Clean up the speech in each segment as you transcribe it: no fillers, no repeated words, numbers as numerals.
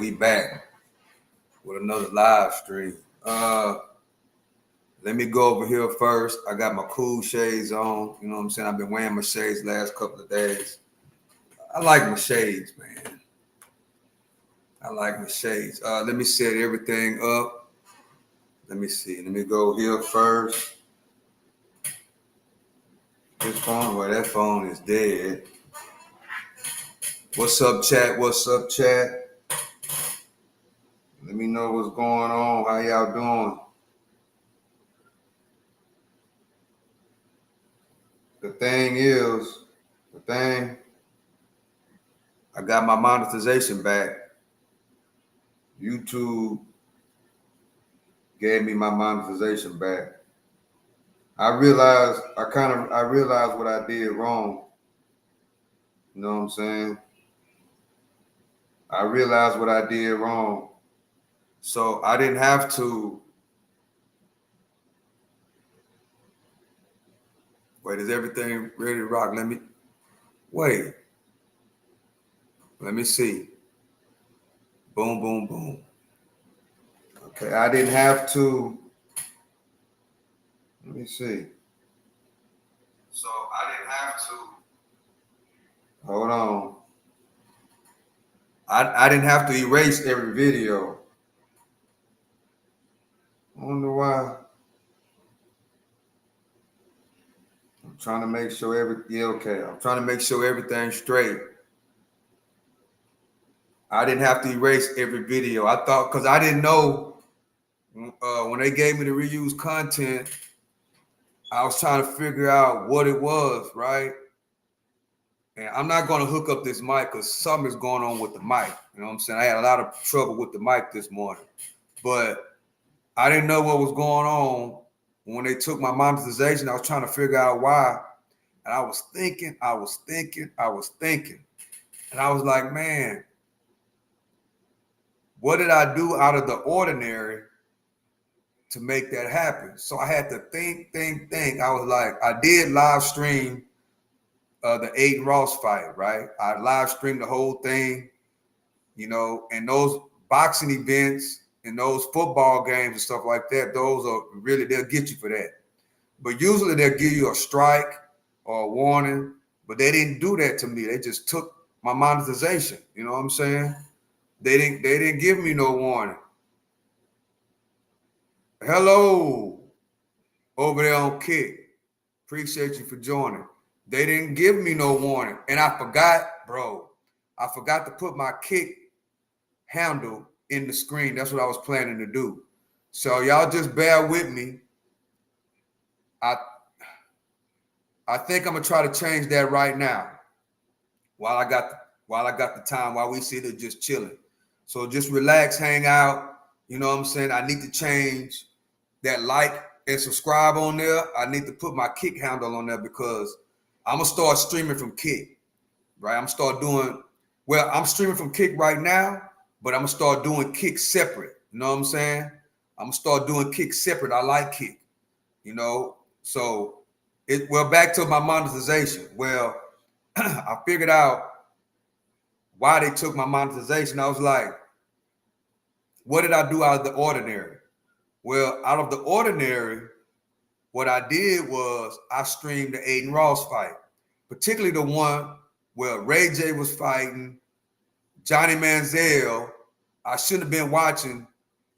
we back with another live stream. Let me go over here first. I got my cool shades on. You know what I'm saying? I've been wearing my shades last couple of days. I like my shades, man. I like my shades. Let me set everything up. Let me see. Let me go here first. This phone, well, that phone is dead. What's up, chat? What's up, chat? Let me know what's going on. How y'all doing? The thing, I got my monetization back. YouTube gave me my monetization back. I realized what I did wrong. You know what I'm saying? I realized what I did wrong. So I didn't have to. Wait, is everything ready to rock? Let me see. Boom, boom, boom. Okay, I didn't have to. Let me see. So I didn't have to. Hold on. I didn't have to erase every video. I wonder why. I'm trying to make sure I'm trying to make sure everything's straight. I didn't have to erase every video. I thought, because I didn't know when they gave me the reused content, I was trying to figure out what it was, right? And I'm not going to hook up this mic because something's going on with the mic. You know what I'm saying? I had a lot of trouble with the mic this morning. But I didn't know what was going on when they took my monetization. I was trying to figure out why. And I was thinking. And I was like, man, what did I do out of the ordinary to make that happen? So I had to think. I was like, I did live stream the Aiden Ross fight, right? I live streamed the whole thing, you know, and those boxing events and those football games and stuff like that, those are really, they'll get you for that. But usually they'll give you a strike or a warning, but they didn't do that to me. They just took my monetization. You know what I'm saying? They didn't give me no warning. Hello, over there on Kick. Appreciate you for joining. They didn't give me no warning. And I forgot to put my Kick handle in the screen. That's what I was planning to do. So y'all just bear with me. I think I'm gonna try to change that right now while I got the time, while we sit there just chilling. So just relax, hang out. You know what I'm saying? I need to change that like and subscribe on there. I need to put my Kick handle on there because I'm gonna start streaming from Kick, right? I'm streaming from Kick right now, but I'm gonna start doing Kick separate. You know what I'm saying? I'm gonna start doing Kick separate. I like Kick, you know. So back to my monetization. Well, I figured out why they took my monetization. I was like, what did I do out of the ordinary? Well, out of the ordinary, what I did was I streamed the Aiden Ross fight, particularly the one where Ray J was fighting Johnny Manziel. I shouldn't have been watching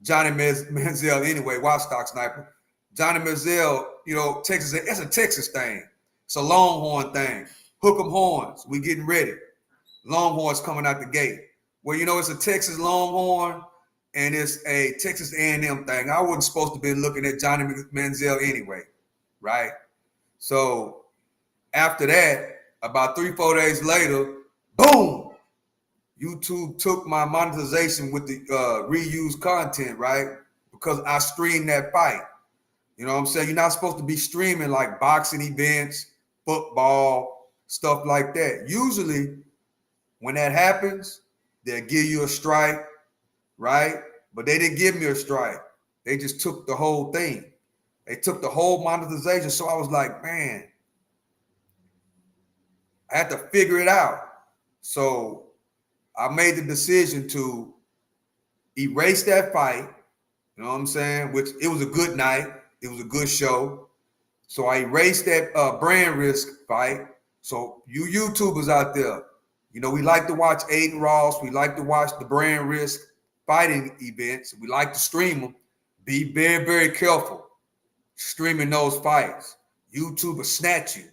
Johnny Manziel anyway, Watch Stock Sniper. Johnny Manziel, you know, Texas, it's a Texas thing. It's a Longhorn thing. Hook 'em horns. We getting ready. Longhorns coming out the gate. Well, you know, it's a Texas Longhorn and it's a Texas A&M thing. I wasn't supposed to be looking at Johnny Manziel anyway, right? So after that, about 3-4 days later, boom, YouTube took my monetization with the reused content, right? Because I streamed that fight. You know what I'm saying? You're not supposed to be streaming like boxing events, football, stuff like that. Usually, when that happens, they'll give you a strike, right? But they didn't give me a strike. They just took the whole thing. They took the whole monetization. So I was like, man, I had to figure it out. So I made the decision to erase that fight. You know what I'm saying? Which it was a good night. It was a good show. So I erased that brand risk fight. So you YouTubers out there, you know, we like to watch Adin Ross. We like to watch the brand risk fighting events. We like to stream them. Be very, very careful streaming those fights. YouTube will snatch you.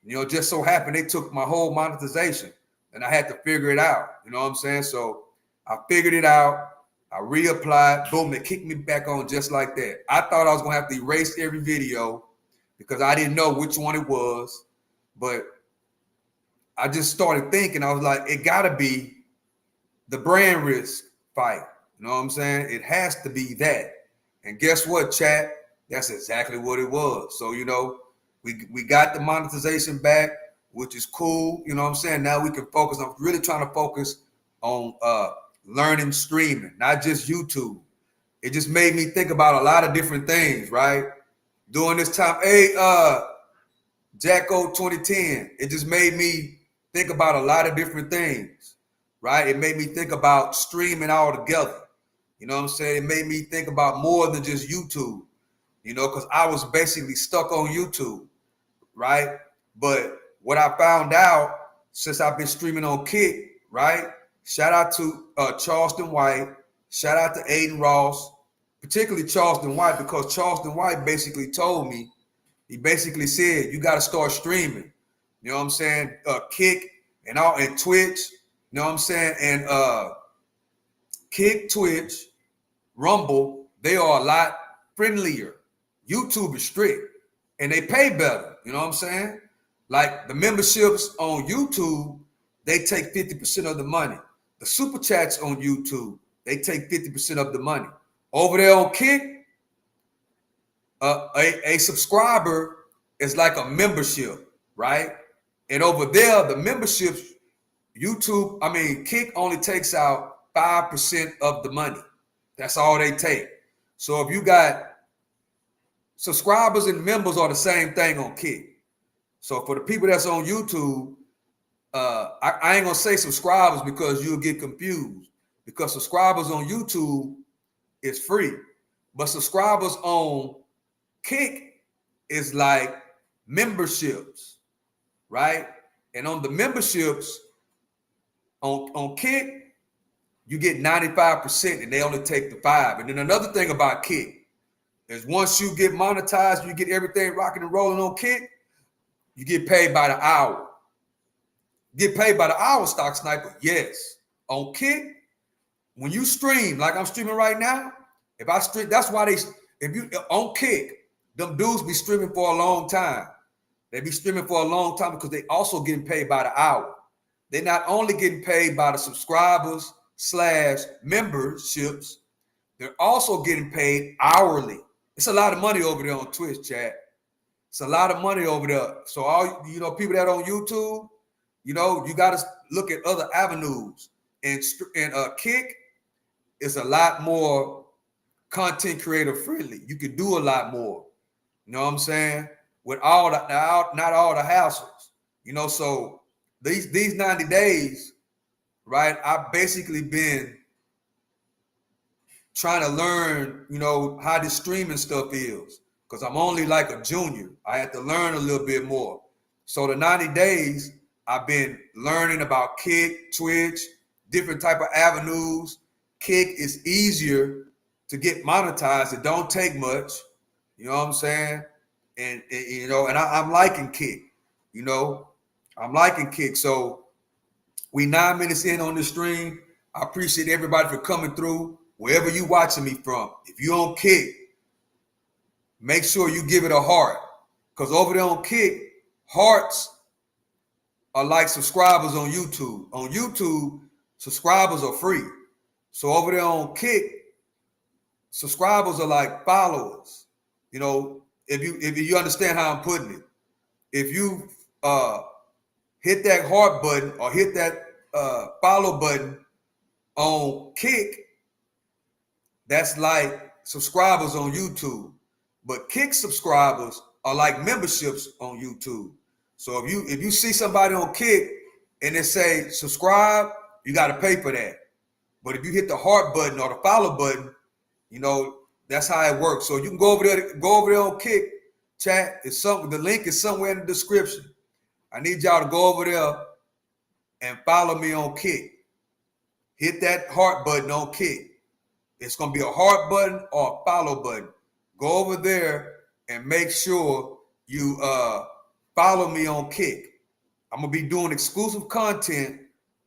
You know, just so happened they took my whole monetization and I had to figure it out. You know what I'm saying? So I figured it out. I reapplied. Boom, they kicked me back on just like that. I thought I was going to have to erase every video because I didn't know which one it was. But I just started thinking, I was like, it got to be the brand risk fight. You know what I'm saying? It has to be that. And guess what, chat? That's exactly what it was. So, you know, we got the monetization back, which is cool. You know what I'm saying? Now we can focus. I'm really trying to focus on learning streaming, not just YouTube. It just made me think about a lot of different things, right? During this time, hey, Jacko 2010, it just made me think about a lot of different things, right? It made me think about streaming all together. You know what I'm saying? It made me think about more than just YouTube, you know, because I was basically stuck on YouTube, right? But what I found out since I've been streaming on Kick, right? Shout out to Charleston White. Shout out to Adin Ross, particularly Charleston White, because Charleston White basically told me, he basically said, you got to start streaming. You know what I'm saying? Kick and all, and Twitch, you know what I'm saying? And Kick, Twitch, Rumble, they are a lot friendlier. YouTube is strict and they pay better. You know what I'm saying? Like the memberships on YouTube, they take 50% of the money. The super chats on YouTube, they take 50% of the money. Over there on Kick, a subscriber is like a membership, right? And over there, the memberships, Kick only takes out 5% of the money. That's all they take. So if you got subscribers and members are the same thing on Kick. So for the people that's on YouTube, I ain't gonna say subscribers because you'll get confused, because subscribers on YouTube is free, but subscribers on Kick is like memberships, right? And on the memberships on Kick, you get 95% and they only take the 5%. And then another thing about Kick is once you get monetized, you get everything rocking and rolling on Kick, you get paid by the hour. Get paid by the hour, Stock Sniper? Yes. On Kick, when you stream, like I'm streaming right now, if I stream, that's why if you on Kick, them dudes be streaming for a long time. They be streaming for a long time because they also getting paid by the hour. They're not only getting paid by the subscribers / memberships, they're also getting paid hourly. It's a lot of money over there on Twitch, chat. It's a lot of money over there. So all, you know, people that are on YouTube, you know, you got to look at other avenues. And Kick is a lot more content creator friendly. You can do a lot more. You know what I'm saying? With all the not all the hassles. You know, so these 90 days, right? I've basically been trying to learn, you know, how this streaming stuff is, because I'm only like a junior. I had to learn a little bit more. So the 90 days, I've been learning about Kick, Twitch, different type of avenues. Kick is easier to get monetized. It don't take much. You know what I'm saying? And you know, and I'm liking Kick. You know, I'm liking Kick. So we 9 minutes in on the stream. I appreciate everybody for coming through. Wherever you watching me from, if you on Kick, make sure you give it a heart. Because over there on Kick, hearts are like subscribers on YouTube. On YouTube, subscribers are free. So over there on Kick, subscribers are like followers. You know, if you understand how I'm putting it. If you hit that heart button or hit that follow button on Kick, that's like subscribers on YouTube. But Kick subscribers are like memberships on YouTube. So if you see somebody on Kick and they say subscribe, you got to pay for that. But if you hit the heart button or the follow button, you know, that's how it works. So you can go over there on Kick, chat. The link is somewhere in the description. I need y'all to go over there and follow me on Kick. Hit that heart button on Kick. It's going to be a heart button or a follow button. Go over there and make sure you follow me on Kick. I'm going to be doing exclusive content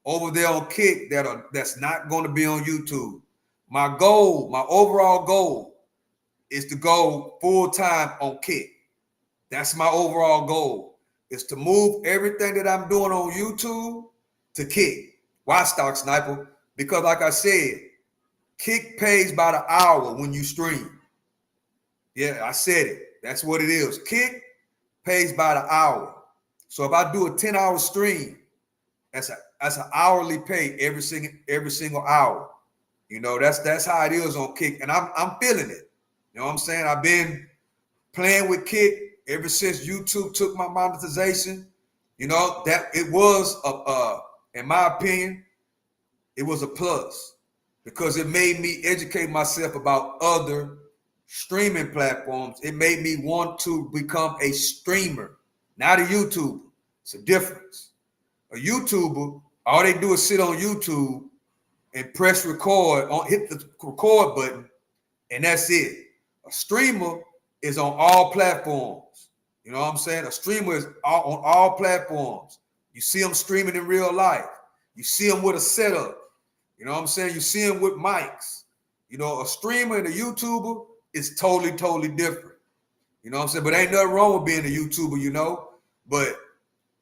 over there on Kick that's not going to be on YouTube. My overall goal is to go full time on Kick. That's my overall goal, is to move everything that I'm doing on YouTube to Kick. Why, Stock Sniper? Because like I said, Kick pays by the hour when you stream. Yeah, I said it. That's what it is. Kick pays by the hour. So if I do a 10-hour stream, that's an hourly pay every single hour. You know, that's how it is on Kick, and I'm feeling it. You know what I'm saying? I've been playing with Kick ever since YouTube took my monetization. You know, that it was in my opinion, it was a plus because it made me educate myself about other streaming platforms. It made me want to become a streamer, not a YouTuber. It's a difference. A YouTuber, all they do is sit on YouTube and press record, hit the record button, and that's it. A streamer is on all platforms. You know what I'm saying? A streamer is on all platforms. You see them streaming in real life. You see them with a setup. You know what I'm saying? You see them with mics. You know, a streamer and a YouTuber is totally different. You know what I'm saying? But ain't nothing wrong with being a YouTuber, you know? But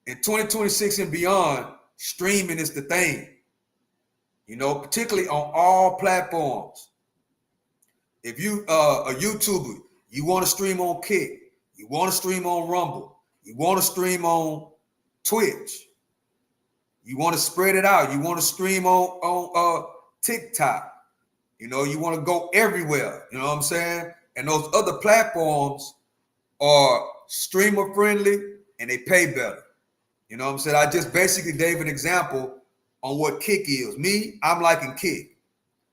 in 2026 and beyond, streaming is the thing. You know, particularly on all platforms. If you a YouTuber, you want to stream on Kick, you want to stream on Rumble, you want to stream on Twitch, you want to spread it out, you want to stream on TikTok, you know, you want to go everywhere, you know what I'm saying? And those other platforms are streamer friendly and they pay better. You know what I'm saying? I just basically gave an example on what Kick is. Me, I'm liking Kick,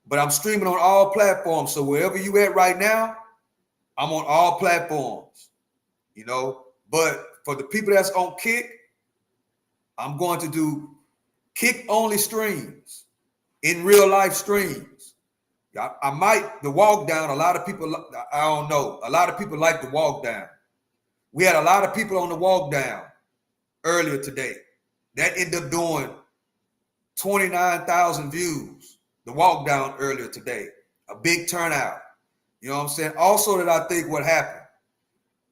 but I'm streaming on all platforms. So wherever you at right now, I'm on all platforms, you know. But for the people that's on Kick, I'm going to do Kick only streams, in real life streams. I might, the walk down, a lot of people, I don't know, a lot of people like the walk down. We had a lot of people on the walk down earlier today. That ended up doing 29,000 views, the walk down earlier today. A big turnout. You know what I'm saying? Also, that I think what happened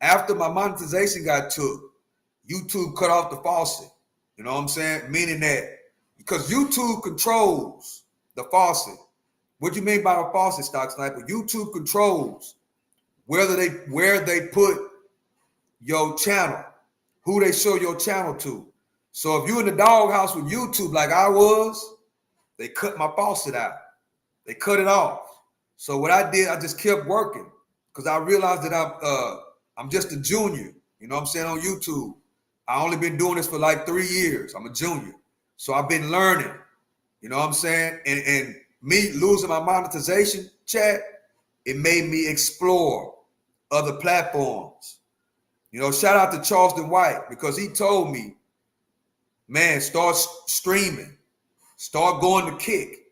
after my monetization got took, YouTube cut off the faucet. You know what I'm saying? Meaning that because YouTube controls the faucet. What do you mean by the faucet, Stock Sniper? YouTube controls where they put your channel, who they show your channel to. So if you're in the doghouse with YouTube like I was, they cut my faucet out. They cut it off. So what I did, I just kept working because I realized that I'm just a junior, you know what I'm saying, on YouTube. I only been doing this for like 3 years. I'm a junior. So I've been learning, you know what I'm saying? And me losing my monetization, chat, it made me explore other platforms. You know, shout out to Charleston White because he told me, man, start streaming, start going to Kick.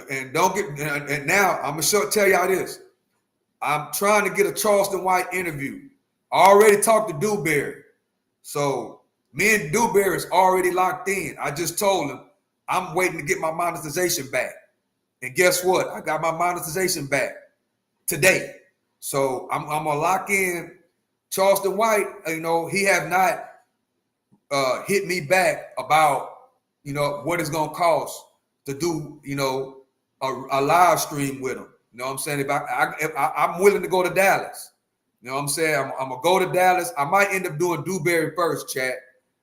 And don't get, and now I'm gonna tell y'all this. I'm trying to get a Charleston White interview. I already talked to Dewberry. So me and Dewberry is already locked in. I just told him I'm waiting to get my monetization back. And guess what? I got my monetization back today. So I'm gonna lock in Charleston White. You know, he have not hit me back about, you know, what it's gonna cost to do, you know, a live stream with him. You know what I'm saying? If I'm willing to go to Dallas. You know what I'm saying? I'm gonna go to Dallas. I might end up doing Dewberry first, chat,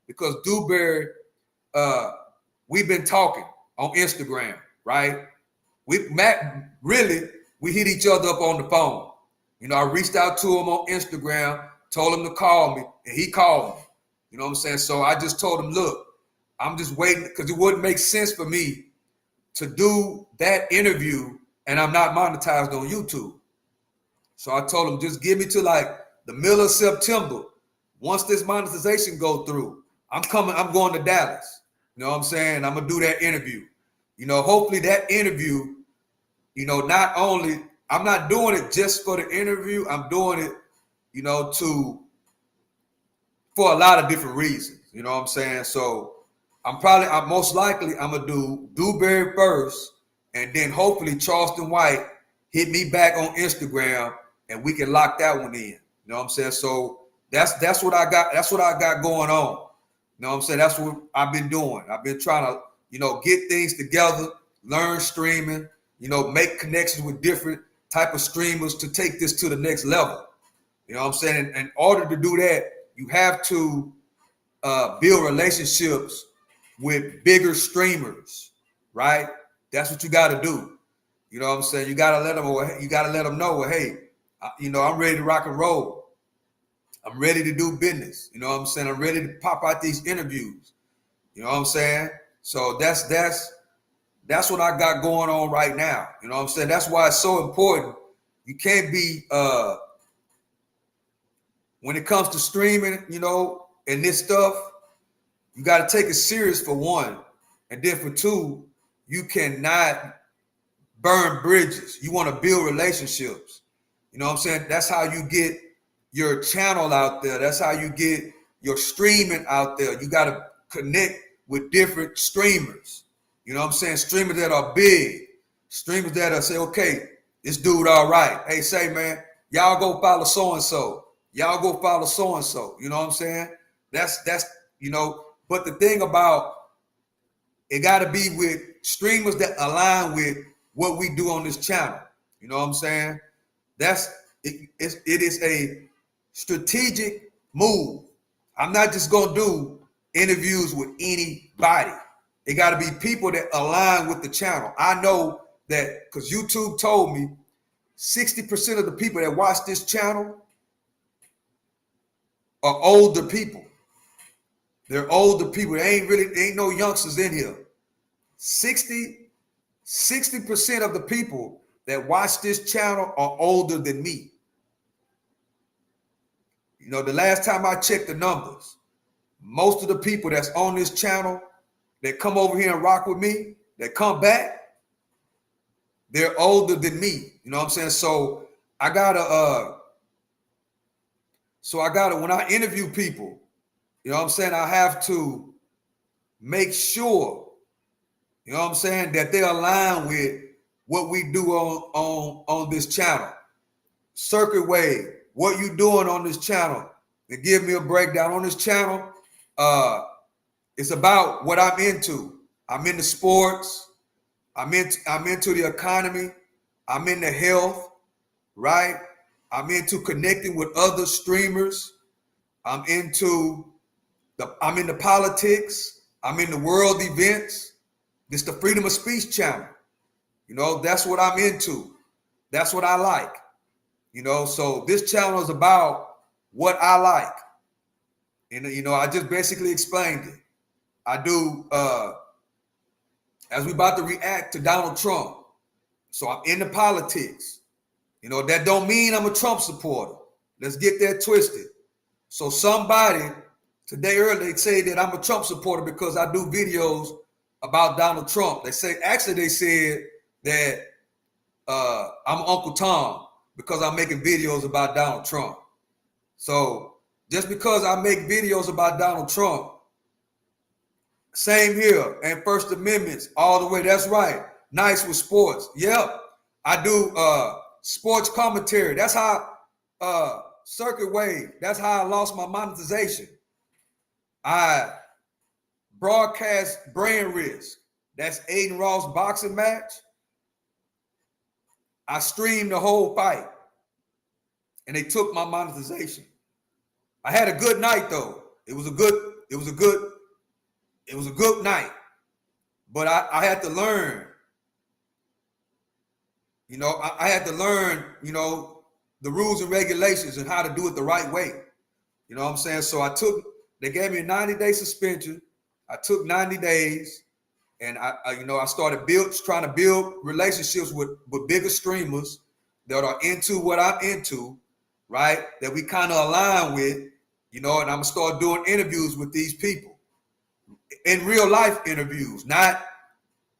because Dewberry, we've been talking on Instagram, right? We hit each other up on the phone. You know, I reached out to him on Instagram, told him to call me, and he called me. You know what I'm saying? So I just told him, look, I'm just waiting because it wouldn't make sense for me to do that interview, and I'm not monetized on YouTube. So I told him, just give me to like the middle of September. Once this monetization go through, I'm going to Dallas. You know what I'm saying? I'm gonna do that interview. You know, hopefully that interview, you know, not only, I'm not doing it just for the interview, I'm doing it, you know, for a lot of different reasons. You know what I'm saying? So I'm most likely I'm gonna do Dewberry first, and then hopefully Charleston White hit me back on Instagram and we can lock that one in. You know what I'm saying? So that's what I got. That's what I got going on. You know what I'm saying? That's what I've been doing. I've been trying to, you know, get things together, learn streaming, you know, make connections with different type of streamers to take this to the next level. You know what I'm saying? In order to do that, you have to build relationships with bigger streamers, right? That's what you got to do. You know what I'm saying? You got to let them know, well, hey, you know, I'm ready to rock and roll. I'm ready to do business. You know what I'm saying? I'm ready to pop out these interviews. You know what I'm saying? So that's what I got going on right now. You know what I'm saying? That's why it's so important. You can't be when it comes to streaming, you know, and this stuff, you got to take it serious for one. And then for two, you cannot burn bridges. You want to build relationships. You know what I'm saying? That's how you get your channel out there. That's how you get your streaming out there. You got to connect with different streamers. You know what I'm saying? Streamers that are big. Streamers that are say, okay, this dude all right. Hey, say, man, y'all go follow so-and-so. Y'all go follow so-and-so. You know what I'm saying? That's, you know, but the thing about it got to be with streamers that align with what we do on this channel. You know what I'm saying? It is a strategic move. I'm not just going to do interviews with anybody. It got to be people that align with the channel. I know that because YouTube told me 60% of the people that watch this channel are older people. They're older people. There ain't no youngsters in here. 60% of the people that watch this channel are older than me. You know, the last time I checked the numbers, most of the people that's on this channel that come over here and rock with me, that come back, they're older than me. You know what I'm saying? So I gotta, when I interview people, you know what I'm saying, I have to make sure, you know what I'm saying, that they align with what we do on this channel. Circuit Wave, what you doing on this channel? And give me a breakdown on this channel. It's about what I'm into. I'm into sports. I'm into the economy. I'm into health, right? I'm into connecting with other streamers. I'm into politics. I'm into world events. This the Freedom of Speech channel. You know, that's what I'm into. That's what I like. You know, so this channel is about what I like. And, you know, I just basically explained it. I do, as we about to react to Donald Trump. So I'm into politics. You know, that don't mean I'm a Trump supporter. Let's get that twisted. So somebody today earlier, they say that I'm a Trump supporter because I do videos about Donald Trump. They said that I'm Uncle Tom because I'm making videos about Donald Trump. So just because I make videos about Donald Trump, same here, and First Amendments all the way. That's right. Nice with sports. Yep. I do sports commentary. That's how Circuit Wave. That's how I lost my monetization. I broadcast Brand Risk. That's Aiden Ross boxing match. I streamed the whole fight, and they took my monetization. I had a good night though. It was a good night. But I had to learn. You know, I had to learn, you know, the rules and regulations and how to do it the right way. You know what I'm saying? So they gave me a 90-day suspension. I took 90 days, And I started trying to build relationships with bigger streamers that are into what I'm into, right? That we kind of align with, and I'm gonna start doing interviews with these people, in real life interviews, not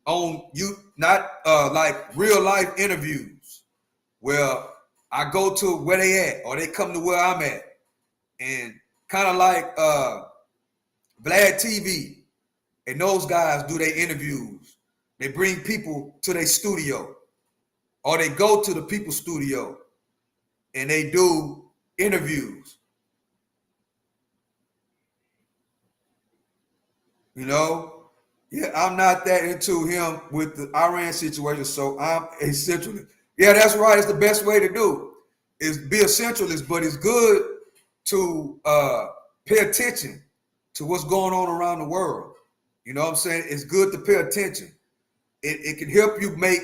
like real life interviews where I go to where they at or they come to where I'm at, and kind of like Vlad TV and those guys do their interviews. They bring people to their studio, or they go to the people's studio and they do interviews. Yeah, I'm not that into him with the Iran situation, so I'm a centralist. Yeah, that's right. It's the best way to do is be a centralist, but it's good to pay attention to what's going on around the world. You know what I'm saying? It's good to pay attention. It can help you make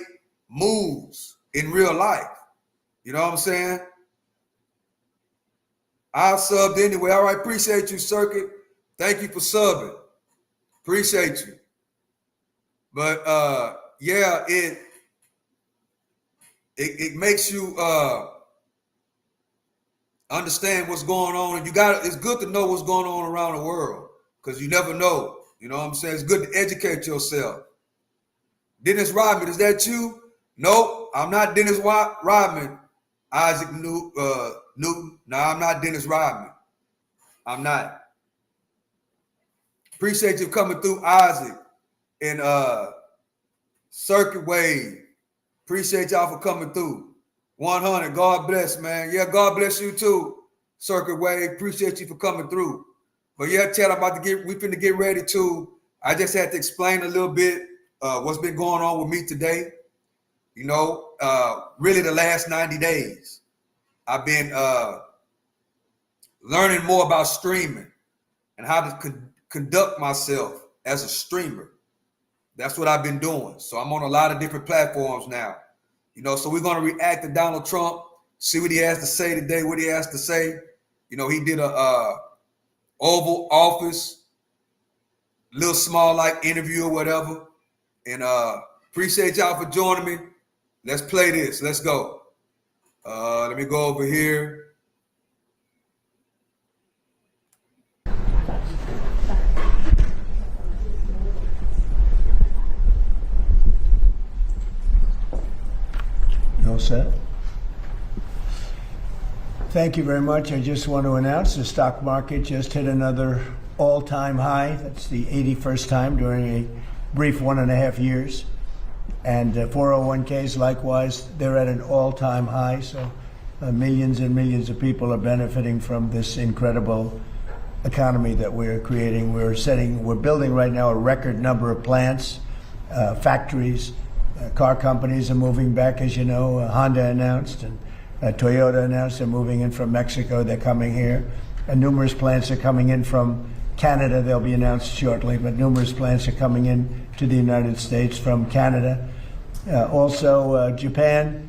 moves in real life. You know what I'm saying? I subbed anyway. All right, appreciate you, Circuit. Thank you for subbing. Appreciate you. But yeah, it makes you understand what's going on, and it's good to know what's going on around the world, because you never know. You know what I'm saying? It's good to educate yourself. Dennis Rodman, is that you? Nope, I'm not Dennis Rodman. Isaac Newton. No, I'm not Dennis Rodman. I'm not. Appreciate you coming through, Isaac and Circuit Wave. Appreciate y'all for coming through. 100. God bless, man. Yeah, God bless you too, Circuit Wave. Appreciate you for coming through. But yeah, Chad, we finna get ready to. I just had to explain a little bit what's been going on with me today. Really the last 90 days, I've been learning more about streaming and how to conduct myself as a streamer. That's what I've been doing. So I'm on a lot of different platforms now. So we're going to react to Donald Trump, see what he has to say today, what he has to say. He did a Oval Office, little small like interview or whatever. And appreciate y'all for joining me. Let's play this. Let's go. Let me go over here. You all set? Thank you very much. I just want to announce the stock market just hit another all-time high. That's the 81st time during a brief 1.5 years. And 401ks, likewise, they're at an all-time high. So millions and millions of people are benefiting from this incredible economy that we're creating. We're building right now a record number of plants, factories. Car companies are moving back, as you know. Honda announced, and Toyota announced they're moving in from Mexico. They're coming here. And numerous plants are coming in from Canada. They'll be announced shortly, but numerous plants are coming in to the United States from Canada. Also Japan,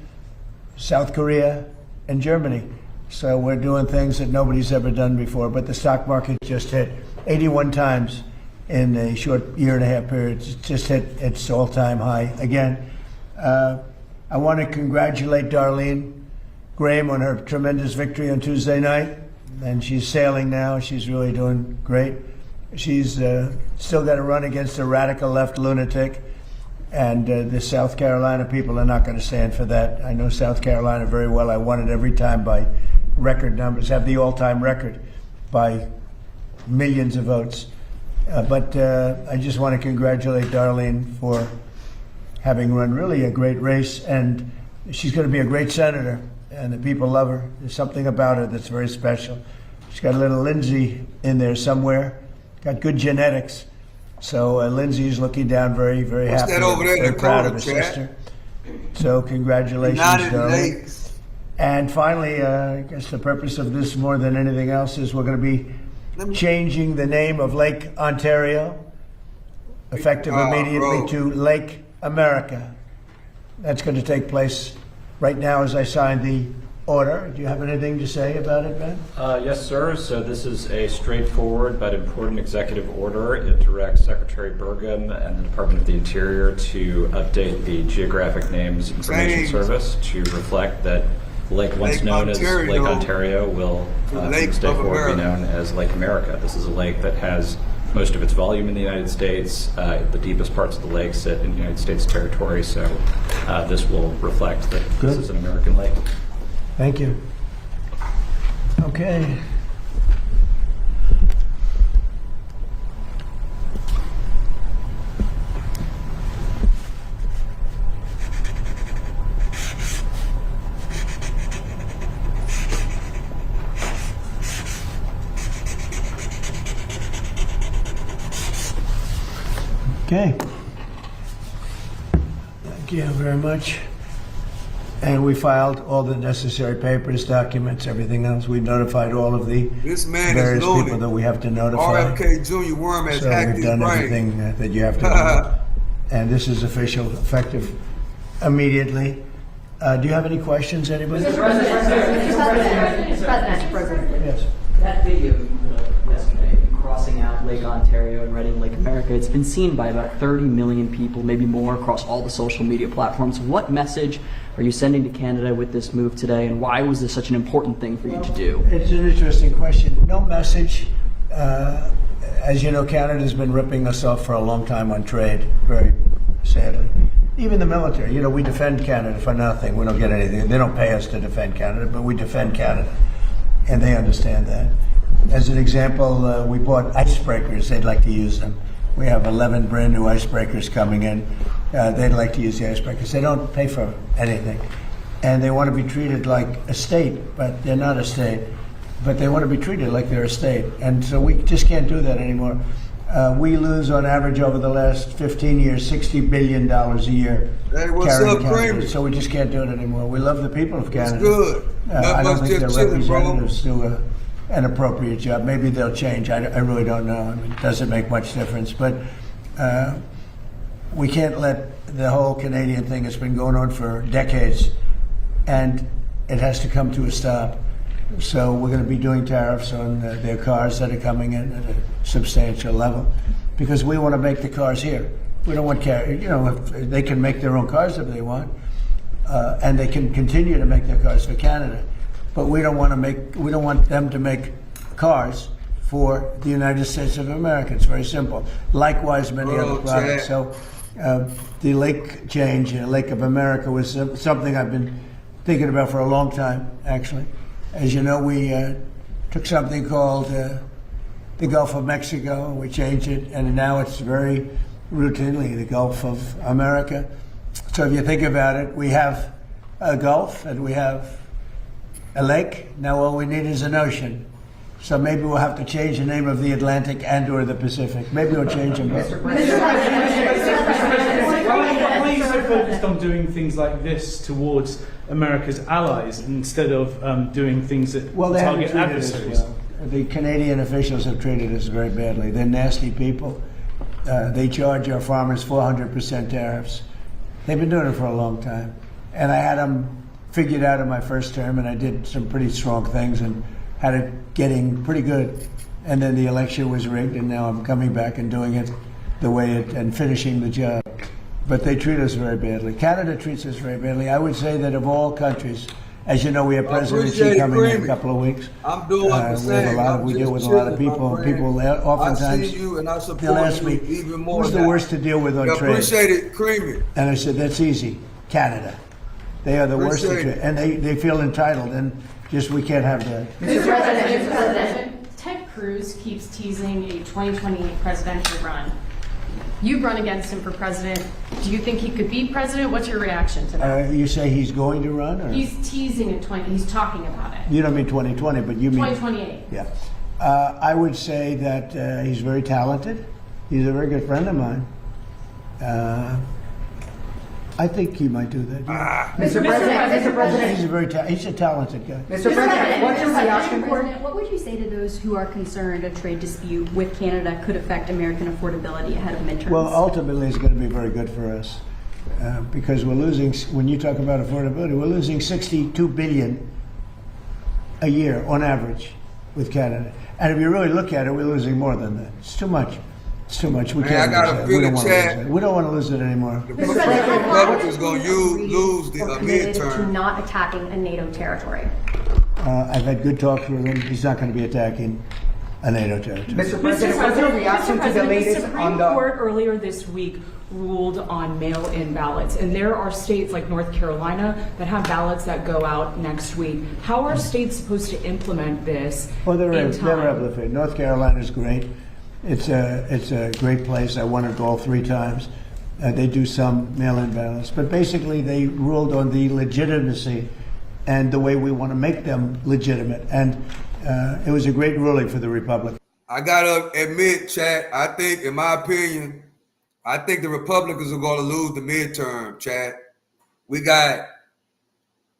South Korea, and Germany. So we're doing things that nobody's ever done before. But the stock market just hit 81 times in a short 1.5 year period. It's just hit its all-time high again. I want to congratulate Darlene Graham on her tremendous victory on Tuesday night. And she's sailing now. She's really doing great. She's still got to run against a radical left lunatic. And the South Carolina people are not going to stand for that. I know South Carolina very well. I won it every time by record numbers, have the all-time record by millions of votes. But I just want to congratulate Darlene for having run really a great race. And she's going to be a great senator. And the people love her. There's something about her that's very special. She's got a little Lindsay in there somewhere. Got good genetics. So Lindsay's looking down very, very happy. That over there? Very proud of her sister. So congratulations, Darlene. And finally, I guess the purpose of this more than anything else is we're going to be changing the name of Lake Ontario, effective immediately, to Lake America. That's going to take place right now as I sign the order. Do you have anything to say about it, Ben? Yes, sir. So this is a straightforward but important executive order. It directs Secretary Burgum and the Department of the Interior to update the Geographic Names Information James. Service to reflect that the lake once Lake known as Ontario. Lake Ontario will from Lake this day of forward be America. known as Lake America. This is a lake that has most of its volume in the United States. The deepest parts of the lake sit in United States territory, so this will reflect that Good. this is an American lake. Thank you. Okay. Okay. Thank you very much. And we filed all the necessary papers, documents, everything else. We notified all of the This man various is people loaded. that we have to notify. RFK Jr. Worm has So hacked we've his done brain. everything that you have to do. And this is official, effective immediately. Do you have any questions, anybody? Mr. President. Yes. That video you put up yesterday, crossing out Lake Ontario and writing Lake America, it's been seen by about 30 million people, maybe more, across all the social media platforms. What message are you sending to Canada with this move today, and why was this such an important thing for you to do? It's an interesting question. No message. As you know, Canada's been ripping us off for a long time on trade, very sadly. Even the military, you know, we defend Canada for nothing. We don't get anything. They don't pay us to defend Canada, but we defend Canada. And they understand that. As an example, we bought icebreakers. They'd like to use them. We have 11 brand new icebreakers coming in. They'd like to use the icebreakers. They don't pay for anything. And they want to be treated like a state, but they're not a state. But they want to be treated like they're a state. And so we just can't do that anymore. We lose on average over the last 15 years, $60 billion a year. Hey, what's carrying up, Canada. Kramer? So we just can't do it anymore. We love the people of Canada. good. I Not don't much think their just chilling, bro. representatives do an appropriate job. Maybe they'll change. I really don't know. I mean, it doesn't make much difference. But we can't let the whole Canadian thing that's been going on for decades, and it has to come to a stop. So we're going to be doing tariffs on their cars that are coming in at a substantial level, because we want to make the cars here. We don't want if they can make their own cars if they want, and they can continue to make their cars for Canada, but we don't want them to make cars for the United States of America. It's very simple. Likewise, many other products. So the lake change, Lake of America, was something I've been thinking about for a long time, actually. As you know, we took something called the Gulf of Mexico, we changed it, and now it's very routinely the Gulf of America. So if you think about it, we have a Gulf and we have a lake. Now all we need is an ocean. So maybe we'll have to change the name of the Atlantic and or the Pacific. Maybe we'll change them both. Why are you so focused on doing things like this towards America's allies instead of doing things that Well, they haven't target treated us adversaries? well. The Canadian officials have treated us very badly. They're nasty people. They charge our farmers 400% tariffs. They've been doing it for a long time. And I had them figured out in my first term, and I did some pretty strong things and had it getting pretty good. And then the election was rigged, and now I'm coming back and doing it the way and finishing the job. But they treat us very badly. Canada treats us very badly. I would say that of all countries, as you know, we have President Xi appreciate it, coming in a Creamy. couple of weeks. I'm doing the same. We deal with a lot of people. People oftentimes I see you and I support they'll ask you me, even more. who's the now. worst to deal with on I trade? appreciate it, Creamy. And I said, that's easy, Canada. They are the worst to Appreciate trade. it. And they feel entitled, and just we can't have that. Mr. President, Ted Cruz keeps teasing a 2028 presidential run. You've run against him for president. Do you think he could be president? What's your reaction to that? You say he's going to run? Or? He's teasing a he's talking about it. You don't mean 2020, but you mean... 2028. Yeah. I would say that he's very talented. He's a very good friend of mine. I think he might do that. Mr. President, He's a talented guy. Mr. President, what's your reaction for? What would you say to those who are concerned a trade dispute with Canada could affect American affordability ahead of midterms? Well, ultimately, it's going to be very good for us because we're losing. When you talk about affordability, we're losing $62 billion a year on average with Canada. And if you really look at it, we're losing more than that. It's too much. It's too much. We Man, can't I got lose a that. feeling, We don't want to Chad. lose it. We don't want to lose it anymore. The Republicans going to lose the We're committed to midterm. not attacking a NATO territory. I've had good talks with him. He's not going to be attacking a NATO territory. Mr. President, what's your reaction to the latest Supreme on the... Court earlier this week ruled on mail-in ballots, and there are states like North Carolina that have ballots that go out next week. How are states supposed to implement this Well, they're in able time? to fit. North Carolina's great. It's a great place. I won it all 3 times. They do some mail-in ballots, but basically they ruled on the legitimacy and the way we want to make them legitimate. And it was a great ruling for the Republicans. I gotta admit, Chad, I think, in my opinion, I think the Republicans are gonna lose the midterm, Chad. We got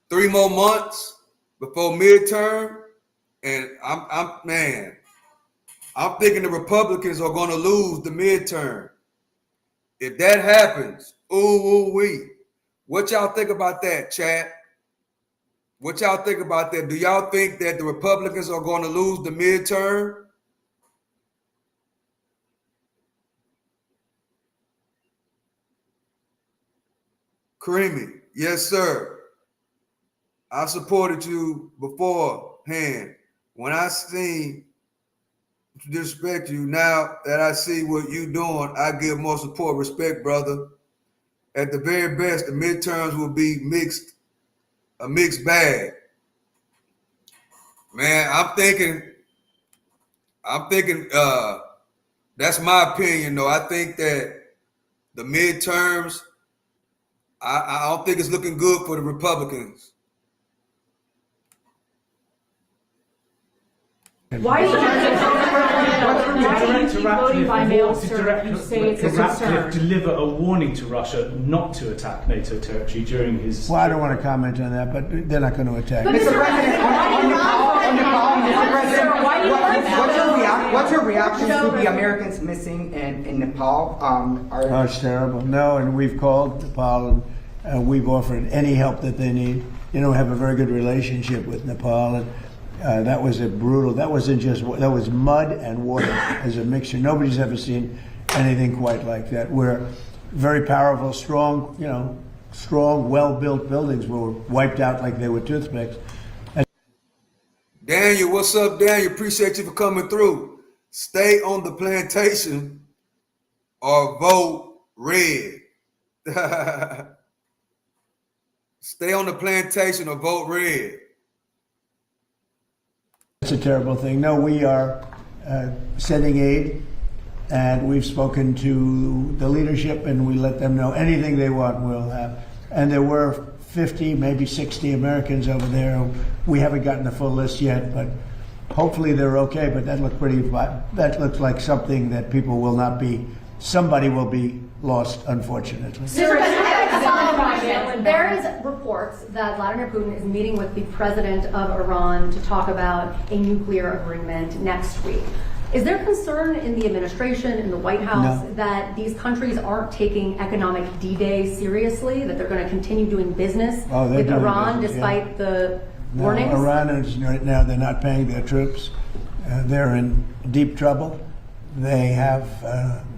3 more months before midterm, and I'm thinking the Republicans are gonna lose the midterm. If that happens, ooh-wee. What y'all think about that, Chad? What y'all think about that? Do y'all think that the Republicans are gonna lose the midterm? Creamy, yes, sir. I supported you beforehand. When I seen to disrespect you, now that I see what you doing, I give more support, respect, brother. At the very best, the midterms will be a mixed bag. Man, I'm thinking, that's my opinion though. I think that the midterms, I don't think it's looking good for the Republicans. Why do you keep voting by mail, sir, if you say it's a concern? Ratcliffe deliver a warning to Russia not to attack NATO territory during his... Well, I don't want to comment on that, but they're not going to attack. Mr. President, on Nepal, Mr. President, what's your reaction to the Americans missing in Nepal? Oh, it's terrible. No, and we've called Nepal and we've offered any help that they need. You know, we have a very good relationship with Nepal, and that was that was mud and water as a mixture. Nobody's ever seen anything quite like that. We're very powerful, strong, well-built buildings were wiped out like they were toothpicks. Daniel, what's up, Daniel? Appreciate you for coming through. Stay on the plantation or vote red. Stay on the plantation or vote red. It's a terrible thing. No, we are sending aid, and we've spoken to the leadership, and we let them know anything they want we'll have. And there were 50, maybe 60 Americans over there. We haven't gotten the full list yet, but hopefully they're okay. But that looks like something that people will not be. Somebody will be lost, unfortunately. There is reports that Vladimir Putin is meeting with the president of Iran to talk about a nuclear agreement next week. Is there concern in the administration, in the White House, that these countries aren't taking economic D-Day seriously, that they're going to continue doing business with Iran despite the warnings? Iran is right now, they're not paying their troops. They're in deep trouble. They have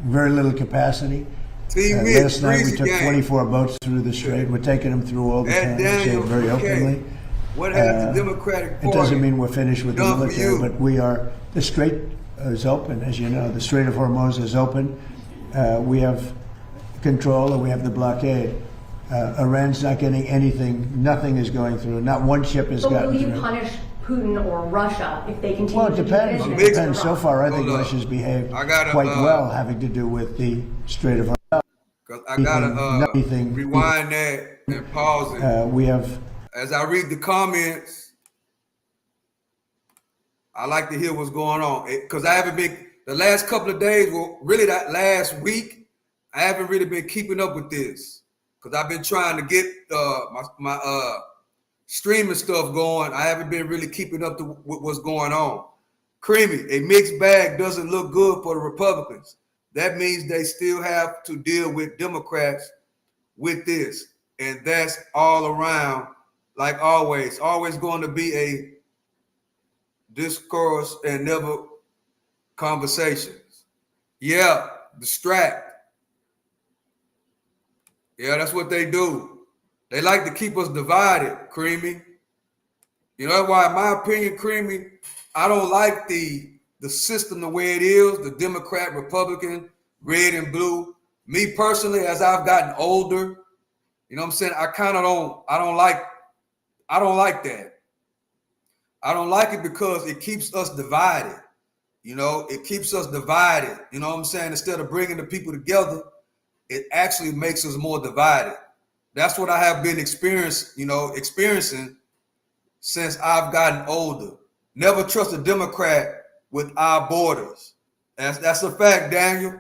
very little capacity. Last night we took 24 boats through the strait. We're taking them through all the time, very openly. What has the Democratic Party? It doesn't mean we're finished with the done for military, you? but the strait is open, as you know. The Strait of Hormuz is open. We have control, and we have the blockade. Iran's not getting anything. Nothing is going through. Not one ship has But gotten will you through. punish Putin or Russia if they continue Well, it to do depends. business It with depends. So Iran? far, I think Hold up. Russia's behaved I gotta, quite well, having to do with the Strait of Hormuz. Cause I gotta Nothing. rewind that and pause it. We have. As I read the comments, I like to hear what's going on. Because I haven't been, the last couple of days, well, really that last week, I haven't really been keeping up with this. Because I've been trying to get my streaming stuff going. I haven't been really keeping up with what's going on. Creamy, a mixed bag doesn't look good for the Republicans. That means they still have to deal with Democrats with this. And that's all around, like always going to be discourse, and never conversations. Yeah, distract. Yeah, that's what they do. They like to keep us divided, Creamy. You know why, in my opinion, Creamy, I don't like the system the way it is, the Democrat, Republican, red and blue. Me personally, as I've gotten older, you know what I'm saying, I don't like that. I don't like it because it keeps us divided. You know, it keeps us divided. You know what I'm saying? Instead of bringing the people together, it actually makes us more divided. That's what I have been experiencing since I've gotten older. Never trust a Democrat with our borders. That's a fact, Daniel.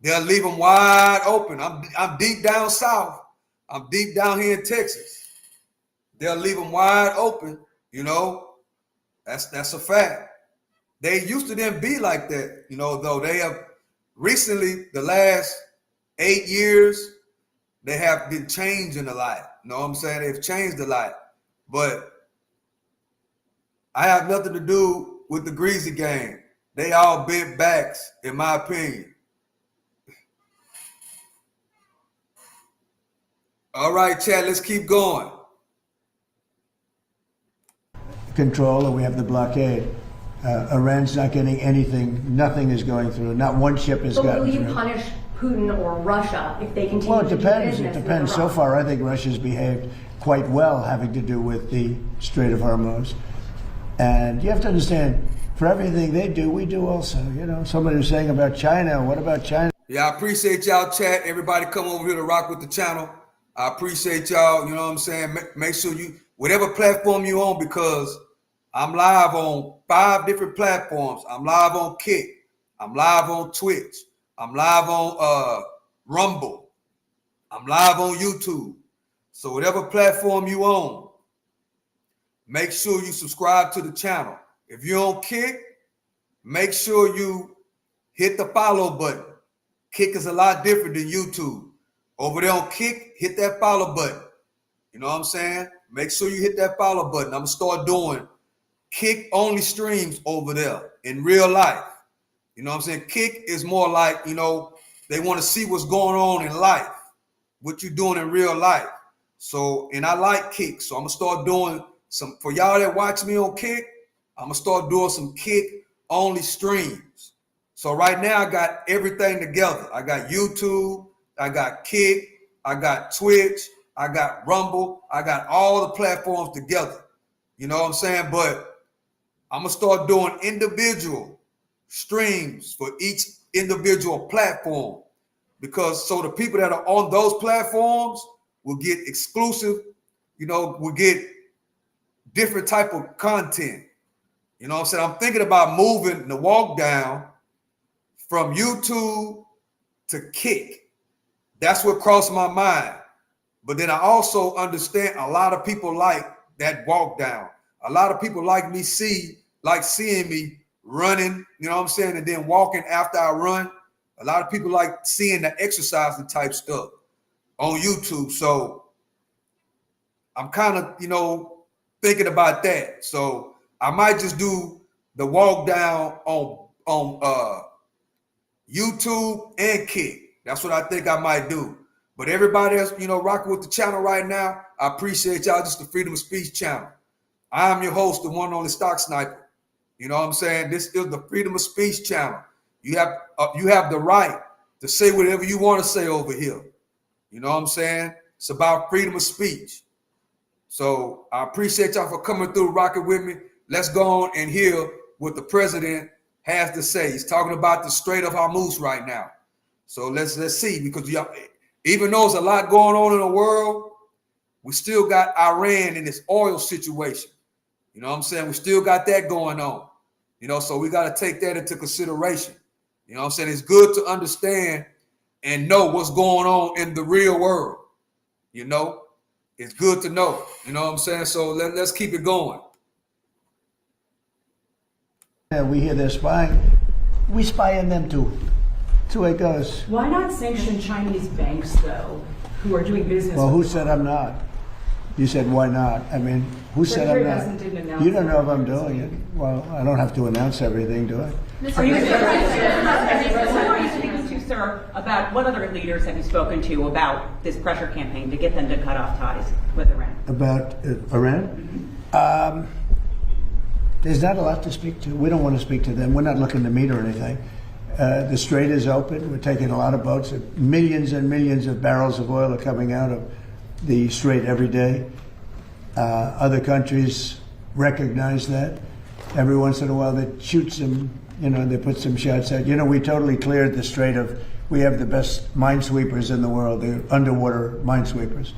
They'll leave them wide open. I'm deep down south. I'm deep down here in Texas. They'll leave them wide open. You know, that's a fact. They used to then be like that, you know, though they have recently, the last 8 years, they have been changing a lot. You know what I'm saying? They've changed a lot. But I have nothing to do with the greasy gang. They all bent backs, in my opinion. All right, Chad, let's keep going. Control, and we have the blockade. Iran's not getting anything. Nothing is going through. Not one ship has But gotten will you through. punish Putin or Russia if they continue Well, it to do depends. business It with depends. So Iran? far, I think Russia's behaved quite well, having to do with the Strait of Hormuz. And you have to understand, for everything they do, we do also. You know, somebody was saying about China. What about China? Yeah, I appreciate y'all, chat. Everybody come over here to rock with the channel. I appreciate y'all. You know what I'm saying? Make sure you, whatever platform you on, because I'm live on 5 different platforms. I'm live on Kick. I'm live on Twitch. I'm live on Rumble. I'm live on YouTube. So whatever platform you on, make sure you subscribe to the channel. If you're on Kick, make sure you hit the follow button. Kick is a lot different than YouTube. Over there on Kick, hit that follow button. You know what I'm saying? Make sure you hit that follow button. I'm going to start doing Kick only streams over there in real life. You know what I'm saying? Kick is more like, you know, they want to see what's going on in life, what you're doing in real life. So, and I like Kick. So I'm going to start doing some, for y'all that watch me on Kick, I'm going to start doing some Kick only streams. So right now I got everything together. I got YouTube, I got Kick, I got Twitch, I got Rumble, I got all the platforms together. You know what I'm saying? But I'm going to start doing individual streams for each individual platform, because so the people that are on those platforms will get exclusive, you know, will get different type of content. You know what I'm saying? I'm thinking about moving the walk down from YouTube to Kick. That's what crossed my mind. But then I also understand a lot of people like that walk down. A lot of people like seeing me running, you know what I'm saying, and then walking after I run. A lot of people like seeing the exercising type stuff on YouTube. So I'm kind of, you know, thinking about that. So I might just do the walk down on YouTube and Kick. That's what I think I might do. But everybody else, you know, rocking with the channel right now, I appreciate y'all. Just the Freedom of Speech channel. I'm your host, the one on the Stock Sniper. You know what I'm saying? This is the Freedom of Speech channel. You have the right to say whatever you want to say over here. You know what I'm saying? It's about freedom of speech. So I appreciate y'all for coming through, rocking with me. Let's go on and hear what the president has to say. He's talking about the Strait of Hormuz right now. So let's see, because even though there's a lot going on in the world, we still got Iran in this oil situation. You know what I'm saying? We still got that going on. You know, so we got to take that into consideration. You know what I'm saying? It's good to understand and know what's going on in the real world. You know, it's good to know. You know what I'm saying? So let's keep it going. We hear they're spying. We spy on them too. That's the way it goes. Why not sanction Chinese banks, though, who are doing business Well, with who Iran? said I'm not? You said, why not? I mean, who said I'm Secretary not? Bessent didn't announce You don't know if it. I'm doing it. Well, I don't have to announce everything, do I? Are you Who are you speaking to, sir, about what other leaders have you spoken to about this pressure campaign to get them to cut off ties with Iran? About Iran? There's not a lot to speak to. We don't want to speak to them. We're not looking to meet or anything. The Strait is open. We're taking a lot of boats. Millions and millions of barrels of oil are coming out of the Strait every day. Other countries recognize that. Every once in a while, they shoot some, they put some shots out. We totally cleared the Strait of, we have the best minesweepers in the world, the underwater minesweepers.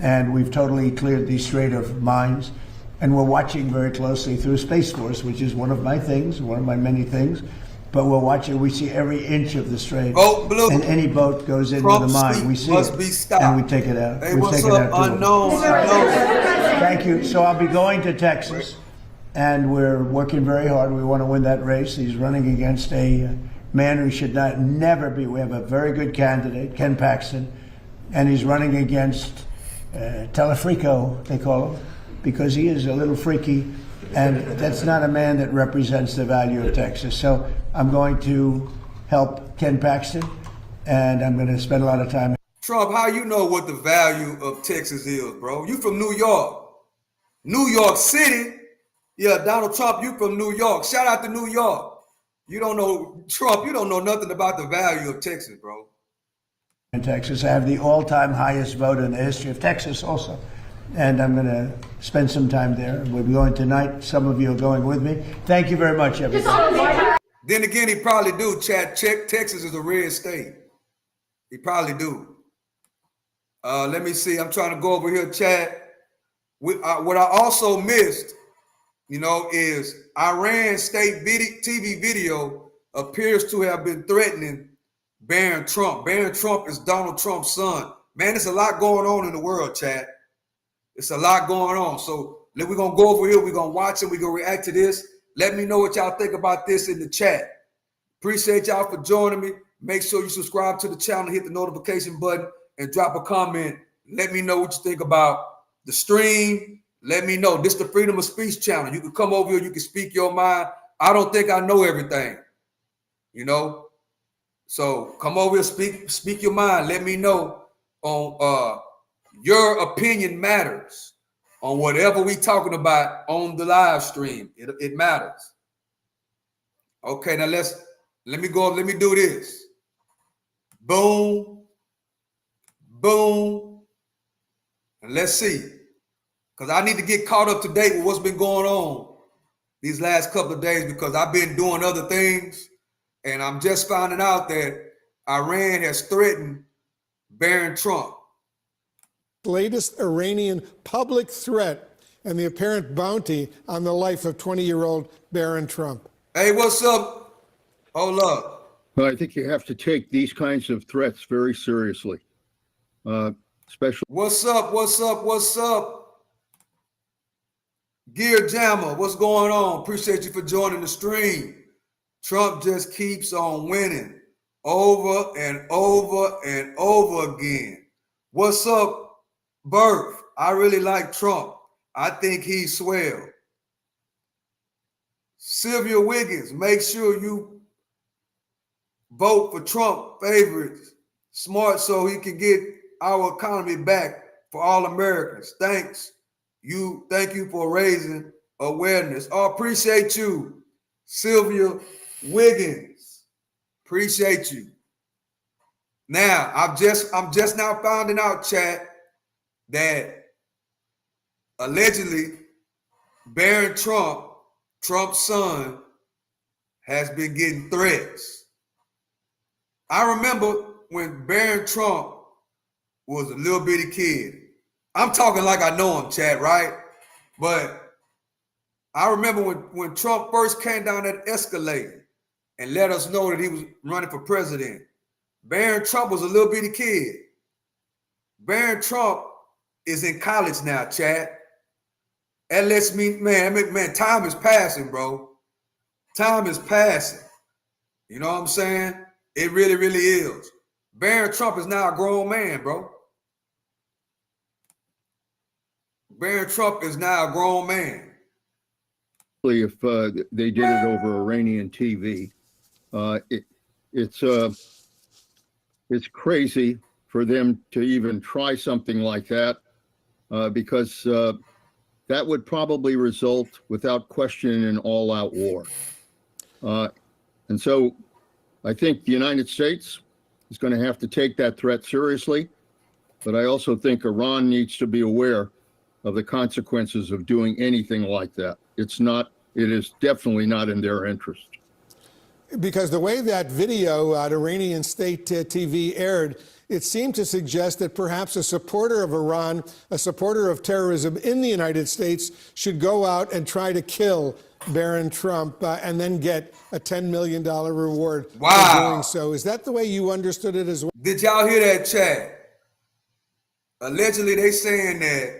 And we've totally cleared the Strait of mines. And we're watching very closely through Space Force, which is one of my things, one of my many things. But we're watching, we see every inch of the Strait. Vote blue. And any boat goes into Trump the mine, speak we see must it. be stopped. And we take it out. Hey, We what's take it up, out to unknown? Thank you. So I'll be going to Texas, and we're working very hard. We want to win that race. He's running against a man who should never be. We have a very good candidate, Ken Paxton, and he's running against Telefrico, they call him, because he is a little freaky, and that's not a man that represents the value of Texas. So I'm going to help Ken Paxton, and I'm going to spend a lot of time. Trump, how you know what the value of Texas is, bro? You from New York. New York City? Yeah, Donald Trump, you from New York. Shout out to New York. You don't know, Trump, you don't know nothing about the value of Texas, bro. In Texas, I have the all-time highest vote in the history of Texas also. And I'm going to spend some time there. We'll be going tonight. Some of you are going with me. Thank you very much, everybody. Then again, he probably do, Chad. Check, Texas is a red state. He probably do. Let me see. I'm trying to go over here, Chad. What I also missed, is Iran state TV video appears to have been threatening Barron Trump. Barron Trump is Donald Trump's son. Man, there's a lot going on in the world, Chad. It's a lot going on. So we're going to go over here. We're going to watch it. We're going to react to this. Let me know what y'all think about this in the chat. Appreciate y'all for joining me. Make sure you subscribe to the channel, hit the notification button, and drop a comment. Let me know what you think about the stream. Let me know. This is the Freedom of Speech channel. You can come over here. You can speak your mind. I don't think I know everything, So come over here, speak your mind. Let me know on your opinion matters on whatever we talking about on the live stream. It matters. Okay, now let me do this. Boom, boom, and let's see. Because I need to get caught up to date with what's been going on these last couple of days, because I've been doing other things, and I'm just finding out that Iran has threatened Barron Trump. Latest Iranian public threat and the apparent bounty on the life of 20-year-old Barron Trump. Hey, what's up? Hold up. Well, I think you have to take these kinds of threats very seriously. Especially. What's up? Gear Jammer, what's going on? Appreciate you for joining the stream. Trump just keeps on winning over and over and over again. What's up, Birth? I really like Trump. I think he's swell. Sylvia Wiggins, make sure you vote for Trump favorites. Smart, so he can get our economy back for all Americans. Thank you for raising awareness. Oh, appreciate you, Sylvia Wiggins. Appreciate you. Now, I'm just now finding out, chat, that allegedly Barron Trump, Trump's son, has been getting threats. I remember when Barron Trump was a little bitty kid. I'm talking like I know him, Chad, right? But I remember when Trump first came down that escalator and let us know that he was running for president. Barron Trump was a little bitty kid. Barron Trump is in college now, Chad. That lets me, man, time is passing, bro. Time is passing. You know what I'm saying? It really, really is. Barron Trump is now a grown man, bro. Barron Trump is now a grown man. If they did it over Iranian TV, it's crazy for them to even try something like that, because that would probably result, without question, in an all-out war. And so I think the United States is going to have to take that threat seriously, but I also think Iran needs to be aware of the consequences of doing anything like that. It is definitely not in their interest. Because the way that video at Iranian state TV aired, it seemed to suggest that perhaps a supporter of Iran, a supporter of terrorism in the United States, should go out and try to kill Barron Trump and then get a $10 million reward for doing so. Is that the way you understood it as well? Did y'all hear that, chat? Allegedly, they saying that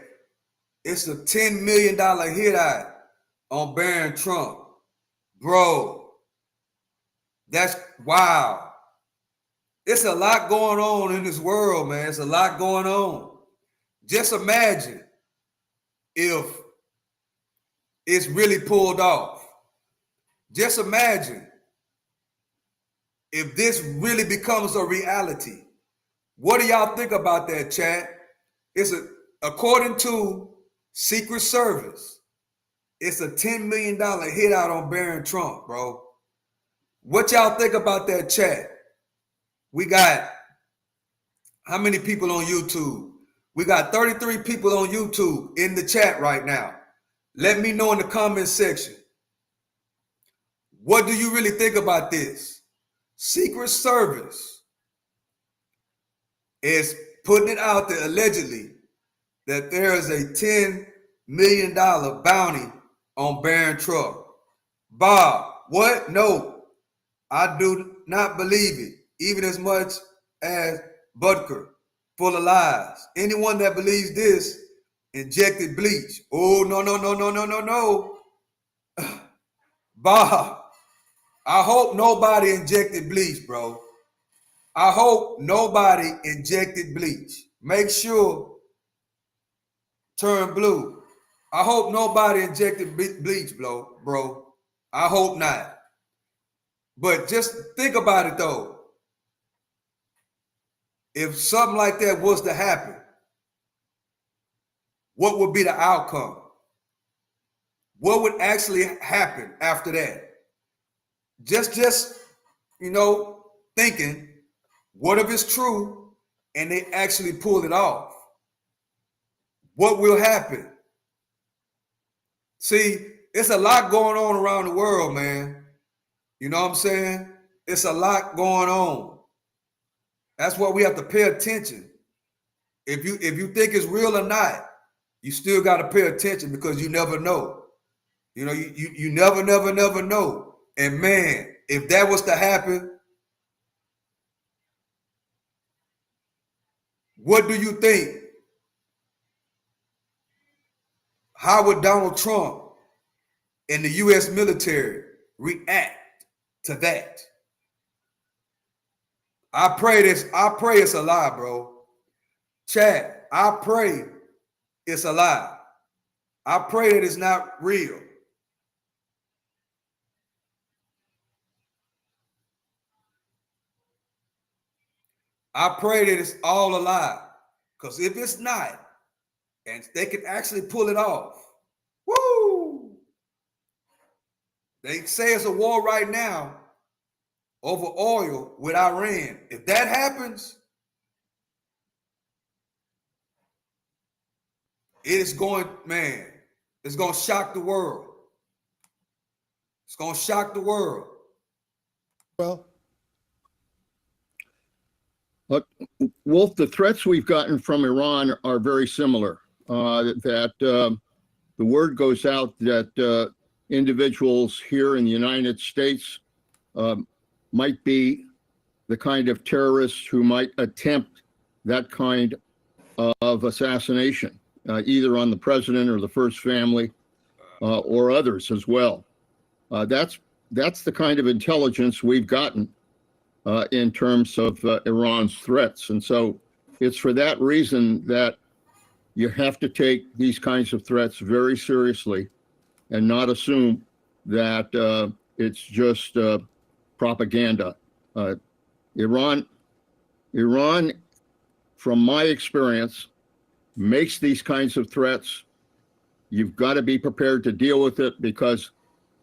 it's a $10 million hit out on Barron Trump. Bro, that's wow. It's a lot going on in this world, man. It's a lot going on. Just imagine if it's really pulled off. Just imagine if this really becomes a reality. What do y'all think about that, chat? According to Secret Service, it's a $10 million hit out on Barron Trump, bro. What y'all think about that, chat? We got how many people on YouTube? We got 33 people on YouTube in the chat right now. Let me know in the comment section. What do you really think about this? Secret Service is putting it out there allegedly that there is a $10 million bounty on Barron Trump. Bob, what? No, I do not believe it, even as much as Butker, full of lies. Anyone that believes this injected bleach. Oh, no, no, no, no, no, no, no. Bob, I hope nobody injected bleach, bro. I hope nobody injected bleach. Make sure turn blue. I hope nobody injected bleach, bro. I hope not. But just think about it, though. If something like that was to happen, what would be the outcome? What would actually happen after that? Just thinking, what if it's true and they actually pull it off? What will happen? See, it's a lot going on around the world, man. You know what I'm saying? It's a lot going on. That's why we have to pay attention. If you think it's real or not, you still got to pay attention because you never know. You know, you never know. And man, if that was to happen, what do you think? How would Donald Trump and the U.S. military react to that? I pray it's a lie, bro. Chat, I pray it's a lie. I pray that it's not real. I pray that it's all a lie. Because if it's not, and they can actually pull it off, woo! They say it's a war right now over oil with Iran. If that happens, it's going to shock the world. It's going to shock the world. Well, look, Wolf, the threats we've gotten from Iran are very similar. The word goes out that individuals here in the United States might be the kind of terrorists who might attempt that kind of assassination, either on the president or the first family or others as well. That's the kind of intelligence we've gotten in terms of Iran's threats. And so it's for that reason that you have to take these kinds of threats very seriously and not assume that it's just propaganda. Iran, from my experience, makes these kinds of threats. You've got to be prepared to deal with it, because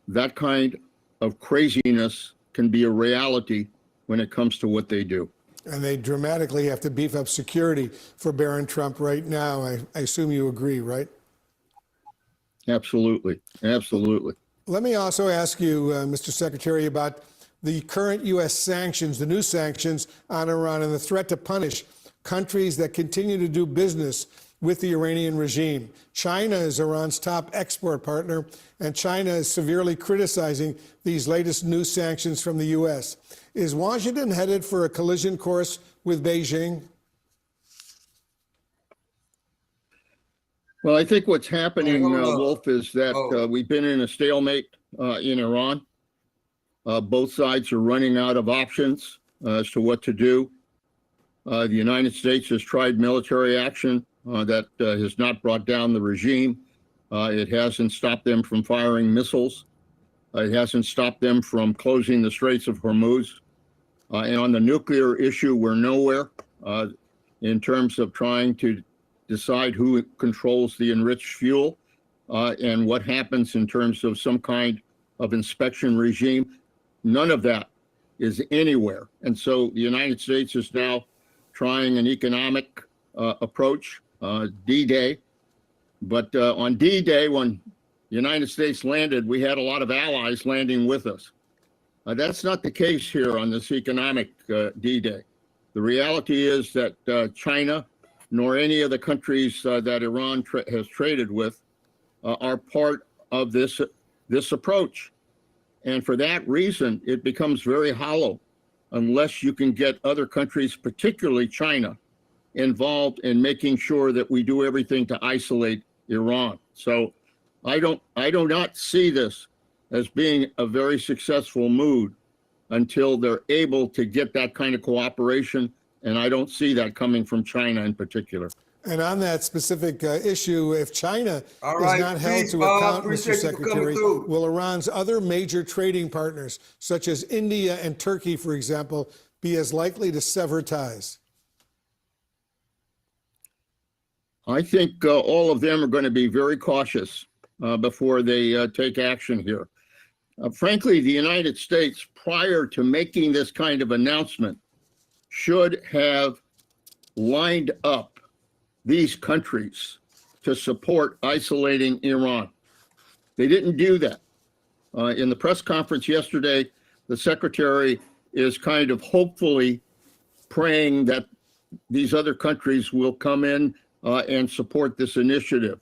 that kind of craziness can be a reality when it comes to what they do. And they dramatically have to beef up security for Barron Trump right now. I assume you agree, right? Absolutely. Absolutely. Let me also ask you, Mr. Secretary, about the current U.S. sanctions, the new sanctions on Iran, and the threat to punish countries that continue to do business with the Iranian regime. China is Iran's top export partner, and China is severely criticizing these latest new sanctions from the U.S. Is Washington headed for a collision course with Beijing? Well, I think what's happening, Wolf, is that we've been in a stalemate in Iran. Both sides are running out of options as to what to do. The United States has tried military action that has not brought down the regime. It hasn't stopped them from firing missiles. It hasn't stopped them from closing the Straits of Hormuz. And on the nuclear issue, we're nowhere in terms of trying to decide who controls the enriched fuel and what happens in terms of some kind of inspection regime. None of that is anywhere. And so the United States is now trying an economic approach, D-Day. But on D-Day, when the United States landed, we had a lot of allies landing with us. That's not the case here on this economic D-Day. The reality is that China, nor any of the countries that Iran has traded with, are part of this approach. And for that reason, it becomes very hollow unless you can get other countries, particularly China, involved in making sure that we do everything to isolate Iran. So I do not see this as being a very successful move until they're able to get that kind of cooperation. And I don't see that coming from China in particular. And on that specific issue, if China is not held to account, Mr. Secretary, will Iran's other major trading partners, such as India and Turkey, for example, be as likely to sever ties? I think all of them are going to be very cautious before they take action here. Frankly, the United States, prior to making this kind of announcement, should have lined up these countries to support isolating Iran. They didn't do that. In the press conference yesterday, the secretary is kind of hopefully praying that these other countries will come in and support this initiative.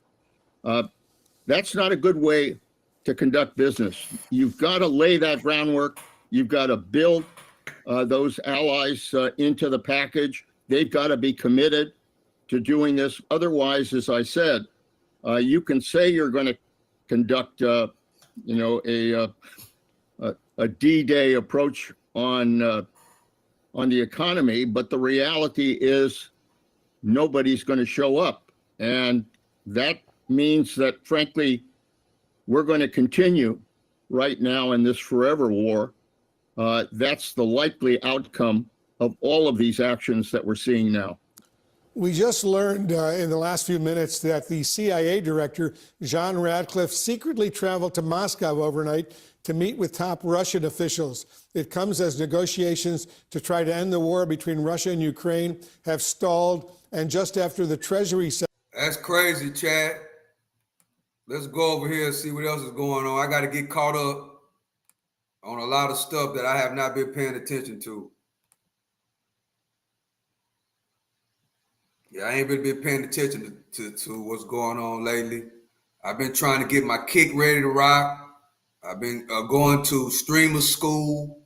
That's not a good way to conduct business. You've got to lay that groundwork. You've got to build those allies into the package. They've got to be committed to doing this. Otherwise, as I said, you can say you're going to conduct, a D-Day approach on the economy, but the reality is nobody's going to show up, and that means that, frankly, we're going to continue right now in this forever war. That's the likely outcome of all of these actions that we're seeing now. We just learned in the last few minutes that the CIA director, John Ratcliffe, secretly traveled to Moscow overnight to meet with top Russian officials. It comes as negotiations to try to end the war between Russia and Ukraine have stalled, and just after the Treasury... That's crazy, Chad. Let's go over here and see what else is going on. I got to get caught up on a lot of stuff that I have not been paying attention to. Yeah, I ain't really been paying attention to what's going on lately. I've been trying to get my kick ready to rock. I've been going to streamer school.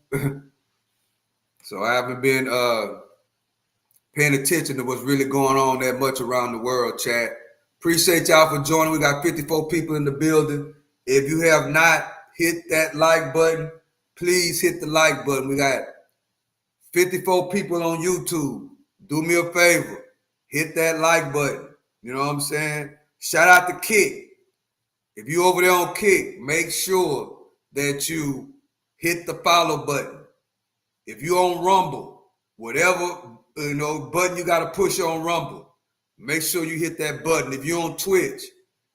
So I haven't been paying attention to what's really going on that much around the world, chat. Appreciate y'all for joining. We got 54 people in the building. If you have not hit that like button, please hit the like button. We got 54 people on YouTube. Do me a favor. Hit that like button. You know what I'm saying? Shout out to Kick. If you over there on Kick, make sure that you hit the follow button. If you on Rumble, whatever button you got to push on Rumble, make sure you hit that button. If you're on Twitch,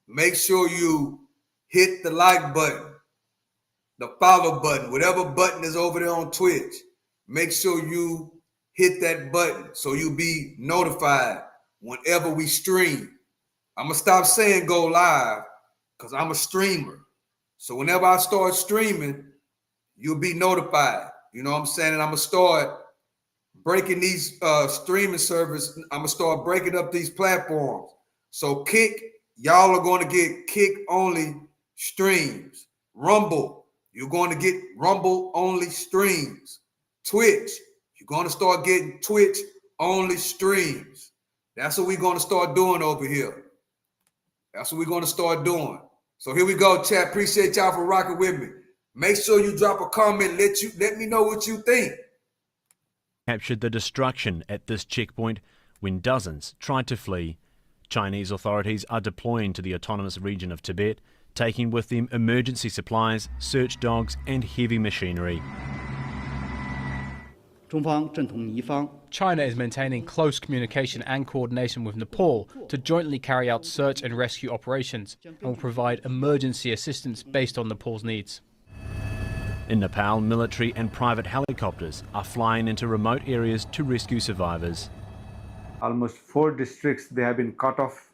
make sure you hit the like button, the follow button, whatever button is over there on Twitch. Make sure you hit that button so you'll be notified whenever we stream. I'm going to stop saying go live because I'm a streamer. So whenever I start streaming, you'll be notified. You know what I'm saying? And I'm going to start breaking these streaming services. I'm going to start breaking up these platforms. So Kick, y'all are going to get Kick-only streams. Rumble, you're going to get Rumble-only streams. Twitch, you're going to start getting Twitch-only streams. That's what we're going to start doing over here. That's what we're going to start doing. So here we go, chat. Appreciate y'all for rocking with me. Make sure you drop a comment. Let me know what you think. Captured the destruction at this checkpoint when dozens tried to flee. Chinese authorities are deploying to the autonomous region of Tibet, taking with them emergency supplies, search dogs and heavy machinery. China is maintaining close communication and coordination with Nepal to jointly carry out search and rescue operations and will provide emergency assistance based on Nepal's needs. In Nepal, military and private helicopters are flying into remote areas to rescue survivors. Almost 4 districts, they have been cut off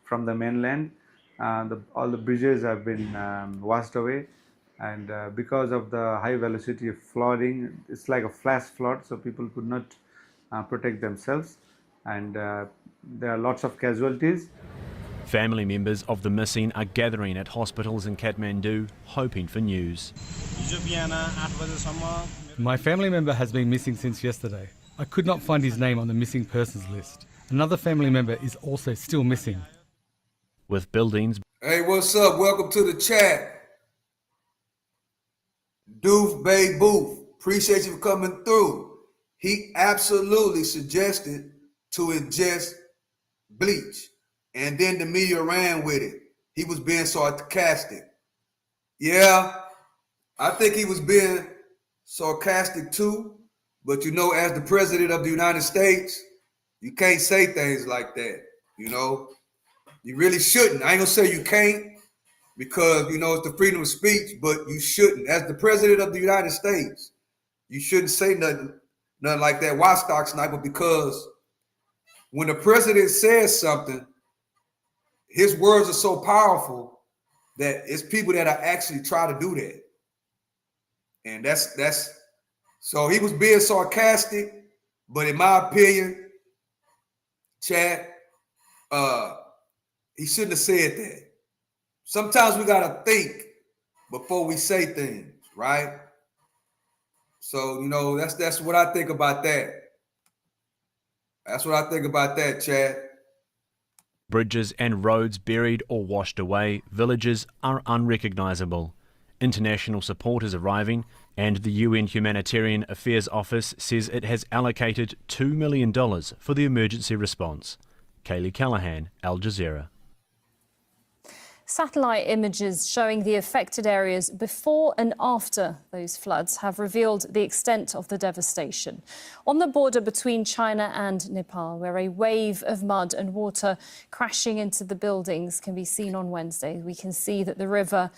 from the mainland. All the bridges have been washed away. And because of the high velocity of flooding, it's like a flash flood, so people could not protect themselves. And there are lots of casualties. Family members of the missing are gathering at hospitals in Kathmandu, hoping for news. My family member has been missing since yesterday. I could not find his name on the missing persons list. Another family member is also still missing. With buildings... Hey, what's up? Welcome to the chat. Doof Bay Booth, appreciate you for coming through. He absolutely suggested to ingest bleach, and then the media ran with it. He was being sarcastic. Yeah, I think he was being sarcastic too, but you know, as the president of the United States, you can't say things like that, you know? You really shouldn't. I ain't gonna say you can't, because, you know, it's the freedom of speech, but you shouldn't. As the president of the United States, you shouldn't say nothing like that. Why, Stock Sniper? Because when the president says something, his words are so powerful that it's people that are actually try to do that. And that's so he was being sarcastic, but in my opinion, Chad, he shouldn't have said that. Sometimes we gotta think before we say things, right? So, you know, that's what I think about that. That's what I think about that, Chad. Bridges and roads buried or washed away, villages are unrecognizable. International support is arriving, and the UN Humanitarian Affairs Office says it has allocated $2 million for the emergency response. Kaylee Callahan, Al Jazeera. Satellite images showing the affected areas before and after those floods have revealed the extent of the devastation. On the border between China and Nepal, where a wave of mud and water crashing into the buildings can be seen on Wednesday, we can see that the river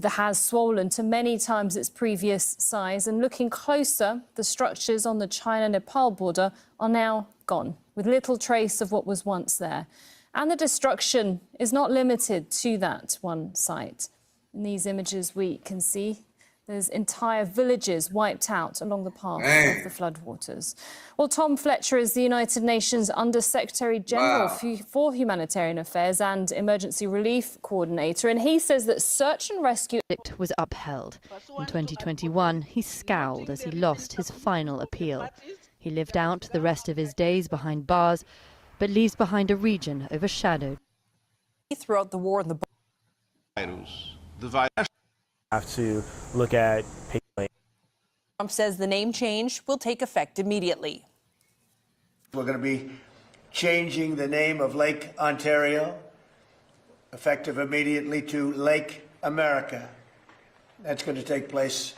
has swollen to many times its previous size. And looking closer, the structures on the China-Nepal border are now gone, with little trace of what was once there. And the destruction is not limited to that one site. In these images, we can see there's entire villages wiped out along the path of the floodwaters. Well, Tom Fletcher is the United Nations Under-Secretary General for Humanitarian Affairs and Emergency Relief Coordinator, and he says that search and rescue was upheld. In 2021, he scowled as he lost his final appeal. He lived out the rest of his days behind bars, but leaves behind a region overshadowed. Throughout the war in the virus, have to look at. Trump says the name change will take effect immediately. We're going to be changing the name of Lake Ontario, effective immediately, to Lake America. That's going to take place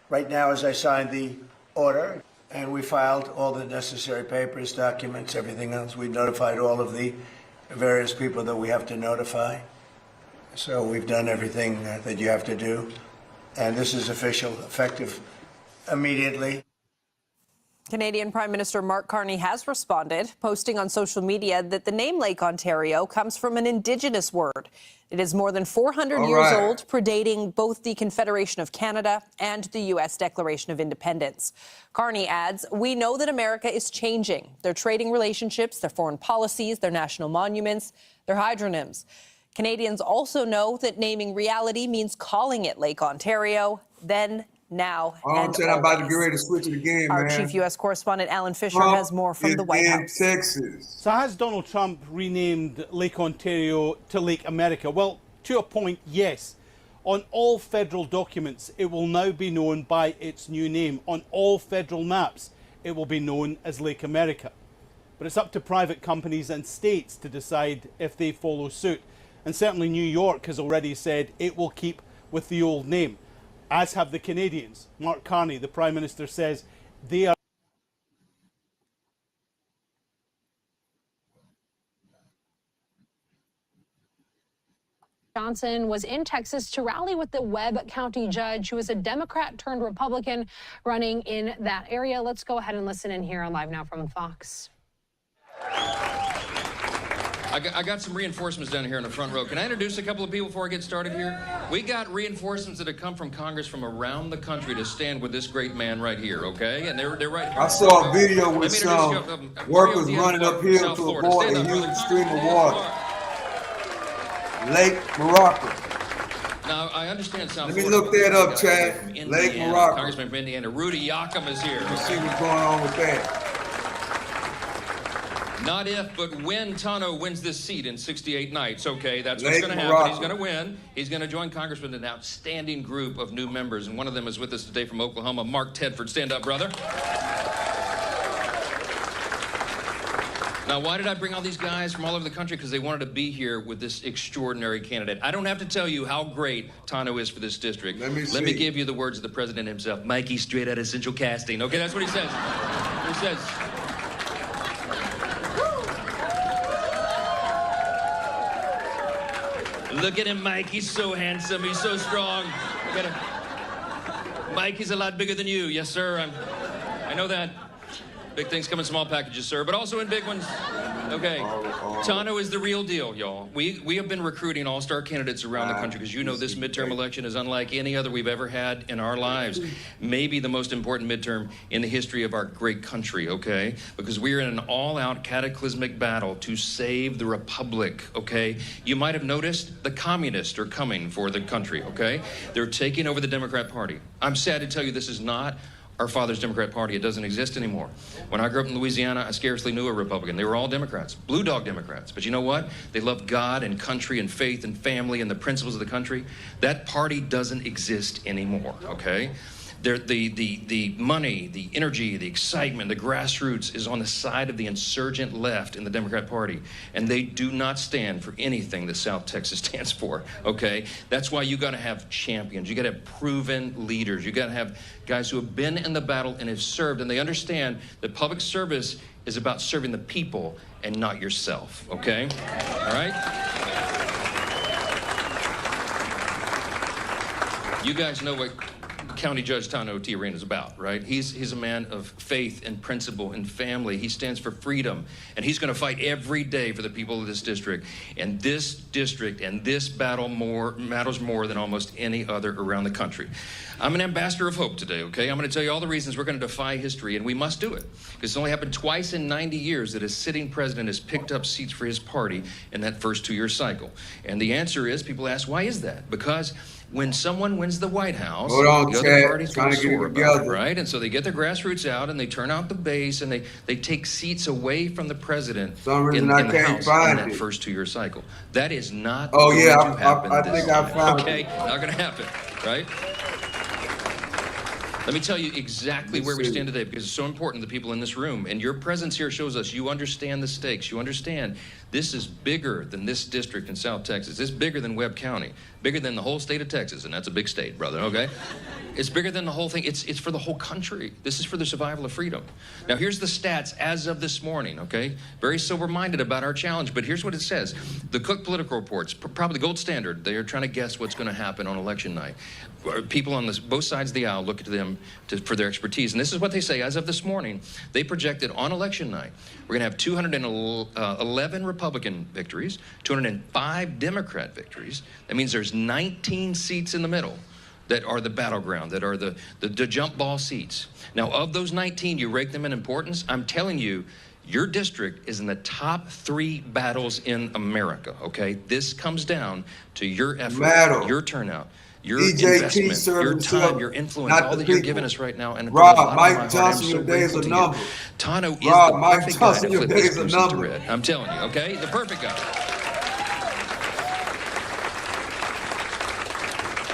right now as I signed the order. And we filed all the necessary papers, documents, everything else. We notified all of the various people that we have to notify. So we've done everything that you have to do. And this is official, effective immediately. Canadian Prime Minister Mark Carney has responded, posting on social media that the name Lake Ontario comes from an Indigenous word. It is more than 400 years old, predating both the Confederation of Canada and the U.S. Declaration of Independence. Carney adds, "We know that America is changing. Their trading relationships, their foreign policies, their national monuments, their hydronyms. Canadians also know that naming reality means calling it Lake Ontario, then, now, and I'm about to get ready to switch it again, Our man. chief U.S. correspondent Alan Fisher has more from the White House. Texas. So has Donald Trump renamed Lake Ontario to Lake America? Well, to a point, yes. On all federal documents, it will now be known by its new name. On all federal maps, it will be known as Lake America. But it's up to private companies and states to decide if they follow suit. And certainly New York has already said it will keep with the old name, as have the Canadians. Mark Carney, the Prime Minister, says they are Johnson was in Texas to rally with the Webb County judge, who is a Democrat turned Republican running in that area. Let's go ahead and listen in here on Live Now from Fox. I got some reinforcements down here in the front row. Can I introduce a couple of people before I get started here? We got reinforcements that have come from Congress from around the country to stand with this great man right here, okay? And they're right here. I saw a video with some workers running uphill to avoid a huge stream of water. Lake Morocco. Now, I understand South Let me Florida, look that but up, Chad. from Lake Indiana, Morocco. Congressman from Indiana, Rudy Yakum is here. Let's see what's going on with that. Not if, but when Tano wins this seat in 68 nights, okay, that's what's Lake going to happen. Morocco. He's going to win. He's going to join Congress with an outstanding group of new members, and one of them is with us today from Oklahoma, Mark Tedford. Stand up, brother. Now, why did I bring all these guys from all over the country? Because they wanted to be here with this extraordinary candidate. I don't have to tell you how great Tano is for this district. Let me give you the words of the president himself. Mikey, straight out of Central Casting. Okay, that's what he says. He says, look at him, Mike. He's so handsome. He's so strong. Look at him. Mike, he's a lot bigger than you. Yes, sir. I know that. Big things come in small packages, sir, but also in big ones. Okay. Tano is the real deal, y'all. We have been recruiting all-star candidates around the country because you know this midterm election is unlike any other we've ever had in our lives. Maybe the most important midterm in the history of our great country, okay? Because we're in an all-out cataclysmic battle to save the republic, okay? You might have noticed the communists are coming for the country, okay? They're taking over the Democrat Party. I'm sad to tell you this is not our father's Democrat Party. It doesn't exist anymore. When I grew up in Louisiana, I scarcely knew a Republican. They were all Democrats, blue dog Democrats. But you know what? They loved God and country and faith and family and the principles of the country. That party doesn't exist anymore, okay? The money, the energy, the excitement, the grassroots is on the side of the insurgent left in the Democrat Party. And they do not stand for anything that South Texas stands for, okay? That's why you gotta have champions. You gotta have proven leaders. You gotta have guys who have been in the battle and have served, and they understand that public service is about serving the people and not yourself, okay? All right? You guys know what County Judge Tano T. Arena is about, right? He's a man of faith and principle and family. He stands for freedom, and he's going to fight every day for the people of this district. And this district and this battle matters more than almost any other around the country. I'm an ambassador of hope today, okay? I'm going to tell you all the reasons we're going to defy history, and we must do it. Because it's only happened twice in 90 years that a sitting president has picked up seats for his party in that first two-year cycle. And the answer is, people ask, why is that? Because when someone wins the White House, the other party's going to soar about it, right? And so they get their grassroots out and they turn out the base and they take seats away from the president in the House in that first two-year cycle. That is not going to happen. I think I found it. Okay, not going to happen, right? Let me tell you exactly where we stand today, because it's so important to the people in this room. And your presence here shows us you understand the stakes. You understand this is bigger than this district in South Texas. It's bigger than Webb County, bigger than the whole state of Texas, and that's a big state, brother, okay? It's bigger than the whole thing. It's for the whole country. This is for the survival of freedom. Now, here's the stats as of this morning, okay? Very sober-minded about our challenge, but here's what it says. The Cook Political Reports, probably the gold standard, they are trying to guess what's going to happen on election night. People on both sides of the aisle look to them for their expertise, and this is what they say. As of this morning, they projected on election night, we're going to have 211 Republican victories, 205 Democrat victories. That means there's 19 seats in the middle that are the battleground, that are the jump ball seats. Now, of those 19, you rate them in importance. I'm telling you, your district is in the top 3 battles in America, okay? This comes down to your effort, your turnout, your investment, your time, your influence, all that you're giving us right now. And Rob, Mike Johnson, your days are numbered. Tano is the perfect guy to flip this person to red. I'm telling you, okay? The perfect guy.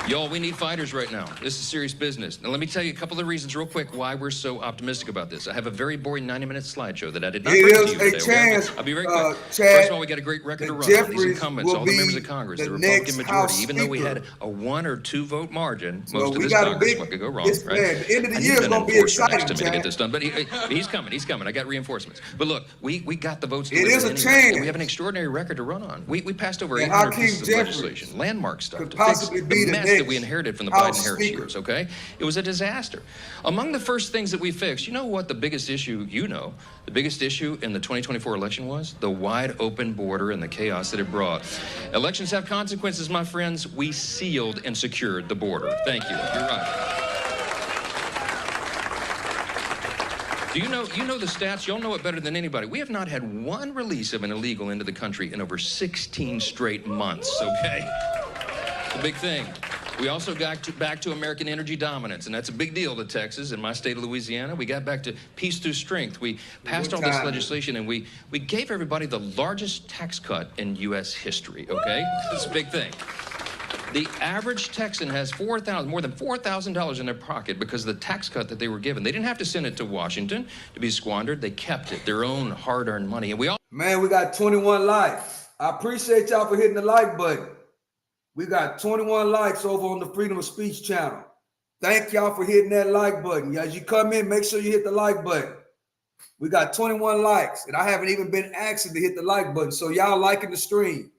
Y'all, we need fighters right now. This is serious business. Now, let me tell you a couple of reasons real quick why we're so optimistic about this. I have a very boring 90-minute slideshow that I did not bring to you today. Okay? I'll be very quick. First of all, we got a great record to run on. These incumbents, all the members of Congress, the Republican majority, even though we had a 1 or 2 vote margin, most of this Congress, what could go wrong, right? Man, the end of the year is going to be exciting, next to me to get this done, but he's coming, he's coming. I got reinforcements. But look, we got the votes. It is a change. We have an extraordinary record to run on. We passed over 800 pieces of legislation, landmark stuff to fix the mess that we inherited from the Biden-Harris years, okay? It was a disaster. Among the first things that we fixed, you know what the biggest issue, the biggest issue in the 2024 election was? The wide open border and the chaos that it brought. Elections have consequences, my friends. We sealed and secured the border. Thank you. You're right. Do you know the stats? Y'all know it better than anybody. We have not had one release of an illegal into the country in over 16 straight months, okay? It's a big thing. We also got back to American energy dominance, and that's a big deal to Texas and my state of Louisiana. We got back to peace through strength. We passed all this legislation, and we gave everybody the largest tax cut in U.S. history, okay? It's a big thing. The average Texan has more than $4,000 in their pocket because of the tax cut that they were given. They didn't have to send it to Washington to be squandered. They kept it, their own hard-earned money. And Man, we got 21 likes. I appreciate y'all for hitting the like button. We got 21 likes over on the Freedom of Speech channel. Thank y'all for hitting that like button. As you come in, make sure you hit the like button. We got 21 likes, and I haven't even been asking to hit the like button. So y'all liking the stream.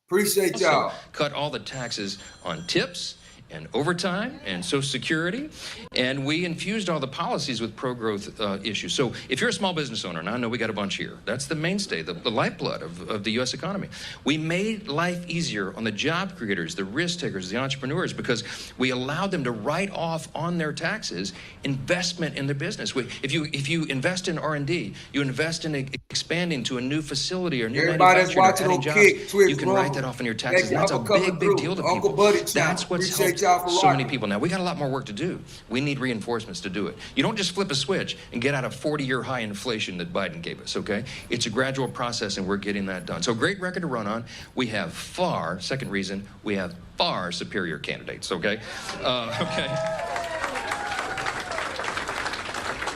Appreciate y'all. Cut all the taxes on tips and overtime and Social Security, and we infused all the policies with pro-growth issues. So if you're a small business owner, and I know we got a bunch here, that's the mainstay, the lifeblood of the U.S. economy. We made life easier on the job creators, the risk takers, the entrepreneurs, because we allowed them to write off on their taxes investment in their business. If you invest in R&D, you invest in expanding to a new facility or new manufacturing or adding jobs, you can write that off on your taxes. That's a big deal to people. That's what's helped so many people. Now, we got a lot more work to do. We need reinforcements to do it. You don't just flip a switch and get out of 40-year high inflation that Biden gave us, okay? It's a gradual process, and we're getting that done. So great record to run on. We have second reason, we have far superior candidates, okay?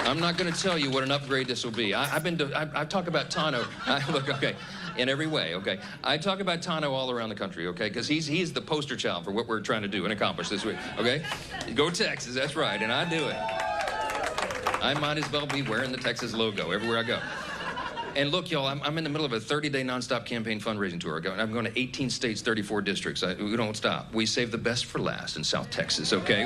I'm not going to tell you what an upgrade this will be. I've talked about Tano. Look, okay. In every way, okay? I talk about Tano all around the country, okay? Because he's the poster child for what we're trying to do and accomplish this week, okay? Go Texas, that's right, and I do it. I might as well be wearing the Texas logo everywhere I go. And look, y'all, I'm in the middle of a 30-day nonstop campaign fundraising tour. I'm going to 18 states, 34 districts. We don't stop. We save the best for last in South Texas, okay?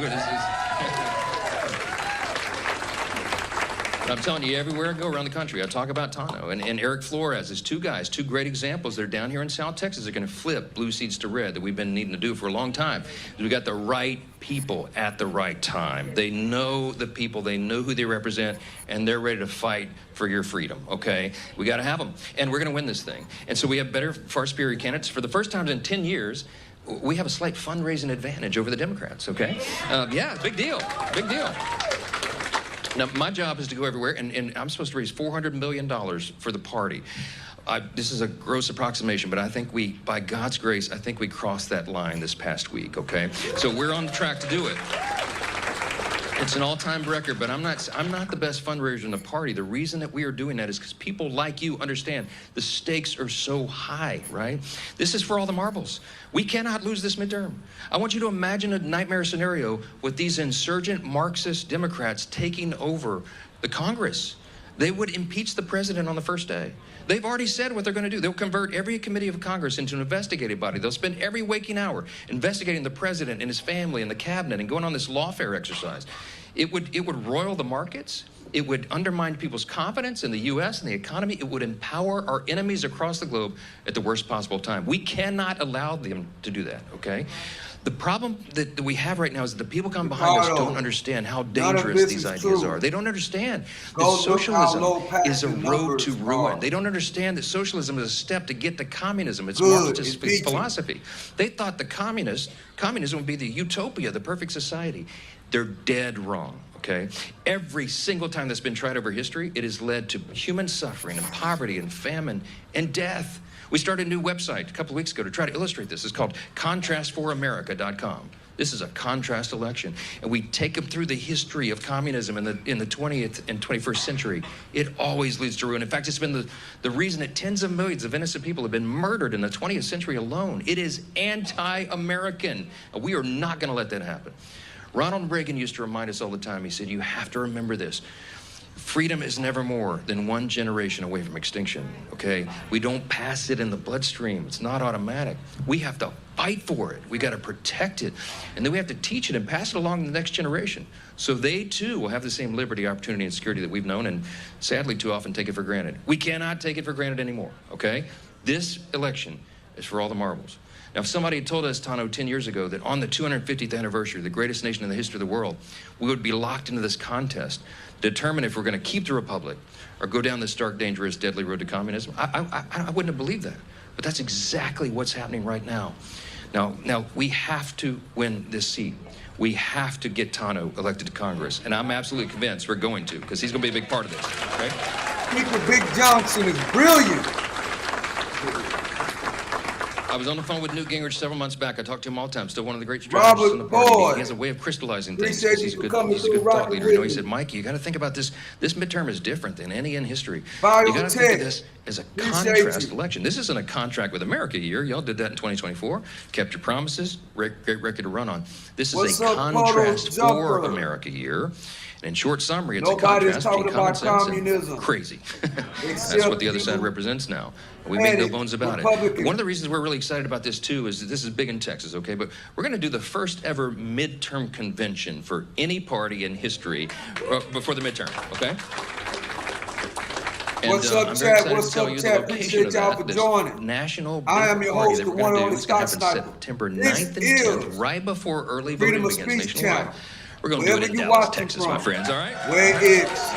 I'm telling you, everywhere I go around the country, I talk about Tano. And Eric Flores is two great examples. They're down here in South Texas. They're going to flip blue seats to red that we've been needing to do for a long time. We got the right people at the right time. They know the people. They know who they represent, and they're ready to fight for your freedom, okay? We got to have them. And we're going to win this thing. And so we have better, far superior candidates. For the first time in 10 years, we have a slight fundraising advantage over the Democrats, okay? Yeah, big deal, big deal. Now, my job is to go everywhere, and I'm supposed to raise $400 million for the party. This is a gross approximation, but I think by God's grace, I think we crossed that line this past week, okay? So we're on track to do it. It's an all-time record, but I'm not the best fundraiser in the party. The reason that we are doing that is because people like you understand the stakes are so high, right? This is for all the marbles. We cannot lose this midterm. I want you to imagine a nightmare scenario with these insurgent Marxist Democrats taking over the Congress. They would impeach the president on the first day. They've already said what they're going to do. They'll convert every committee of Congress into an investigative body. They'll spend every waking hour investigating the president and his family and the cabinet and going on this lawfare exercise. It would roil the markets. It would undermine people's confidence in the U.S. and the economy. It would empower our enemies across the globe at the worst possible time. We cannot allow them to do that, okay? The problem that we have right now is that the people coming behind us don't understand how dangerous these ideas are. They don't understand that socialism is a road to ruin. They don't understand that socialism is a step to get to communism. It's Marxist philosophy. They thought the communism would be the utopia, the perfect society. They're dead wrong. Okay? Every single time that's been tried over history, it has led to human suffering and poverty and famine and death. We started a new website a couple of weeks ago to try to illustrate this. It's called ContrastForAmerica.com. This is a contrast election, and we take them through the history of communism in the 20th and 21st century. It always leads to ruin. In fact, it's been the reason that tens of millions of innocent people have been murdered in the 20th century alone. It is anti-American. We are not going to let that happen. Ronald Reagan used to remind us all the time. He said, you have to remember this. Freedom is never more than one generation away from extinction, okay? We don't pass it in the bloodstream. It's not automatic. We have to fight for it. We got to protect it. And then we have to teach it and pass it along to the next generation. So they, too, will have the same liberty, opportunity, and security that we've known and sadly too often take it for granted. We cannot take it for granted anymore, okay? This election is for all the marbles. Now, if somebody had told us, Tano, 10 years ago that on the 250th anniversary, the greatest nation in the history of the world, we would be locked into this contest, determine if we're going to keep the republic or go down this dark, dangerous, deadly road to communism, I wouldn't have believed that. But that's exactly what's happening right now. Now, we have to win this seat. We have to get Tano elected to Congress. And I'm absolutely convinced we're going to, because he's going to be a big part of this, okay? Speaker Big Johnson is brilliant. I was on the phone with Newt Gingrich several months back. I talked to him all the time. Still one of the great strategists in the party. He has a way of crystallizing things. He's a good thought leader. You know, he said, Mike, you got to think about this. This midterm is different than any in history. You got to think of this as a contrast election. This isn't a contract with America year. Y'all did that in 2024. Kept your promises. Great record to run on. This is a contrast for America year. In short summary, it's a contrast between common sense and crazy. That's what the other side represents now. We make no bones about it. One of the reasons we're really excited about this, too, is that this is big in Texas, okay? But we're going to do the first ever midterm convention for any party in history before the midterm, okay? And, What's up, Chad? What's up, Chad? Appreciate y'all for joining. National I am your host, the one on the Scott Sniper. September 9th and 10th, right before early voting begins nationwide. We're going to do it in Dallas, Texas, my friends, all right? Where it's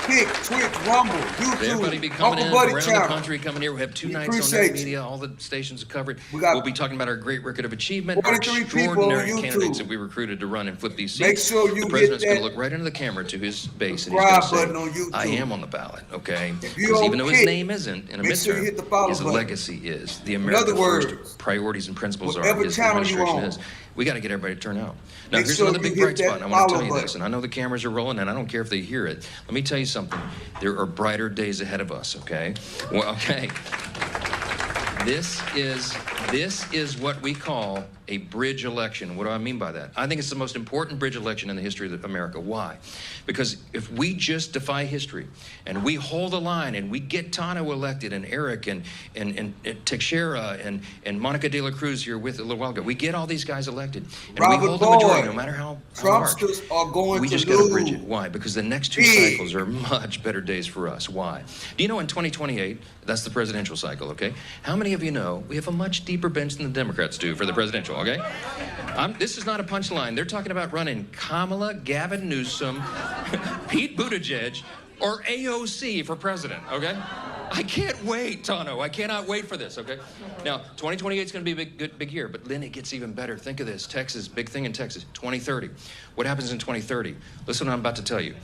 Kick, Twitch, Rumble, YouTube, everybody be coming in around the country, coming here. We have 2 nights on Net Media. All the stations are covered. We'll be talking about our great record of achievement, our extraordinary candidates that we recruited to run and flip these seats. Make sure you the president's going to look right into the camera to his base and he's going to say, I am on the ballot, okay? Because even though his name isn't in a midterm, his legacy is. The America First priorities and principles are. His administration is. We got to get everybody to turn out. Now, here's another big bright spot, and I want to tell you this, and I know the cameras are rolling, and I don't care if they hear it. Let me tell you something. There are brighter days ahead of us, okay? Well, okay. This is what we call a bridge election. What do I mean by that? I think it's the most important bridge election in the history of America. Why? Because if we just defy history and we hold the line and we get Tano elected and Eric and Teixeira and Monica De La Cruz here with a little while ago, we get all these guys elected and we hold the majority no matter how large. We just got to bridge it. Why? Because the next 2 cycles are much better days for us. Why? Do you know in 2028, that's the presidential cycle, okay? How many of you know we have a much deeper bench than the Democrats do for the presidential, okay? This is not a punchline. They're talking about running Kamala, Gavin Newsom, Pete Buttigieg, or AOC for president, okay? I can't wait, Tano. I cannot wait for this, okay? Now, 2028 is going to be a big year, but then it gets even better. Think of this. Texas, big thing in Texas, 2030. What happens in 2030? Listen to what I'm about to tell you.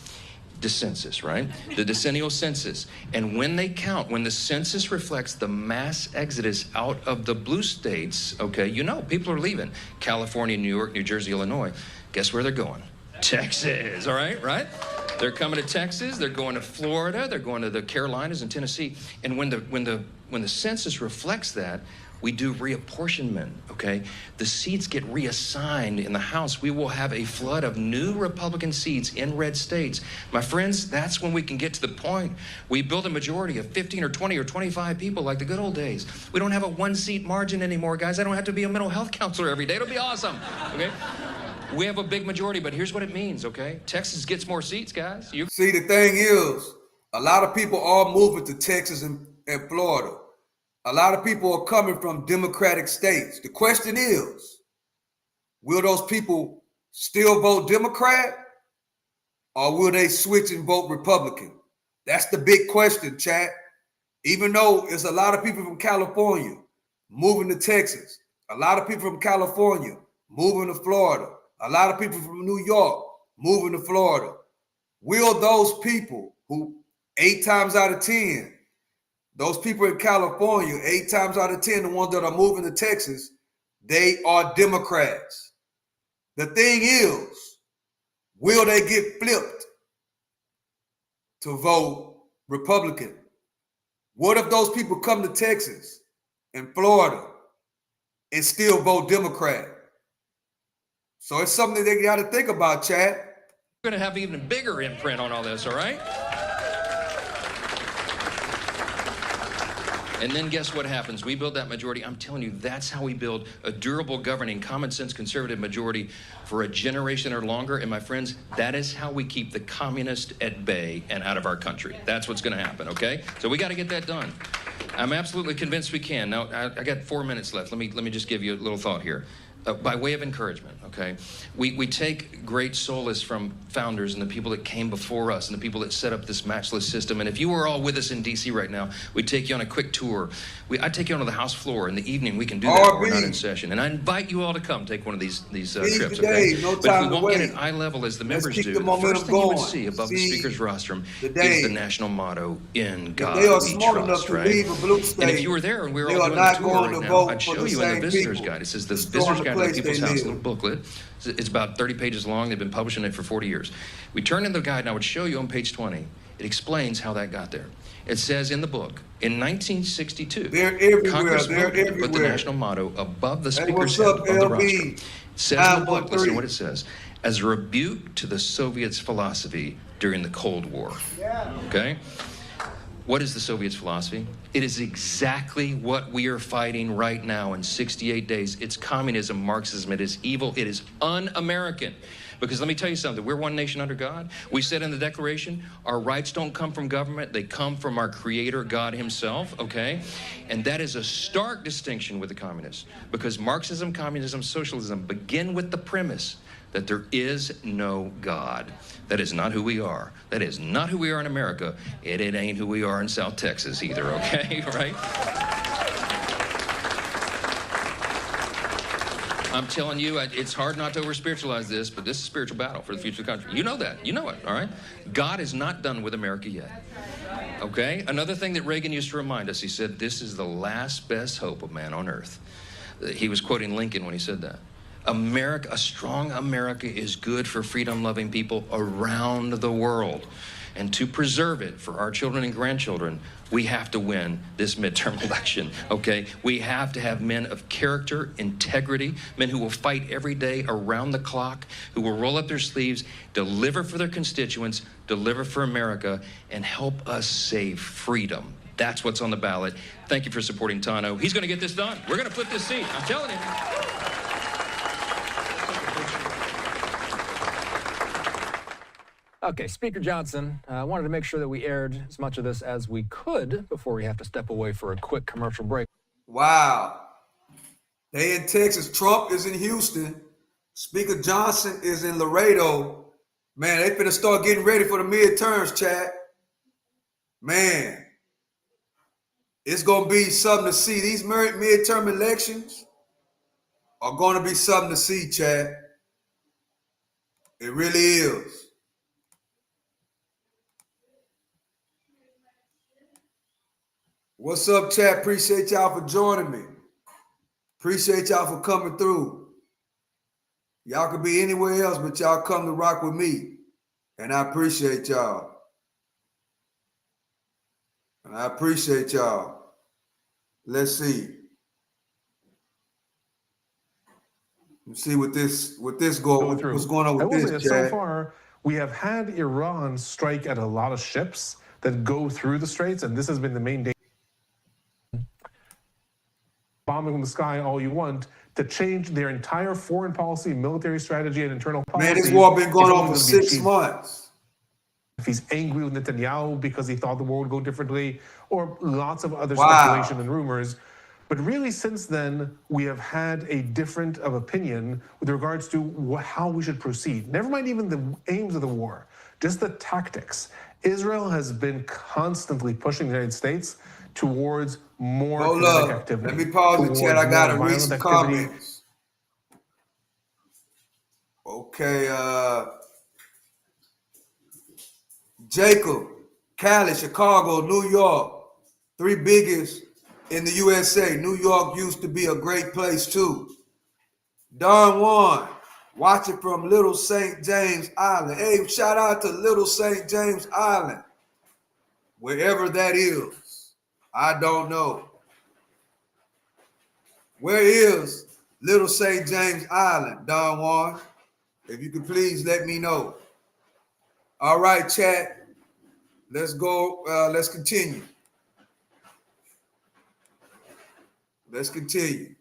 The census, right? The decennial census. And when they count, when the census reflects the mass exodus out of the blue states, okay, you know, people are leaving. California, New York, New Jersey, Illinois. Guess where they're going? Texas, all right, right? They're coming to Texas, they're going to Florida, they're going to the Carolinas and Tennessee. And when the census reflects that, we do reapportionment, okay? The seats get reassigned in the House. We will have a flood of new Republican seats in red states. My friends, that's when we can get to the point. We build a majority of 15 or 20 or 25 people like the good old days. We don't have a one-seat margin anymore, guys. I don't have to be a mental health counselor every day. It'll be awesome, okay? We have a big majority, but here's what it means, okay? Texas gets more seats, guys. See, the thing is, a lot of people are moving to Texas and Florida. A lot of people are coming from Democratic states. The question is, will those people still vote Democrat or will they switch and vote Republican? That's the big question, chat. Even though it's a lot of people from California moving to Texas, a lot of people from California moving to Florida, a lot of people from New York moving to Florida, will those people who 8 times out of 10, those people in California, 8 times out of 10, the ones that are moving to Texas, they are Democrats. The thing is, will they get flipped to vote Republican? What if those people come to Texas and Florida and still vote Democrat? So it's something they got to think about, chat. We're going to have even bigger imprint on all this, all right? And then guess what happens? We build that majority. I'm telling you, that's how we build a durable, governing, common sense, conservative majority for a generation or longer. And my friends, that is how we keep the communists at bay and out of our country. That's what's going to happen, okay? So we got to get that done. I'm absolutely convinced we can. Now, I got 4 minutes left. Let me just give you a little thought here. By way of encouragement, okay? We take great solace from founders and the people that came before us and the people that set up this matchless system. And if you were all with us in D.C. right now, we'd take you on a quick tour. I'd take you onto the House floor. In the evening, we can do that when we're not in session. And I invite you all to come take one of these trips, okay? But if we won't get at eye level as the members do, the first thing you would see above the speaker's rostrum is the national motto, "In God we trust," right? And if you were there and we were all doing the tour right now, I'd show you in the visitor's guide. It says the visitor's guide to the People's House, a little booklet. It's about 30 pages long. They've been publishing it for 40 years. We turn in the guide, and I would show you on page 20. It explains how that got there. It says in the book, in 1962, Congress voted to put the national motto above the speaker's head, above the rostrum. It says in the book, listen to what it says, as a rebuke to the Soviets' philosophy during the Cold War. Okay? What is the Soviets' philosophy? It is exactly what we are fighting right now in 68 days. It's communism, Marxism. It is evil. It is un-American. Because let me tell you something. We're one nation under God. We said in the Declaration, our rights don't come from government. They come from our Creator, God Himself, okay? And that is a stark distinction with the communists. Because Marxism, communism, socialism begin with the premise that there is no God. That is not who we are. That is not who we are in America. It ain't who we are in South Texas either, okay? Right? I'm telling you, it's hard not to over-spiritualize this, but this is a spiritual battle for the future of the country. You know that. You know it, all right? God is not done with America yet. Okay? Another thing that Reagan used to remind us, he said, this is the last best hope of man on earth. He was quoting Lincoln when he said that. America, a strong America is good for freedom-loving people around the world. And to preserve it for our children and grandchildren, we have to win this midterm election, okay? We have to have men of character, integrity, men who will fight every day around the clock, who will roll up their sleeves, deliver for their constituents, deliver for America, and help us save freedom. That's what's on the ballot. Thank you for supporting Tano. He's going to get this done. We're going to flip this seat. I'm telling you. Okay, Speaker Johnson, I wanted to make sure that we aired as much of this as we could before we have to step away for a quick commercial break. Wow. They in Texas. Trump is in Houston. Speaker Johnson is in Laredo. Man, they finna start getting ready for the midterms, chat. Man, it's gonna be something to see. These midterm elections are gonna be something to see, chat. It really is. What's up, chat? Appreciate y'all for joining me. Appreciate y'all for coming through. Y'all could be anywhere else, but y'all come to rock with me. And I appreciate y'all. And I appreciate y'all. Let's see. Let's see what this go through. What's going on with I will say this, that Chad? so far, we have had Iran strike at a lot of ships that go through the straits, and this has been the main danger. Bombing from the sky all you want to change their entire foreign policy, military strategy, and internal policy. Man, this war been going on for 6 months. If he's angry with Netanyahu because he thought the war would go differently, or lots of other Wow. speculation and rumors. But really, since then, we have had a different of opinion with regards to how we should proceed. Never mind even the aims of the war, just the tactics. Israel has been constantly pushing the United States towards more Hold kinetic up. activity. Let me pause it, Chad. I gotta towards read some violent activity. comments. Okay, Jacob, Cali, Chicago, New York, 3 biggest in the USA. New York used to be a great place too. Don Juan, watching from Little St. James Island. Hey, shout out to Little St. James Island. Wherever that is, I don't know. Where is Little St. James Island, Don Juan? If you could please let me know. All right, chat. Let's go. Let's continue. Let's continue.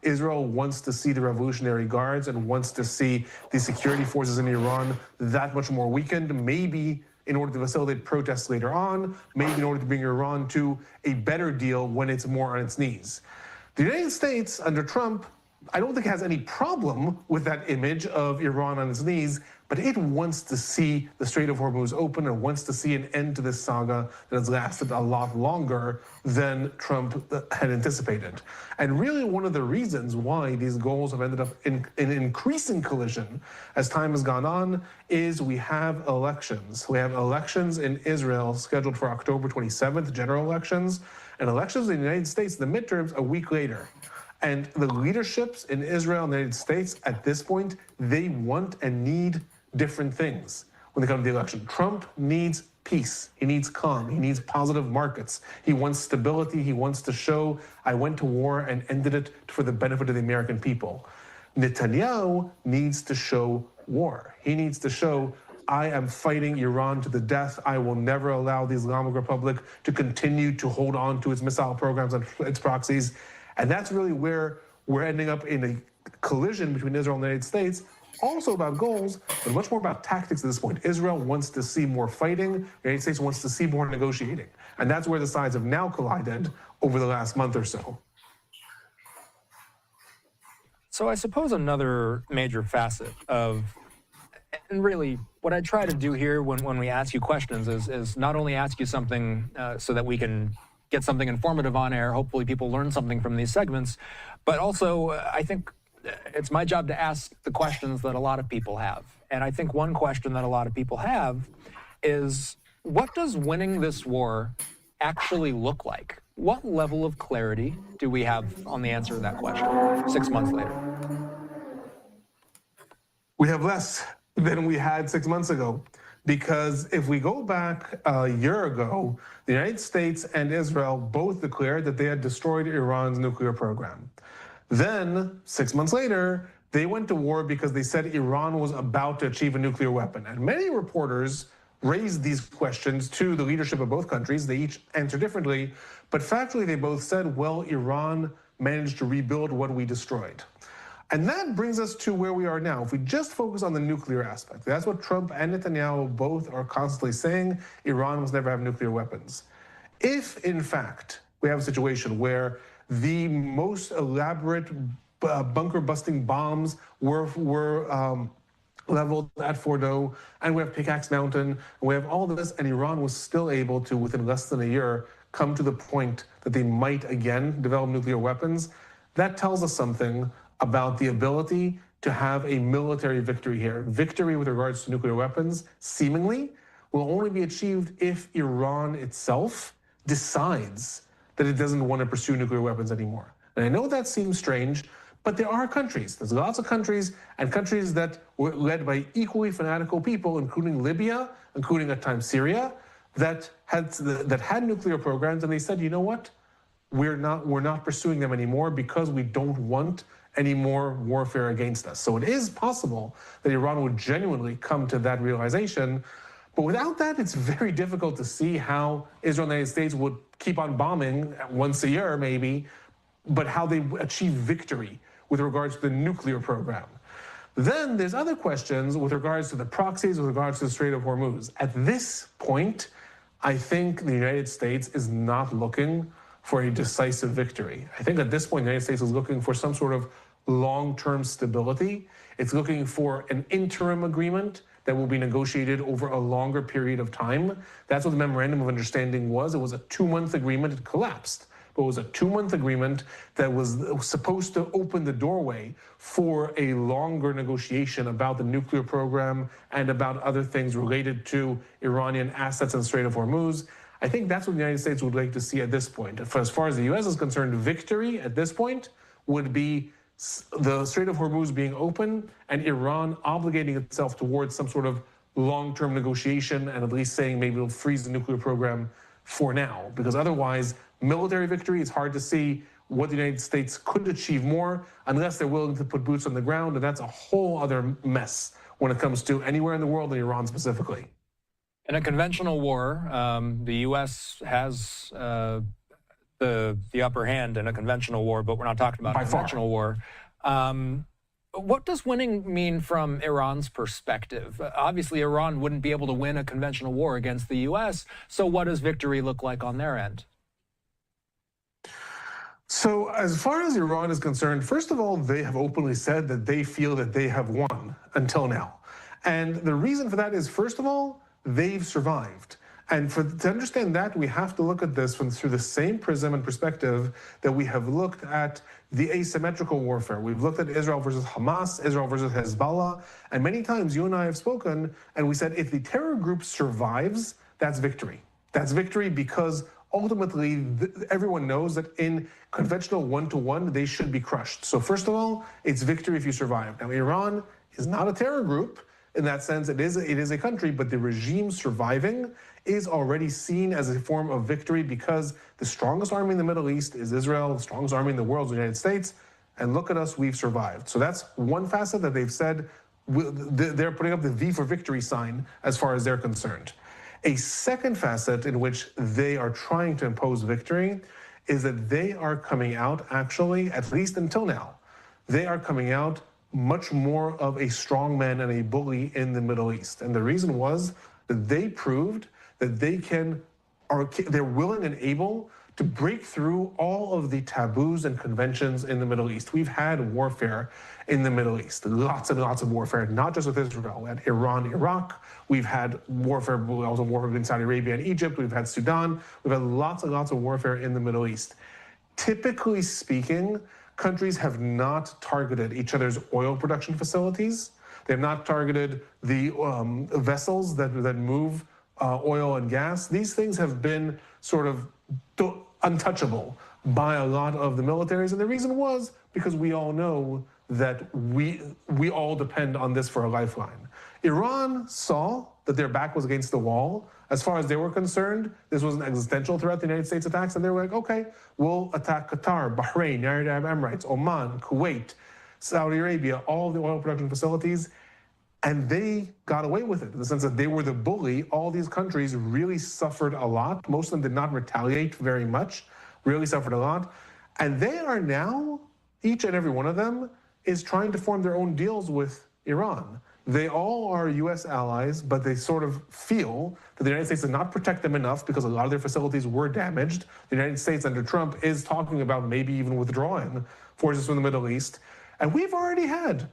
Israel wants to see the Revolutionary Guards and wants to see the security forces in Iran that much more weakened, maybe in order to facilitate protests later on, maybe in order to bring Iran to a better deal when it's more on its knees. The United States, under Trump, I don't think has any problem with that image of Iran on its knees, but it wants to see the Strait of Hormuz open and wants to see an end to this saga that has lasted a lot longer than Trump had anticipated. And really one of the reasons why these goals have ended up in increasing collision as time has gone on is we have elections. We have elections in Israel scheduled for October 27th, general elections, and elections in the United States, the midterms, a week later. And the leaderships in Israel and the United States at this point, they want and need different things when they come to the election. Trump needs peace. He needs calm. He needs positive markets. He wants stability. He wants to show, I went to war and ended it for the benefit of the American people. Netanyahu needs to show war. He needs to show, I am fighting Iran to the death. I will never allow the Islamic Republic to continue to hold on to its missile programs and its proxies. And that's really where we're ending up in a collision between Israel and the United States, also about goals, but much more about tactics at this point. Israel wants to see more fighting. The United States wants to see more negotiating. And that's where the sides have now collided over the last month or so. So I suppose another major facet of, and really what I try to do here when we ask you questions is not only ask you something so that we can get something informative on air, hopefully people learn something from these segments, but also I think it's my job to ask the questions that a lot of people have. And I think one question that a lot of people have is, what does winning this war actually look like? What level of clarity do we have on the answer to that question 6 months later? We have less than we had 6 months ago. Because if we go back a year ago, the United States and Israel both declared that they had destroyed Iran's nuclear program. Then, 6 months later, they went to war because they said Iran was about to achieve a nuclear weapon. And many reporters raised these questions to the leadership of both countries. They each answered differently, but factually they both said, well, Iran managed to rebuild what we destroyed. And that brings us to where we are now. If we just focus on the nuclear aspect, that's what Trump and Netanyahu both are constantly saying, Iran must never have nuclear weapons. If, in fact, we have a situation where the most elaborate bunker-busting bombs were leveled at Fordo, and we have Pickaxe Mountain, and we have all this, and Iran was still able to, within less than a year, come to the point that they might again develop nuclear weapons, that tells us something about the ability to have a military victory here. Victory with regards to nuclear weapons, seemingly, will only be achieved if Iran itself decides that it doesn't want to pursue nuclear weapons anymore. And I know that seems strange, But there are countries, there's lots of countries, and countries that were led by equally fanatical people, including Libya, including at times Syria, that had nuclear programs, and they said, you know what? We're not pursuing them anymore because we don't want any more warfare against us. So it is possible that Iran would genuinely come to that realization. But without that, it's very difficult to see how Israel and the United States would keep on bombing once a year, maybe, but how they achieve victory with regards to the nuclear program. Then there's other questions with regards to the proxies, with regards to the Strait of Hormuz. At this point, I think the United States is not looking for a decisive victory. I think at this point, the United States is looking for some sort of long-term stability. It's looking for an interim agreement that will be negotiated over a longer period of time. That's what the Memorandum of Understanding was. It was a 2-month agreement. It collapsed. But it was a 2-month agreement that was supposed to open the doorway for a longer negotiation about the nuclear program and about other things related to Iranian assets in the Strait of Hormuz. I think that's what the United States would like to see at this point. As far as the U.S. is concerned, victory at this point would be the Strait of Hormuz being open and Iran obligating itself towards some sort of long-term negotiation and at least saying maybe it'll freeze the nuclear program for now. Because otherwise, military victory, it's hard to see what the United States could achieve more unless they're willing to put boots on the ground. And that's a whole other mess when it comes to anywhere in the world and Iran specifically. In a conventional war, the U.S. has the upper hand in a conventional war, but we're not talking about a conventional war. What does winning mean from Iran's perspective? Obviously, Iran wouldn't be able to win a conventional war against the U.S., so what does victory look like on their end? So as far as Iran is concerned, first of all, they have openly said that they feel that they have won until now. And the reason for that is, first of all, they've survived. And to understand that, we have to look at this through the same prism and perspective that we have looked at the asymmetrical warfare. We've looked at Israel versus Hamas, Israel versus Hezbollah, and many times you and I have spoken, and we said if the terror group survives, that's victory. That's victory because ultimately everyone knows that in conventional one-to-one, they should be crushed. So first of all, it's victory if you survive. Now, Iran is not a terror group. In that sense, it is a country, but the regime surviving is already seen as a form of victory because the strongest army in the Middle East is Israel, the strongest army in the world is the United States, and look at us, we've survived. So that's one facet that they've said, they're putting up the V for victory sign as far as they're concerned. A second facet in which they are trying to impose victory is that they are coming out, actually, at least until now, they are coming out much more of a strongman and a bully in the Middle East. And the reason was that they proved that they're willing and able to break through all of the taboos and conventions in the Middle East. We've had warfare in the Middle East, lots and lots of warfare, not just with Israel. We had Iran, Iraq. We've had warfare, also warfare between Saudi Arabia and Egypt. We've had Sudan. We've had lots and lots of warfare in the Middle East. Typically speaking, countries have not targeted each other's oil production facilities. They have not targeted the vessels that move oil and gas. These things have been sort of untouchable by a lot of the militaries. And the reason was because we all know that we all depend on this for a lifeline. Iran saw that their back was against the wall. As far as they were concerned, this was an existential threat, the United States attacks, and they were like, okay, we'll attack Qatar, Bahrain, United Arab Emirates, Oman, Kuwait, Saudi Arabia, all of the oil production facilities, and they got away with it in the sense that they were the bully. All these countries really suffered a lot. Most of them did not retaliate very much, really suffered a lot. And they are now, each and every one of them, is trying to form their own deals with Iran. They all are U.S. allies, but they sort of feel that the United States did not protect them enough because a lot of their facilities were damaged. The United States under Trump is talking about maybe even withdrawing forces from the Middle East. And we've already had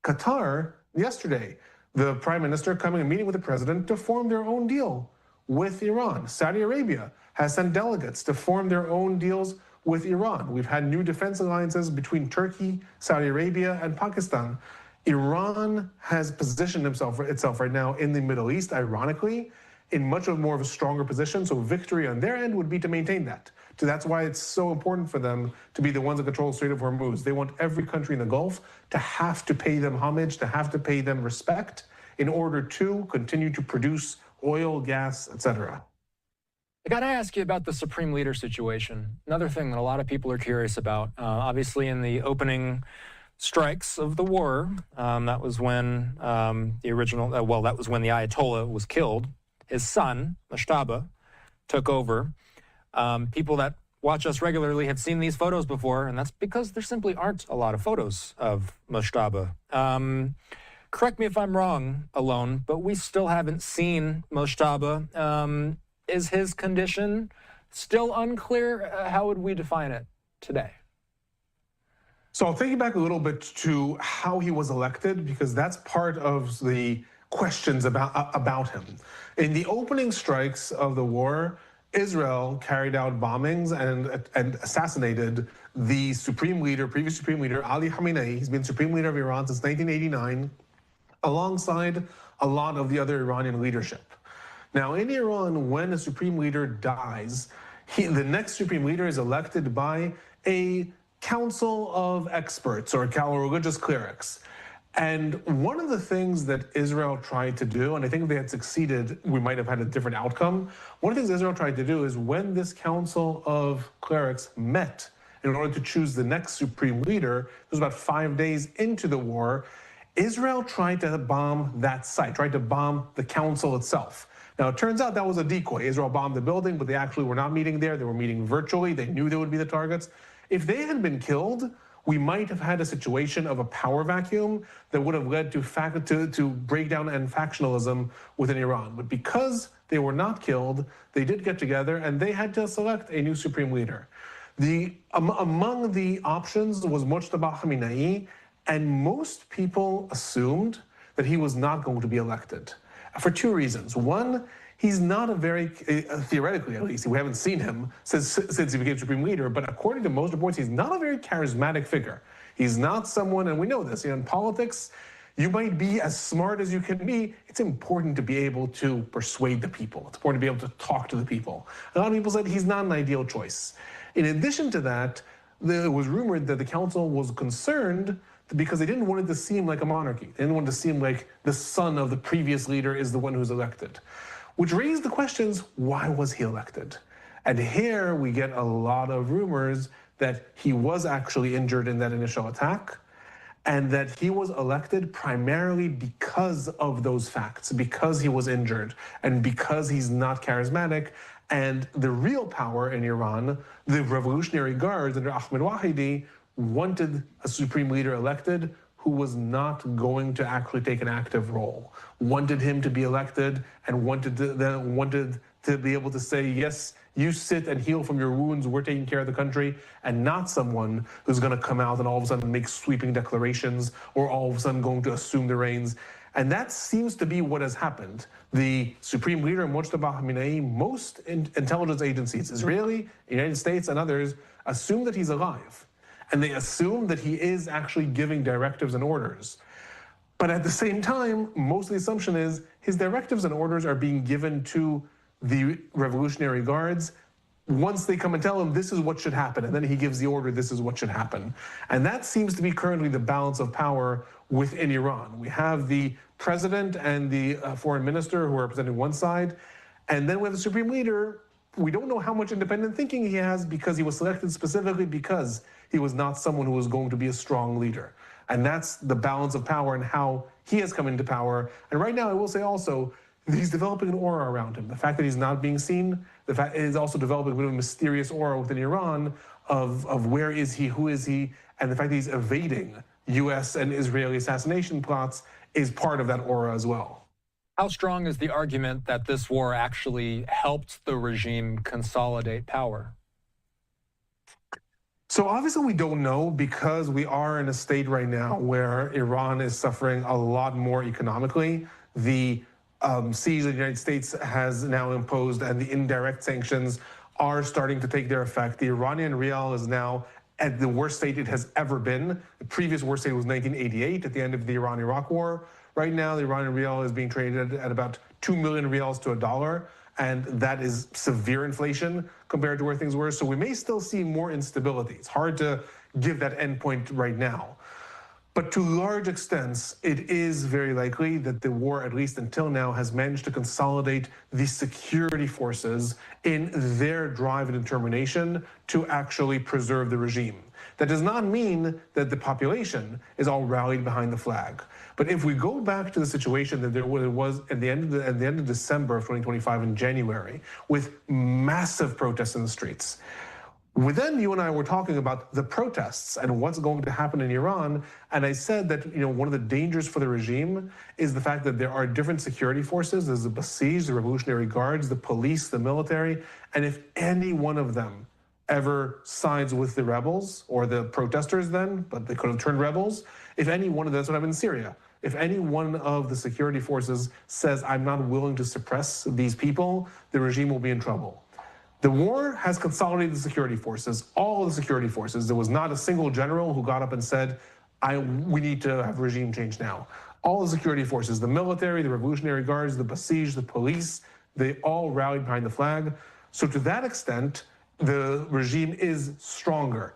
Qatar yesterday, the prime minister coming and meeting with the president to form their own deal with Iran. Saudi Arabia has sent delegates to form their own deals with Iran. We've had new defense alliances between Turkey, Saudi Arabia, and Pakistan. Iran has positioned itself right now in the Middle East, ironically, in much more of a stronger position. So victory on their end would be to maintain that. So that's why it's so important for them to be the ones that control the Strait of Hormuz. They want every country in the Gulf to have to pay them homage, to have to pay them respect in order to continue to produce oil, gas, etc. I got to ask you about the Supreme Leader situation. Another thing that a lot of people are curious about. Obviously, in the opening strikes of the war, that was when that was when the Ayatollah was killed. His son, Mojtaba, took over. People that watch us regularly have seen these photos before, and that's because there simply aren't a lot of photos of Mojtaba. Correct me if I'm wrong, Alon, but we still haven't seen Mojtaba. Is his condition still unclear? How would we define it today? So I'll take you back a little bit to how he was elected, because that's part of the questions about him. In the opening strikes of the war, Israel carried out bombings and assassinated the Supreme Leader, previous Supreme Leader, Ali Khamenei. He's been Supreme Leader of Iran since 1989, alongside a lot of the other Iranian leadership. Now, in Iran, when a Supreme Leader dies, the next Supreme Leader is elected by a council of experts or religious clerics. And one of the things that Israel tried to do, and I think if they had succeeded, we might have had a different outcome. One of the things Israel tried to do is when this council of clerics met in order to choose the next Supreme Leader, it was about 5 days into the war, Israel tried to bomb that site, tried to bomb the council itself. Now, it turns out that was a decoy. Israel bombed the building, but they actually were not meeting there. They were meeting virtually. They knew they would be the targets. If they had been killed, we might have had a situation of a power vacuum that would have led to breakdown and factionalism within Iran. But because they were not killed, they did get together and they had to select a new Supreme Leader. Among the options was Mojtaba Khamenei, and most people assumed that he was not going to be elected for two reasons. One, he's not a very, theoretically at least, we haven't seen him since he became Supreme Leader, but according to most reports, he's not a very charismatic figure. He's not someone, and we know this, in politics, you might be as smart as you can be. It's important to be able to persuade the people. It's important to be able to talk to the people. A lot of people said he's not an ideal choice. In addition to that, it was rumored that the council was concerned because they didn't want it to seem like a monarchy. They didn't want it to seem like the son of the previous leader is the one who's elected. Which raised the questions, why was he elected? And here we get a lot of rumors that he was actually injured in that initial attack, and that he was elected primarily because of those facts, because he was injured, and because he's not charismatic. And the real power in Iran, the Revolutionary Guards under Ahmed Wahidi, wanted a Supreme Leader elected who was not going to actually take an active role, wanted him to be elected, and wanted to be able to say, yes, you sit and heal from your wounds, we're taking care of the country, and not someone who's going to come out and all of a sudden make sweeping declarations or all of a sudden going to assume the reins. And that seems to be what has happened. The Supreme Leader, Mojtaba Khamenei, most intelligence agencies, Israeli, United States, and others, assume that he's alive. And they assume that he is actually giving directives and orders. But at the same time, most of the assumption is his directives and orders are being given to the Revolutionary Guards once they come and tell him this is what should happen, and then he gives the order, this is what should happen. And that seems to be currently the balance of power within Iran. We have the president and the foreign minister who are representing one side, and then we have the Supreme Leader. We don't know how much independent thinking he has because he was selected specifically because he was not someone who was going to be a strong leader. And that's the balance of power and how he has come into power. And right now, I will say also, he's developing an aura around him. The fact that he's not being seen, the fact is also developing a bit of a mysterious aura within Iran of where is he, who is he, and the fact that he's evading US and Israeli assassination plots is part of that aura as well. How strong is the argument that this war actually helped the regime consolidate power? So obviously we don't know, because we are in a state right now where Iran is suffering a lot more economically. The siege that the United States has now imposed and the indirect sanctions are starting to take their effect. The Iranian rial is now at the worst state it has ever been. The previous worst state was 1988 at the end of the Iran-Iraq war. Right now, the Iranian rial is being traded at about 2 million rials to $1, and that is severe inflation compared to where things were. So we may still see more instability. It's hard to give that endpoint right now. But to large extents, it is very likely that the war, at least until now, has managed to consolidate the security forces in their drive and determination to actually preserve the regime. That does not mean that the population is all rallied behind the flag. But if we go back to the situation that there was at the end of December of 2025 in January, with massive protests in the streets, then you and I were talking about the protests and what's going to happen in Iran, and I said that one of the dangers for the regime is the fact that there are different security forces. There's the Basij, the Revolutionary Guards, the police, the military, and if any one of them ever sides with the rebels or the protesters then, but they could have turned rebels, if any one of them, that's what happened in Syria. If any one of the security forces says, I'm not willing to suppress these people, the regime will be in trouble. The war has consolidated the security forces, all of the security forces. There was not a single general who got up and said, we need to have regime change now. All the security forces, the military, the Revolutionary Guards, the Basij, the police, they all rallied behind the flag. So to that extent, the regime is stronger.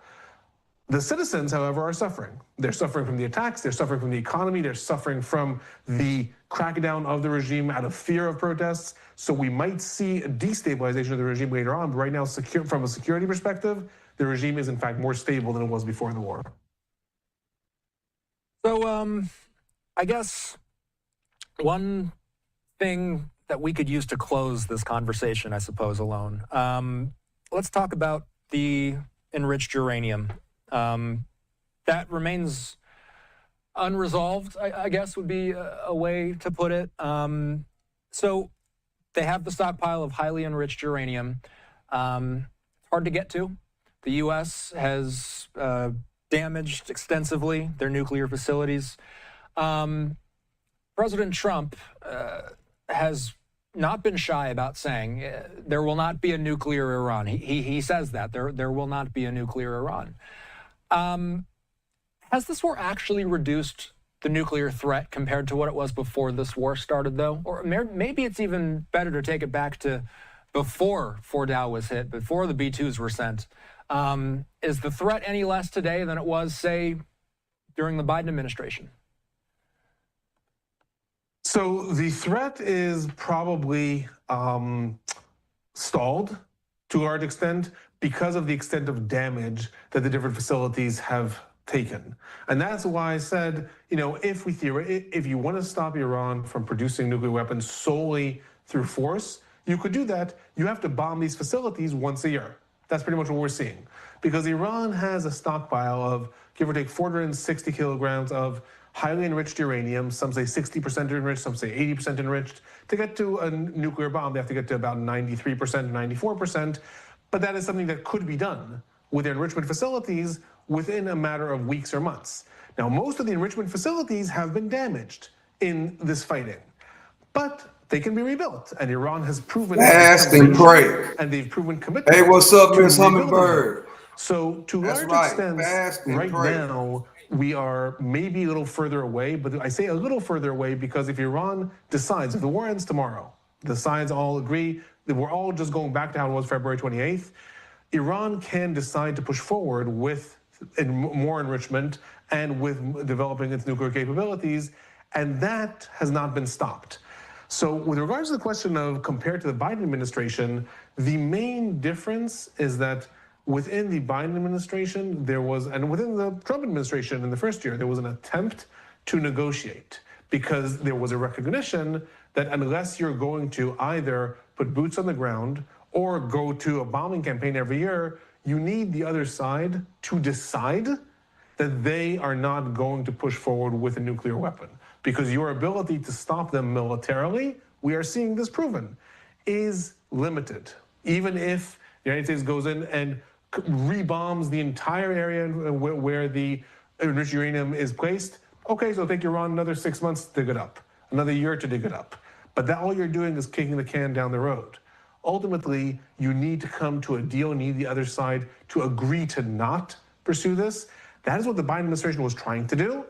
The citizens, however, are suffering. They're suffering from the attacks, they're suffering from the economy, they're suffering from the crackdown of the regime out of fear of protests. So we might see a destabilization of the regime later on, but right now, from a security perspective, the regime is in fact more stable than it was before the war. So I guess one thing that we could use to close this conversation, I suppose, Alon, let's talk about the enriched uranium. That remains unresolved, I guess would be a way to put it. So they have the stockpile of highly enriched uranium. Hard to get to. The U.S. has damaged extensively their nuclear facilities. President Trump has not been shy about saying there will not be a nuclear Iran. He says that there will not be a nuclear Iran. Has this war actually reduced the nuclear threat compared to what it was before this war started, though? Or maybe it's even better to take it back to before Fordow was hit, before the B-2s were sent. Is the threat any less today than it was, say, during the Biden administration? So the threat is probably stalled to a large extent because of the extent of damage that the different facilities have taken. And that's why I said, if you want to stop Iran from producing nuclear weapons solely through force, you could do that. You have to bomb these facilities once a year. That's pretty much what we're seeing. Because Iran has a stockpile of, give or take, 460 kilograms of highly enriched uranium. Some say 60% enriched, some say 80% enriched. To get to a nuclear bomb, they have to get to about 93%, 94%. But that is something that could be done with their enrichment facilities within a matter of weeks or months. Now, most of the enrichment facilities have been damaged in this fighting, but they can be rebuilt. And Iran has proven Fast and pray. And they've proven commitment. Hey, what's up, Miss rebuilding Hummingbird? So to large extent, right now, we are maybe a little further away, but I say a little further away because if Iran decides, if the war ends tomorrow, the sides all agree that we're all just going back to how it was February 28th, Iran can decide to push forward with more enrichment and with developing its nuclear capabilities, and that has not been stopped. So with regards to the question of compared to the Biden administration, the main difference is that within the Biden administration, there was, and within the Trump administration in the first year, there was an attempt to negotiate because there was a recognition that unless you're going to either put boots on the ground or go to a bombing campaign every year, you need the other side to decide that they are not going to push forward with a nuclear weapon. Because your ability to stop them militarily, we are seeing this proven, is limited. Even if the United States goes in and rebombs the entire area where the enriched uranium is placed, okay, so it'll take Iran another 6 months to dig it up, another year to dig it up. But that all you're doing is kicking the can down the road. Ultimately, you need to come to a deal, you need the other side to agree to not pursue this. That is what the Biden administration was trying to do.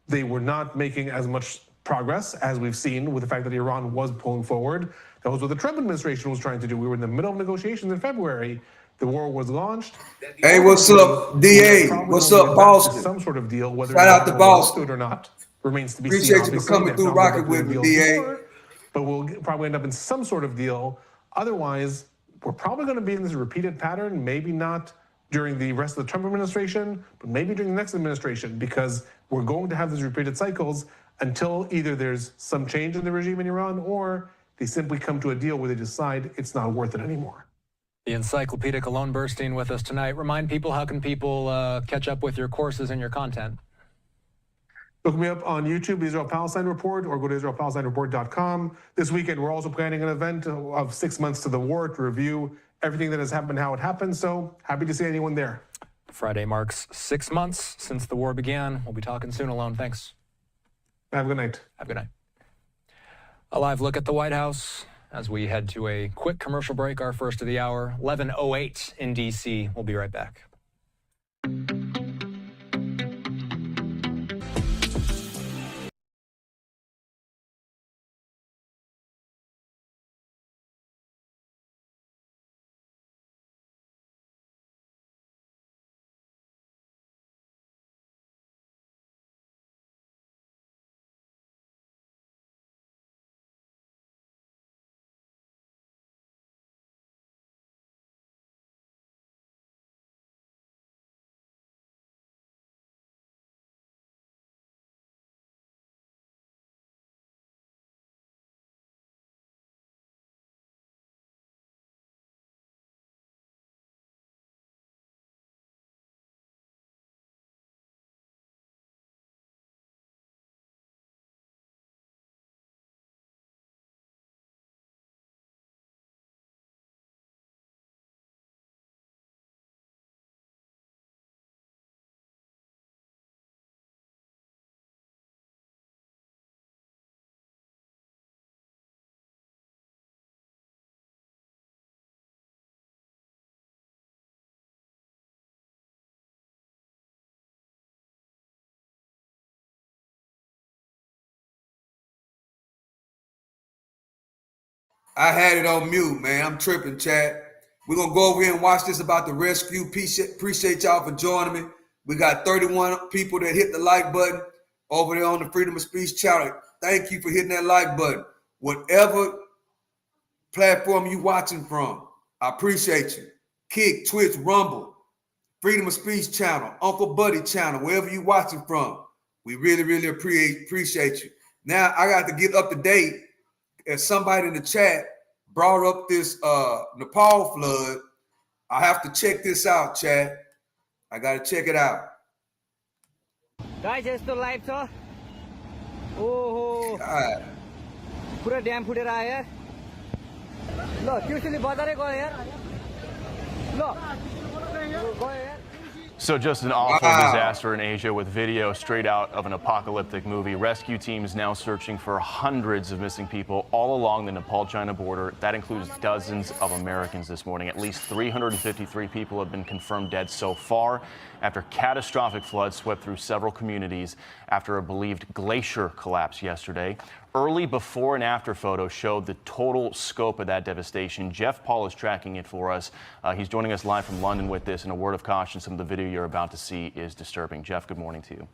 They were not making as much progress, as we've seen with the fact that Iran was pulling forward. That was what the Trump administration was trying to do. We were in the middle of negotiations in February. The war was launched. Hey, what's up, DA? What's up, Boston? Some sort of deal, whether Shout out to Boston or not, remains to be Appreciate seen. you for coming through rocking with me, DA. But we'll probably end up in some sort of deal. Otherwise, we're probably going to be in this repeated pattern, maybe not during the rest of the Trump administration, but maybe during the next administration, because we're going to have these repeated cycles until either there's some change in the regime in Iran or they simply come to a deal where they decide it's not worth it anymore. The encyclopedic Alon Burstein with us tonight. Remind people, how can people catch up with your courses and your content? Look me up on YouTube, Israel-Palestine Report, or go to israelpalestinereport.com. This weekend, we're also planning an event of 6 months to the war to review everything that has happened, how it happened. So happy to see anyone there. Friday marks 6 months since the war began. We'll be talking soon, Alon. Thanks. Have a good night. Have a good night. A live look at the White House as we head to a quick commercial break, our first of the hour, 11:08 in D.C. We'll be right back. I had it on mute, man. I'm tripping, chat. We're going to go over here and watch this about the rescue. Appreciate y'all for joining me. We got 31 people that hit the like button over there on the Freedom of Speech channel. Thank you for hitting that like button. Whatever platform you watching from, I appreciate you. Kick, Twitch, Rumble, Freedom of Speech channel, Uncle Buddy channel, wherever you watching from. We really, really appreciate you. Now, I got to get up to date. As somebody in the chat brought up this Nepal flood, I have to check this out, chat. I got to check it out. Guys, यस्तो live छ ओहो पुरा dam फुटेर आयो यार ल त्यसले बजारै गयो यार ल गयो यार So just an awful disaster in Asia with video straight out of an apocalyptic movie. Rescue teams now searching for hundreds of missing people all along the Nepal-China border. That includes dozens of Americans this morning. At least 353 people have been confirmed dead so far after catastrophic floods swept through several communities after a believed glacier collapse yesterday. Early before and after photos showed the total scope of that devastation. Jeff Paul is tracking it for us. He's joining us live from London with this. And a word of caution, some of the video you're about to see is disturbing. Jeff, good morning to you.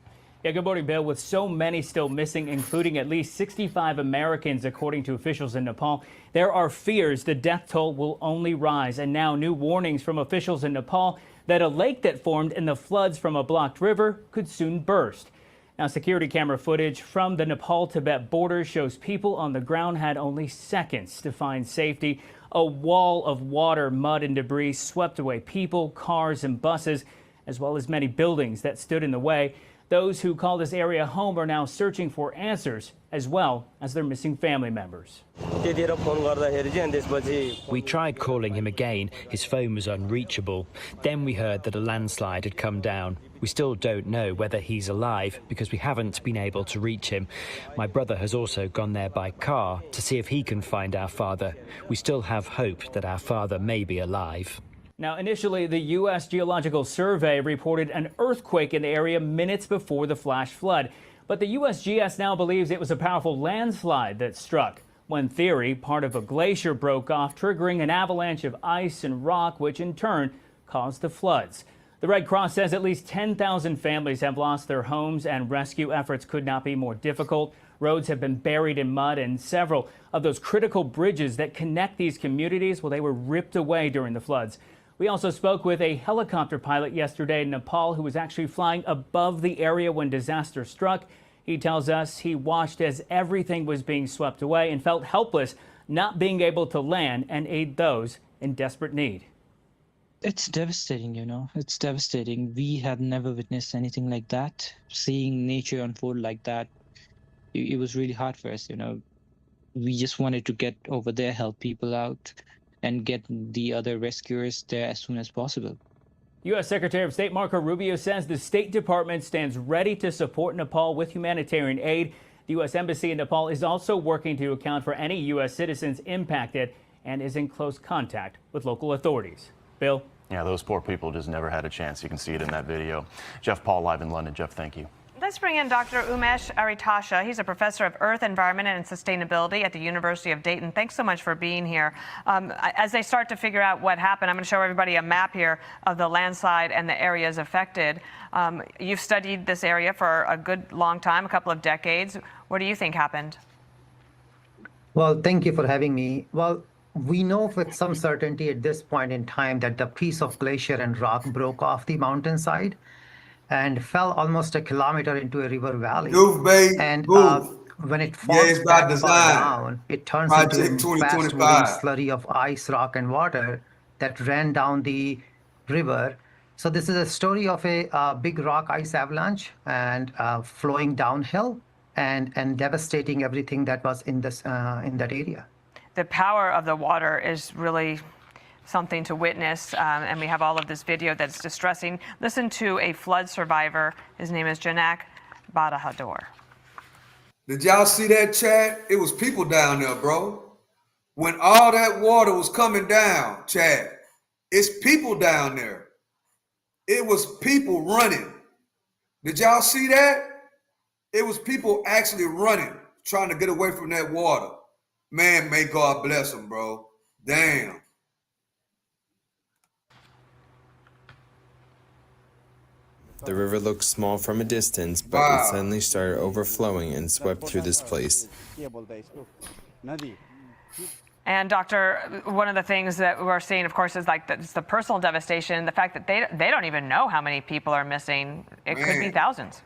Yeah, good morning, Bill. With so many still missing, including at least 65 Americans, according to officials in Nepal, there are fears the death toll will only rise. And now new warnings from officials in Nepal that a lake that formed in the floods from a blocked river could soon burst. Now, security camera footage from the Nepal-Tibet border shows people on the ground had only seconds to find safety. A wall of water, mud, and debris swept away people, cars, and buses, as well as many buildings that stood in the way. Those who call this area home are now searching for answers, as well as their missing family members. We tried calling him again. His phone was unreachable. Then we heard that a landslide had come down. We still don't know whether he's alive because we haven't been able to reach him. My brother has also gone there by car to see if he can find our father. We still have hope that our father may be alive. Now, initially, the U.S. Geological Survey reported an earthquake in the area minutes before the flash flood. But the USGS now believes it was a powerful landslide that struck. One theory, part of a glacier broke off, triggering an avalanche of ice and rock, which in turn caused the floods. The Red Cross says at least 10,000 families have lost their homes, and rescue efforts could not be more difficult. Roads have been buried in mud, and several of those critical bridges that connect these communities, well, they were ripped away during the floods. We also spoke with a helicopter pilot yesterday in Nepal who was actually flying above the area when disaster struck. He tells us he watched as everything was being swept away and felt helpless not being able to land and aid those in desperate need. It's devastating, you know, it's devastating. We have never witnessed anything like that. Seeing nature unfold like that, it was really hard for us, you know. We just wanted to get over there, help people out, and get the other rescuers there as soon as possible. U.S. Secretary of State Marco Rubio says the State Department stands ready to support Nepal with humanitarian aid. The U.S. Embassy in Nepal is also working to account for any U.S. citizens impacted and is in close contact with local authorities. Bill? Yeah, those poor people just never had a chance. You can see it in that video. Jeff Paul live in London. Jeff, thank you. Let's bring in Dr. Umesh Aritasha. He's a professor of Earth, Environment, and Sustainability at the University of Dayton. Thanks so much for being here. As they start to figure out what happened, I'm going to show everybody a map here of the landslide and the areas affected. You've studied this area for a good long time, a couple of decades. What do you think happened? Well, thank you for having me. Well, we know with some certainty at this point in time that the piece of glacier and rock broke off the mountainside and fell almost a kilometer into a river valley. And when it falls that far down, it turns into a fast-moving slurry of ice, rock, and water that ran down the river. So this is a story of a big rock ice avalanche and flowing downhill and devastating everything that was in this in that area. The power of the water is really something to witness, and we have all of this video that's distressing. Listen to a flood survivor. His name is Janak Badahadur. Did y'all see that, Chad? It was people down there, bro. When all that water was coming down, Chad, it's people down there. It was people running. Did y'all see that? It was people actually running, trying to get away from that water. Man, may God bless them, bro. Damn. The river looked small from a distance, but it suddenly started overflowing and swept through this place. And Doctor, one of the things that we're seeing, of course, is like the personal devastation, the fact that they don't even know how many people are missing. It could be thousands.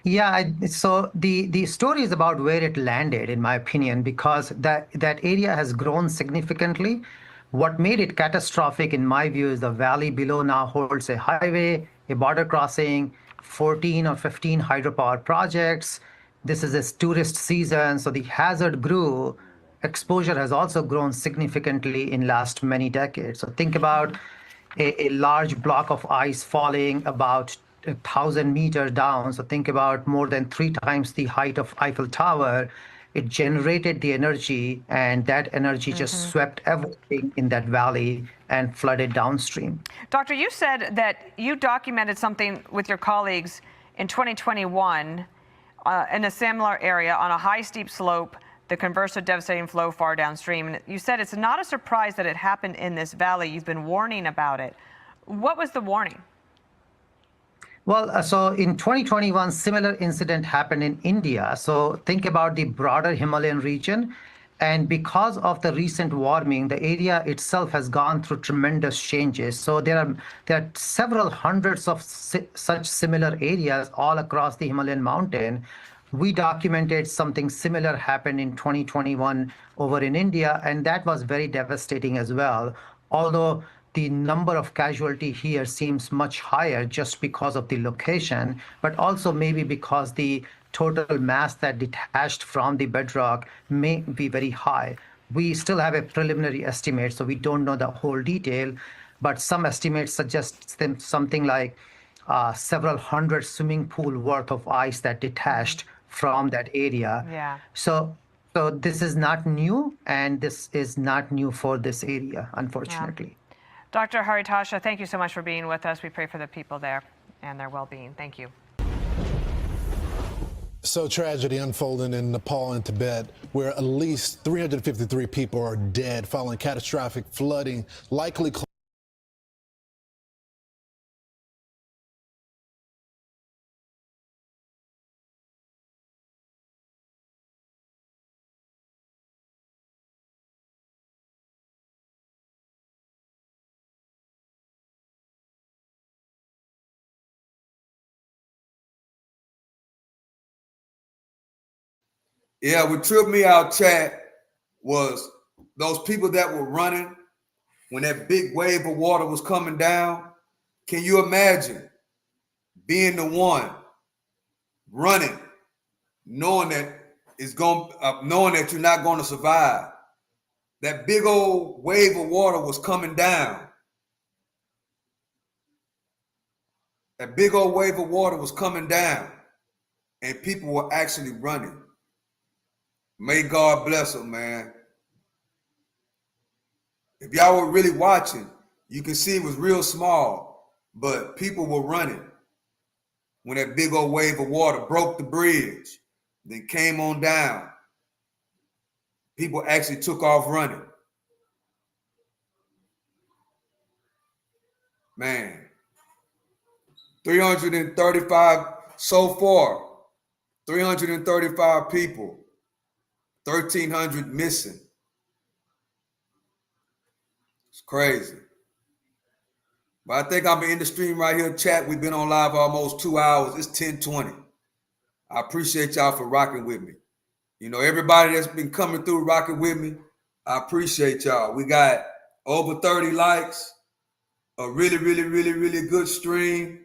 Yeah, so the story is about where it landed, in my opinion, because that area has grown significantly. What made it catastrophic, in my view, is the valley below now holds a highway, a border crossing, 14 or 15 hydropower projects. This is a tourist season, so the hazard grew. Exposure has also grown significantly in last many decades. So think about a large block of ice falling about 1,000 meters down. So think about more than 3 times the height of Eiffel Tower. It generated the energy, and that energy just swept everything in that valley and flooded downstream. Doctor, you said that you documented something with your colleagues in 2021 in a similar area on a high, steep slope that converts to devastating flow far downstream. And you said it's not a surprise that it happened in this valley. You've been warning about it. What was the warning? Well, so in 2021, similar incident happened in India. So think about the broader Himalayan region. And because of the recent warming, the area itself has gone through tremendous changes. So there are several hundreds of such similar areas all across the Himalayan mountain. We documented something similar happened in 2021 over in India, and that was very devastating as well. Although the number of casualty here seems much higher just because of the location, but also maybe because the total mass that detached from the bedrock may be very high. We still have a preliminary estimate, so we don't know the whole detail, but some estimates suggest something like several hundred swimming pool worth of ice that detached from that area. Yeah. So this is not new, and this is not new for this area, unfortunately. Yeah. Dr. Haritasha, thank you so much for being with us. We pray for the people there and their well-being. Thank you. So tragedy unfolding in Nepal and Tibet, where at least 353 people are dead following catastrophic flooding, likely. Yeah, what tripped me out, chat, was those people that were running when that big wave of water was coming down. Can you imagine being the one running, knowing that knowing that you're not going to survive? That big old wave of water was coming down. That big old wave of water was coming down, and people were actually running. May God bless them, man. If y'all were really watching, you can see it was real small, but people were running when that big old wave of water broke the bridge, then came on down. People actually took off running. Man, 335 so far, 335 people, 1,300 missing. It's crazy. But I think I'm in the stream right here, chat. We've been on live almost 2 hours. It's 10:20. I appreciate y'all for rocking with me. You know, everybody that's been coming through rocking with me, I appreciate y'all. We got over 30 likes, a really, really, really, really good stream,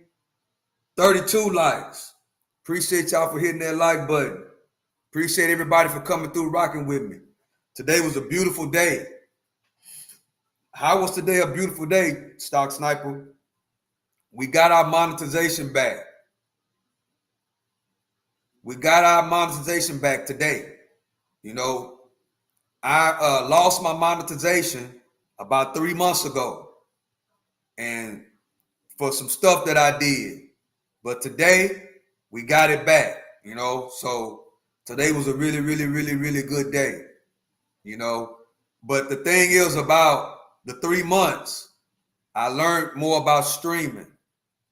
32 likes. Appreciate y'all for hitting that like button. Appreciate everybody for coming through rocking with me. Today was a beautiful day. How was today a beautiful day, Stock Sniper? We got our monetization back. We got our monetization back today. You know, I lost my monetization about 3 months ago, and for some stuff that I did. But today we got it back, you know. So today was a really, really, really, really good day, you know. But the thing is, about the 3 months, I learned more about streaming.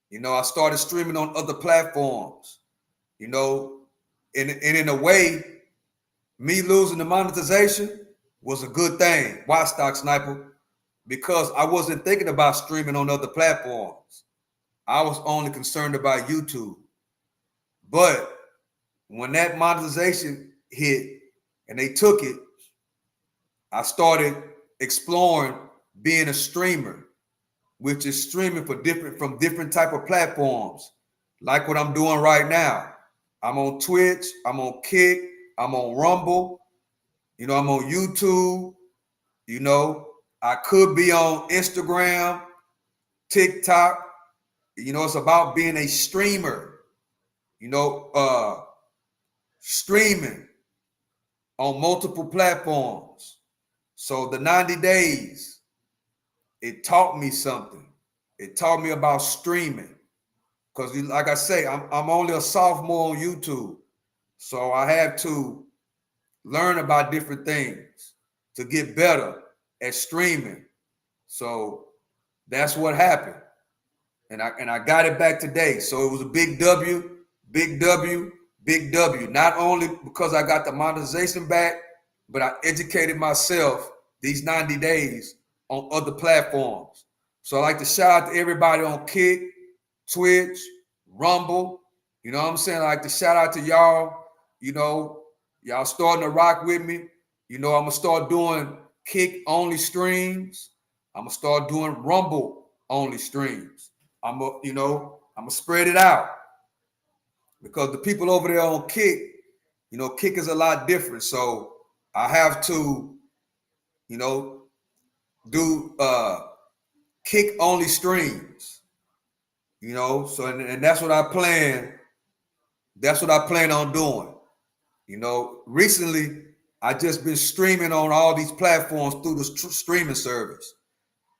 You know, I started streaming on other platforms, you know, and in a way, me losing the monetization was a good thing. Why, Stock Sniper? Because I wasn't thinking about streaming on other platforms. I was only concerned about YouTube. But when that monetization hit and they took it, I started exploring being a streamer, which is streaming from different type of platforms, like what I'm doing right now. I'm on Twitch, I'm on Kick, I'm on Rumble, you know, I'm on YouTube, you know, I could be on Instagram, TikTok. You know, it's about being a streamer, you know, streaming on multiple platforms. So the 90 days, it taught me something. It taught me about streaming. Because like I say, I'm only a sophomore on YouTube. So I have to learn about different things to get better at streaming. So that's what happened. And I got it back today. So it was a big W, big W, big W. Not only because I got the monetization back, but I educated myself these 90 days on other platforms. So I like to shout out to everybody on Kick, Twitch, Rumble. You know what I'm saying? I like to shout out to y'all. You know, y'all starting to rock with me. You know, I'm going to start doing Kick only streams. I'm going to start doing Rumble only streams. I'm gonna spread it out, because the people over there on Kick, you know, Kick is a lot different. So I have to, you know, do Kick only streams, you know. So and that's what I plan. That's what I plan on doing. You know, recently I just been streaming on all these platforms through the streaming service,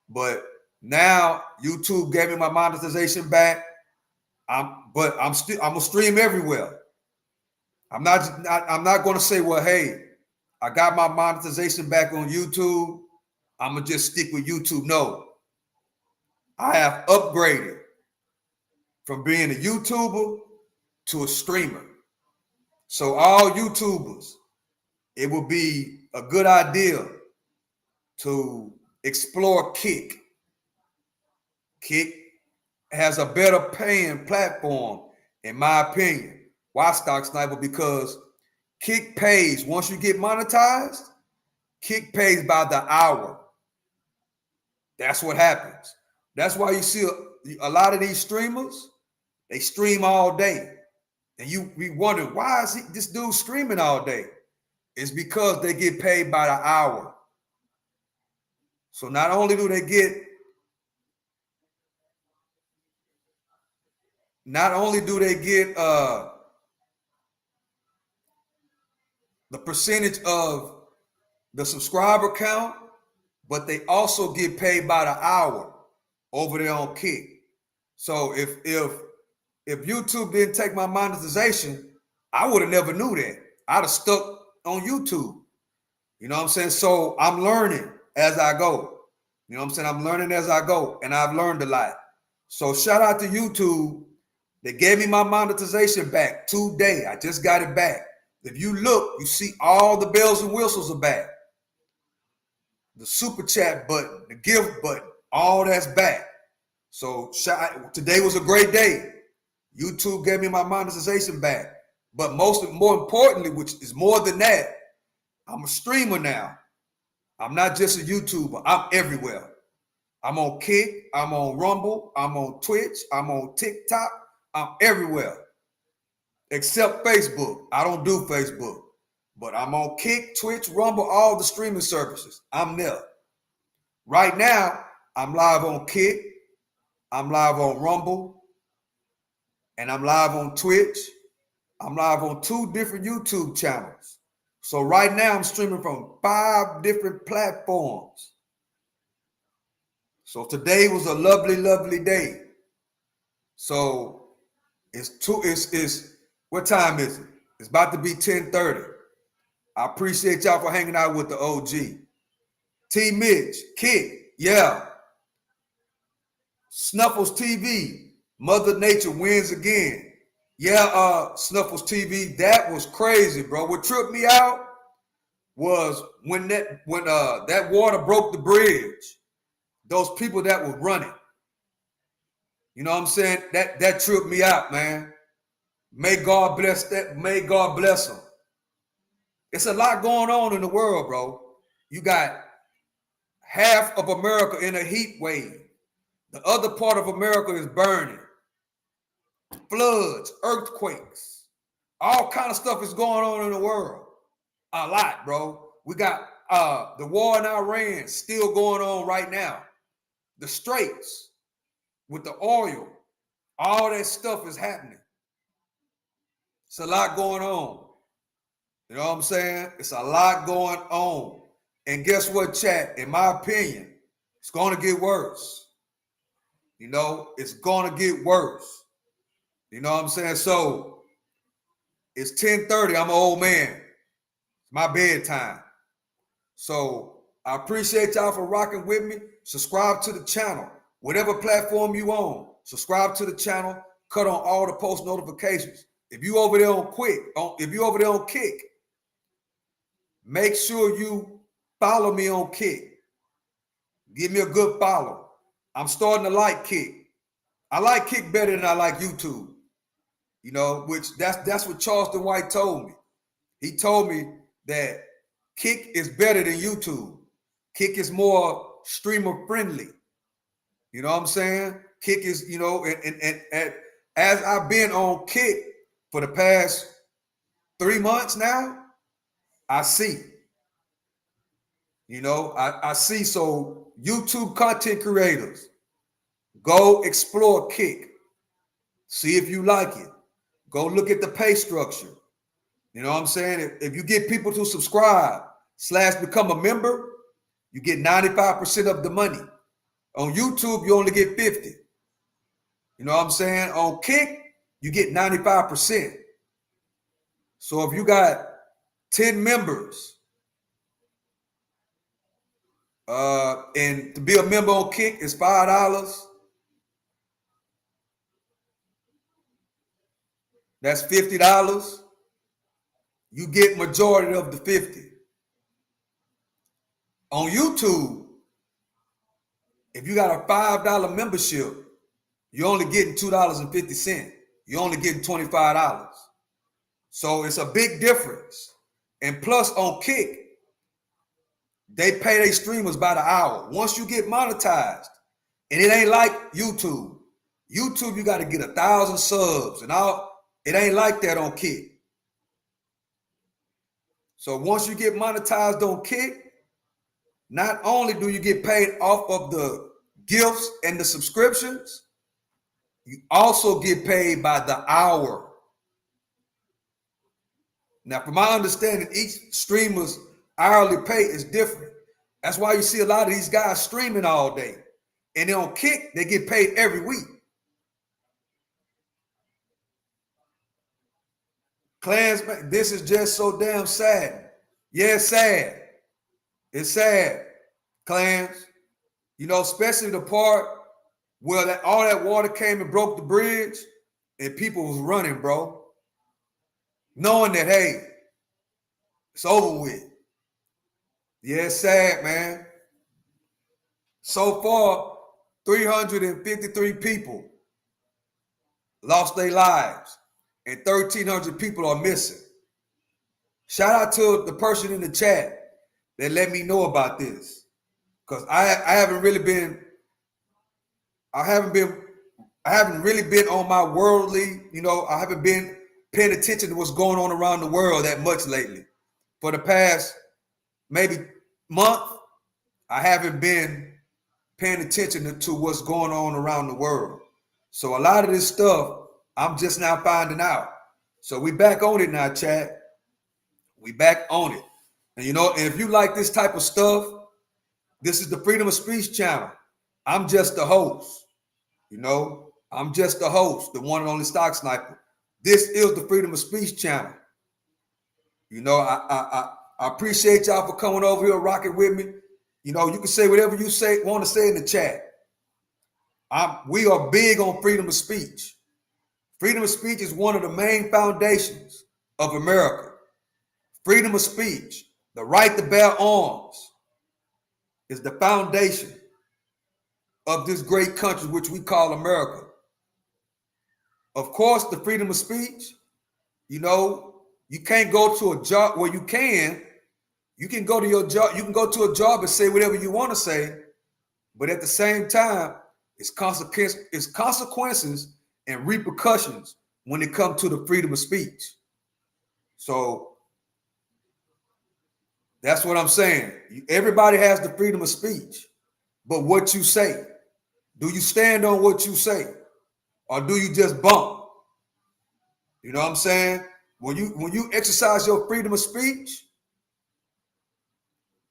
but now YouTube gave me my monetization back. I'm gonna stream everywhere. I'm not going to say, well, hey, I got my monetization back on YouTube. I'm going to just stick with YouTube. No, I have upgraded from being a YouTuber to a streamer. So all YouTubers, it would be a good idea to explore Kick. Kick has a better paying platform, in my opinion. Why, Stock Sniper? Because Kick pays, once you get monetized, Kick pays by the hour. That's what happens. That's why you see a lot of these streamers, they stream all day. And we wonder, why is this dude streaming all day? It's because they get paid by the hour. So not only do they get the percentage of the subscriber count, but they also get paid by the hour over there on Kick. So if YouTube didn't take my monetization, I would have never knew that. I'd have stuck on YouTube. You know what I'm saying? So I'm learning as I go. You know what I'm saying? I'm learning as I go, and I've learned a lot. So shout out to YouTube. They gave me my monetization back today. I just got it back. If you look, you see all the bells and whistles are back. The super chat button, the gift button, all that's back. So today was a great day. YouTube gave me my monetization back. But more importantly, which is more than that, I'm a streamer now. I'm not just a YouTuber. I'm everywhere. I'm on Kick. I'm on Rumble. I'm on Twitch. I'm on TikTok. I'm everywhere. Except Facebook. I don't do Facebook. But I'm on Kick, Twitch, Rumble, all the streaming services. I'm there. Right now, I'm live on Kick. I'm live on Rumble. And I'm live on Twitch. I'm live on 2 different YouTube channels. So right now I'm streaming from 5 different platforms. So today was a lovely, lovely day. So what time is it? It's about to be 10:30. I appreciate y'all for hanging out with the OG. T Mitch, Kick, yeah. Snuffles TV, Mother Nature wins again. Yeah, Snuffles TV, that was crazy, bro. What tripped me out was when that water broke the bridge, those people that were running. You know what I'm saying? That tripped me out, man. May God bless that. May God bless them. It's a lot going on in the world, bro. You got half of America in a heat wave. The other part of America is burning. Floods, earthquakes, all kind of stuff is going on in the world. A lot, bro. We got the war in Iran still going on right now. The Straits with the oil, all that stuff is happening. It's a lot going on. You know what I'm saying? It's a lot going on. And guess what, chat? In my opinion, it's going to get worse. You know, it's going to get worse. You know what I'm saying? So it's 10:30. I'm an old man. It's my bedtime. So I appreciate y'all for rocking with me. Subscribe to the channel. Whatever platform you on, subscribe to the channel. Cut on all the post notifications. If you over there on Kick, make sure you follow me on Kick. Give me a good follow. I'm starting to like Kick. I like Kick better than I like YouTube. You know, which that's what Charleston White told me. He told me that Kick is better than YouTube. Kick is more streamer friendly. You know what I'm saying? Kick is, you know, and as I've been on Kick for the past 3 months now, I see. You know, I see. So YouTube content creators, go explore Kick. See if you like it. Go look at the pay structure. You know what I'm saying? If you get people to subscribe / become a member, you get 95% of the money. On YouTube, you only get 50. You know what I'm saying? On Kick, you get 95%. So if you got 10 members, and to be a member on Kick is $5. That's $50. You get majority of the 50. On YouTube, if you got a $5 membership, you're only getting $2.50. You're only getting $25. So it's a big difference. And plus on Kick, they pay their streamers by the hour. Once you get monetized, and it ain't like YouTube. YouTube, you got to get 1,000 subs and all. It ain't like that on Kick. So once you get monetized on Kick, not only do you get paid off of the gifts and the subscriptions, you also get paid by the hour. Now, from my understanding, each streamer's hourly pay is different. That's why you see a lot of these guys streaming all day. And then on Kick, they get paid every week. Klansman, this is just so damn sad. Yeah, it's sad. It's sad, clans. You know, especially the part where all that water came and broke the bridge and people was running, bro. Knowing that, hey, it's over with. Yeah, it's sad, man. So far, 353 people lost their lives and 1,300 people are missing. Shout out to the person in the chat that let me know about this, because I haven't really been on my worldly, you know, I haven't been paying attention to what's going on around the world that much lately. For the past maybe month, I haven't been paying attention to what's going on around the world. So a lot of this stuff, I'm just now finding out. So we back on it now, chat. We back on it. And you know, and if you like this type of stuff, this is the Freedom of Speech channel. I'm just the host. You know, I'm just the host, the one and only Stock Sniper. This is the Freedom of Speech channel. You know, I appreciate y'all for coming over here, rocking with me. You know, you can say whatever you want to say in the chat. We are big on freedom of speech. Freedom of speech is one of the main foundations of America. Freedom of speech, the right to bear arms, is the foundation of this great country which we call America. Of course, the freedom of speech, you know, you can't go to a job where you can go to your job, you can go to a job and say whatever you want to say, but at the same time, it's consequences and repercussions when it comes to the freedom of speech. So that's what I'm saying. Everybody has the freedom of speech, but what you say, do you stand on what you say, or do you just bump? You know what I'm saying? When you exercise your freedom of speech,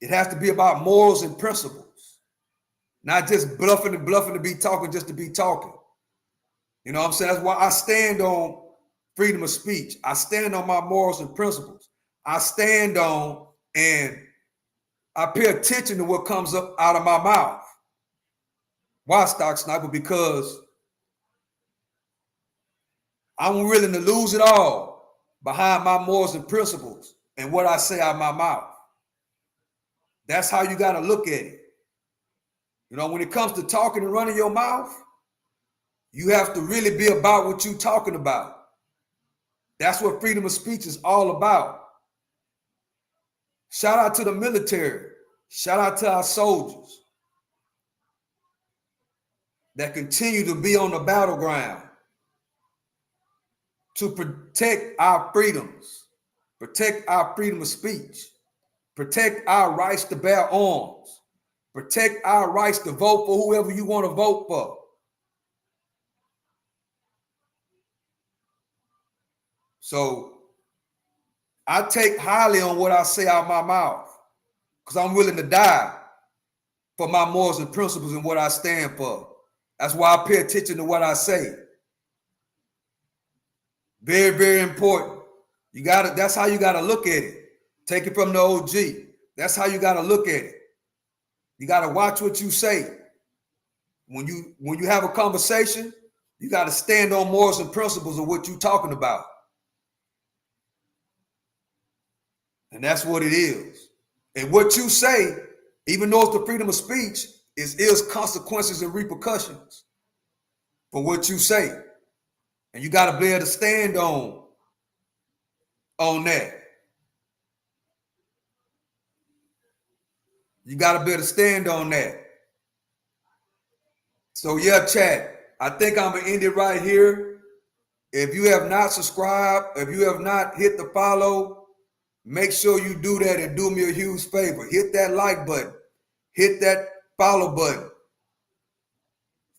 it has to be about morals and principles, not just bluffing to be talking just to be talking. You know what I'm saying? That's why I stand on freedom of speech. I stand on my morals and principles. I stand on and I pay attention to what comes up out of my mouth. Why, Stock Sniper? Because I'm willing to lose it all behind my morals and principles and what I say out of my mouth. That's how you got to look at it. You know, when it comes to talking and running your mouth, you have to really be about what you're talking about. That's what freedom of speech is all about. Shout out to the military. Shout out to our soldiers that continue to be on the battleground to protect our freedoms, protect our freedom of speech, protect our rights to bear arms, protect our rights to vote for whoever you want to vote for. So I take highly on what I say out of my mouth because I'm willing to die for my morals and principles and what I stand for. That's why I pay attention to what I say. Very, very important. That's how you gotta look at it. Take it from the OG. That's how you gotta look at it. You gotta watch what you say. When you have a conversation, you gotta stand on morals and principles of what you're talking about. And that's what it is. And what you say, even though it's the freedom of speech, is consequences and repercussions for what you say. And you got to be able to stand on that. You got to be able to stand on that. So yeah, chat, I think I'm going to end it right here. If you have not subscribed, if you have not hit the follow, make sure you do that and do me a huge favor. Hit that like button. Hit that follow button.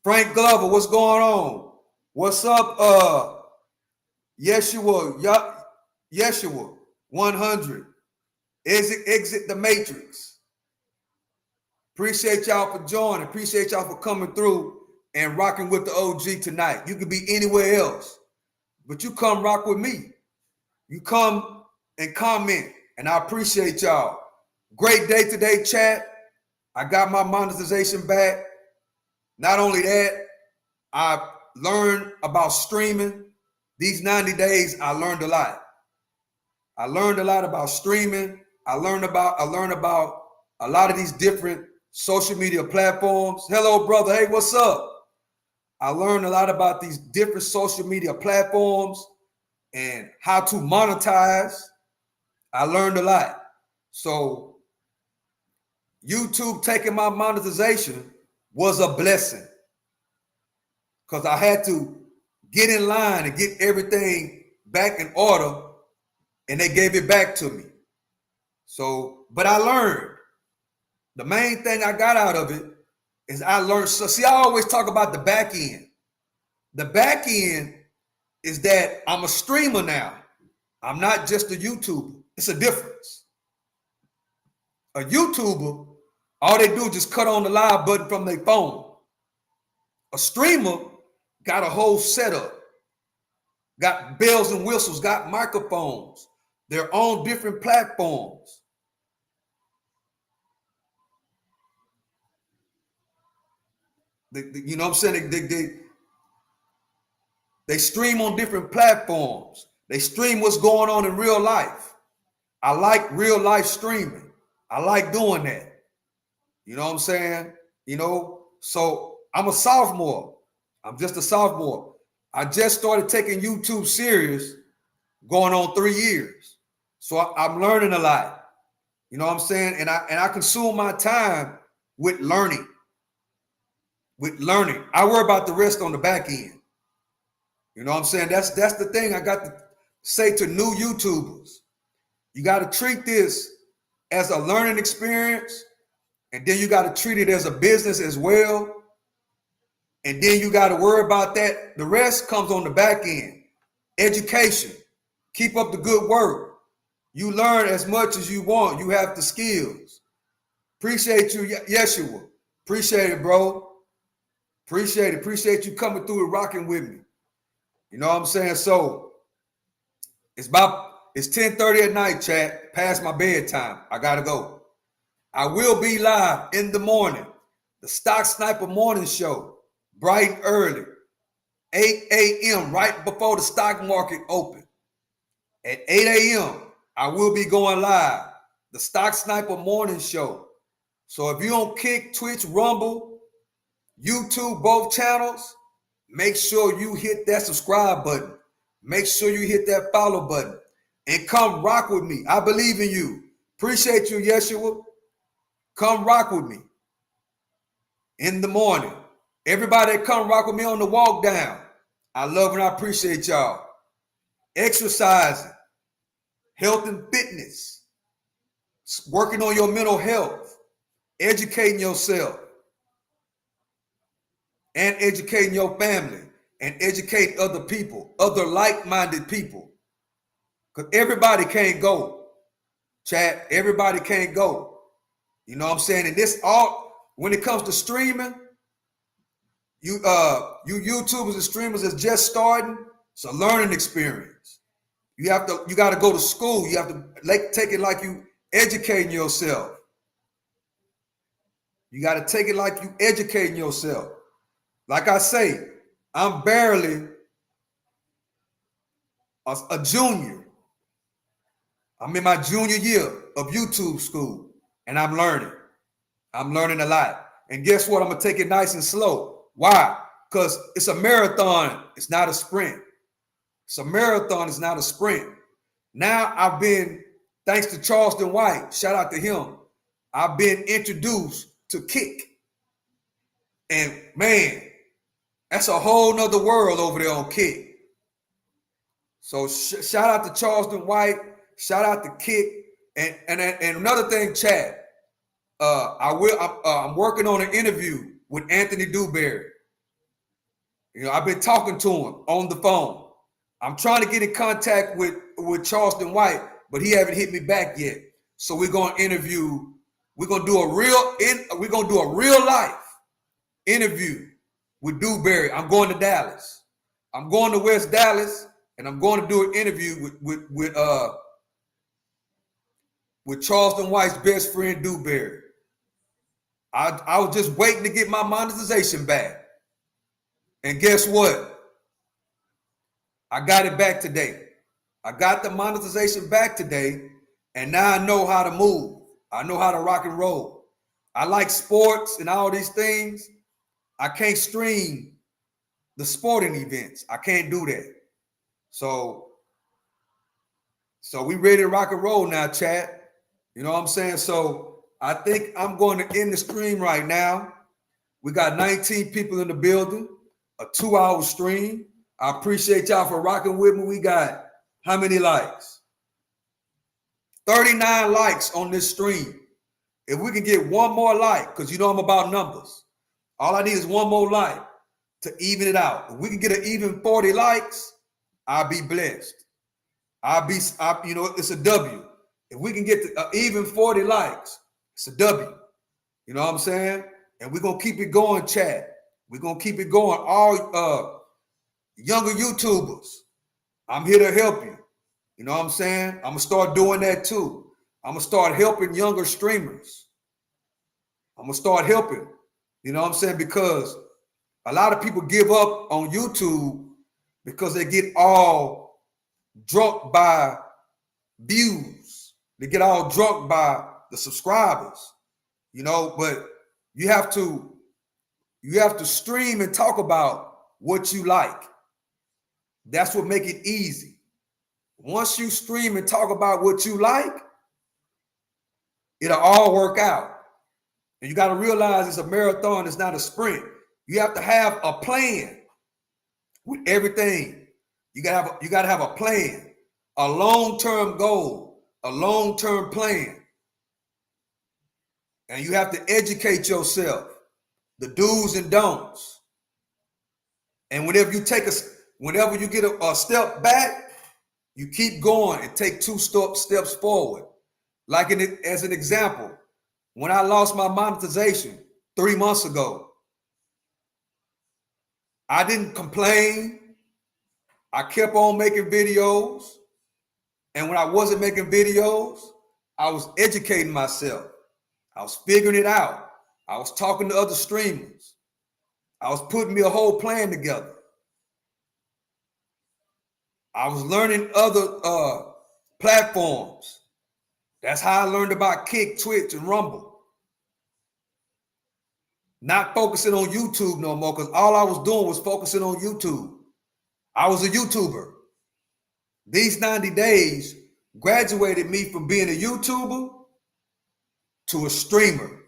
Frank Glover, what's going on? What's up? Yeshua 100. Exit the Matrix. Appreciate y'all for joining. Appreciate y'all for coming through and rocking with the OG tonight. You could be anywhere else, but you come rock with me. You come and comment, and I appreciate y'all. Great day today, chat. I got my monetization back. Not only that, I learned about streaming. These 90 days, I learned a lot. I learned a lot about streaming. I learned about a lot of these different social media platforms. Hello, brother. Hey, what's up? I learned a lot about these different social media platforms and how to monetize. I learned a lot. So YouTube taking my monetization was a blessing because I had to get in line and get everything back in order, and they gave it back to me. So, but I learned. The main thing I got out of it is I learned. So see, I always talk about the back end. The back end is that I'm a streamer now. I'm not just a YouTuber. It's a difference. A YouTuber, all they do is just cut on the live button from their phone. A streamer got a whole setup, got bells and whistles, got microphones, their own different platforms. You know what I'm saying? They stream on different platforms. They stream what's going on in real life. I like real life streaming. I like doing that. You know what I'm saying? You know, so I'm a sophomore. I'm just a sophomore. I just started taking YouTube serious going on 3 years. So I'm learning a lot. You know what I'm saying? And I consume my time with learning. I worry about the rest on the back end. You know what I'm saying? That's the thing I got to say to new YouTubers. You got to treat this as a learning experience, and then you got to treat it as a business as well. And then you got to worry about that. The rest comes on the back end. Education. Keep up the good work. You learn as much as you want. You have the skills. Appreciate you, Yeshua. Appreciate it, bro. Appreciate it. Appreciate you coming through and rocking with me. You know what I'm saying? So it's 10:30 at night, chat. Past my bedtime. I gotta go. I will be live in the morning. The Stock Sniper Morning Show, bright and early, 8 a.m. right before the stock market open. At 8 a.m., I will be going live. The Stock Sniper Morning Show. So if you don't Kick, Twitch, Rumble, YouTube, both channels, make sure you hit that subscribe button. Make sure you hit that follow button and come rock with me. I believe in you. Appreciate you, Yeshua. Come rock with me in the morning. Everybody that come rock with me on the walk down. I love and I appreciate y'all. Exercising, health and fitness, working on your mental health, educating yourself, and educating your family, and educate other people, other like-minded people. Because everybody can't go, chat. Everybody can't go. You know what I'm saying? And this all, when it comes to streaming, you YouTubers and streamers is just starting. It's a learning experience. You got to go to school. You have to take it like you educating yourself. You got to take it like you educating yourself. Like I say, I'm barely a junior. I'm in my junior year of YouTube school, and I'm learning. I'm learning a lot. And guess what? I'm going to take it nice and slow. Why? Because it's a marathon. It's not a sprint. It's a marathon. It's not a sprint. Now I've been, thanks to Charleston White, shout out to him, I've been introduced to Kick. And man, that's a whole nother world over there on Kick. So shout out to Charleston White, shout out to Kick. And another thing, Chad, I'm working on an interview with Anthony Dewberry. I've been talking to him on the phone. I'm trying to get in contact with Charleston White, but he haven't hit me back yet. So we're gonna interview. We're gonna do a real life interview with Dewberry. I'm going to Dallas. I'm going to West Dallas, and I'm going to do an interview with Charleston White's best friend Dewberry. I was just waiting to get my monetization back. And guess what? I got it back today. I got the monetization back today, and now I know how to move. I know how to rock and roll. I like sports and all these things. I can't stream the sporting events. I can't do that. So we ready to rock and roll now, chat. You know what I'm saying? So I think I'm going to end the stream right now. We got 19 people in the building, a 2-hour stream. I appreciate y'all for rocking with me. We got how many likes? 39 likes on this stream. If we can get one more like, because you know I'm about numbers. All I need is one more like to even it out. If we can get an even 40 likes, I'll be blessed. It's a W. If we can get to even 40 likes, it's a W. You know what I'm saying? And we're going to keep it going, chat. We're going to keep it going. All younger YouTubers, I'm here to help you. You know what I'm saying? I'm going to start doing that too. I'm going to start helping younger streamers. I'm going to start helping. You know what I'm saying? Because a lot of people give up on YouTube because they get all drunk by views. They get all drunk by the subscribers. You know, but you have to stream and talk about what you like. That's what make it easy. Once you stream and talk about what you like, it'll all work out. And you got to realize it's a marathon, it's not a sprint. You have to have a plan with everything. You got to have a plan, a long-term goal, a long-term plan. And you have to educate yourself, the do's and don'ts. And whenever you get a step back, you keep going and take 2 steps forward. Like as an example, when I lost my monetization 3 months ago, I didn't complain. I kept on making videos. And when I wasn't making videos, I was educating myself. I was figuring it out. I was talking to other streamers. I was putting me a whole plan together. I was learning other platforms. That's how I learned about Kick, Twitch, and Rumble. Not focusing on YouTube no more, because all I was doing was focusing on YouTube. I was a YouTuber. These 90 days graduated me from being a YouTuber to a streamer.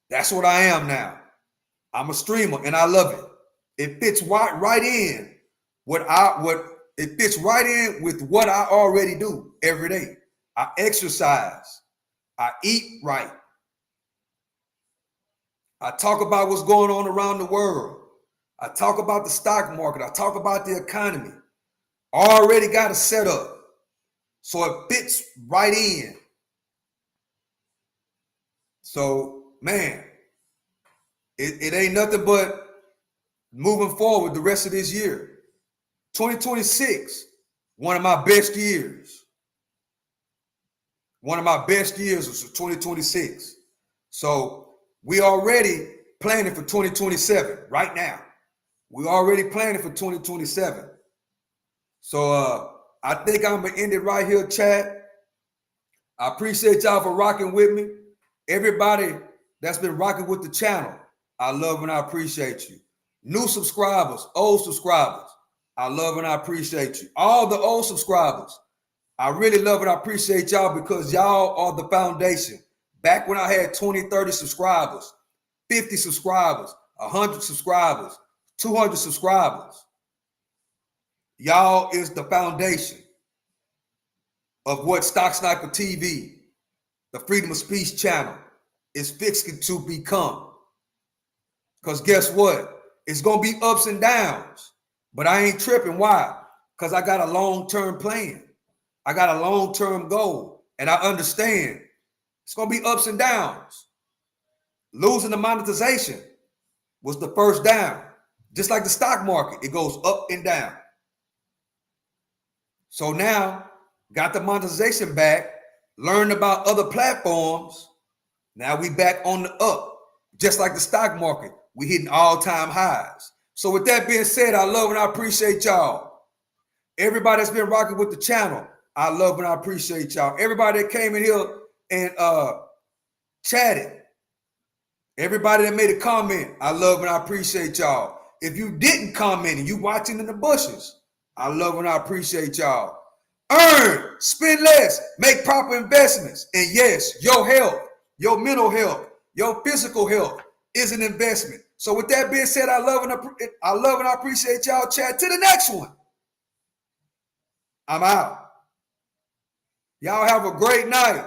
That's what I am now. I'm a streamer and I love it. It fits right in it fits right in with what I already do every day. I exercise. I eat right. I talk about what's going on around the world. I talk about the stock market. I talk about the economy. I already got it set up. So it fits right in. So, man, it ain't nothing but moving forward the rest of this year. 2026, one of my best years. One of my best years was 2026. So we already planning for 2027 right now. We're already planning for 2027. So I think I'm gonna end it right here, chat. I appreciate y'all for rocking with me. Everybody that's been rocking with the channel, I love and I appreciate you. New subscribers, old subscribers, I love and I appreciate you. All the old subscribers, I really love and I appreciate y'all because y'all are the foundation. Back when I had 20, 30 subscribers, 50 subscribers, 100 subscribers, 200 subscribers, y'all is the foundation of what Stock Sniper TV, the Freedom of Speech channel, is fixing to become. Because guess what? It's going to be ups and downs, but I ain't tripping. Why? Because I got a long-term plan. I got a long-term goal, and I understand it's going to be ups and downs. Losing the monetization was the first down. Just like the stock market, it goes up and down. So now, got the monetization back, learned about other platforms. Now we back on the up. Just like the stock market, we hitting all-time highs. So with that being said, I love and I appreciate y'all. Everybody that's been rocking with the channel, I love and I appreciate y'all. Everybody that came in here and chatted, everybody that made a comment, I love and I appreciate y'all. If you didn't comment and you watching in the bushes, I love and I appreciate y'all. Earn, spend less, make proper investments. And yes, your health, your mental health, your physical health is an investment. So with that being said, I love and I appreciate y'all. Chat to the next one. I'm out. Y'all have a great night.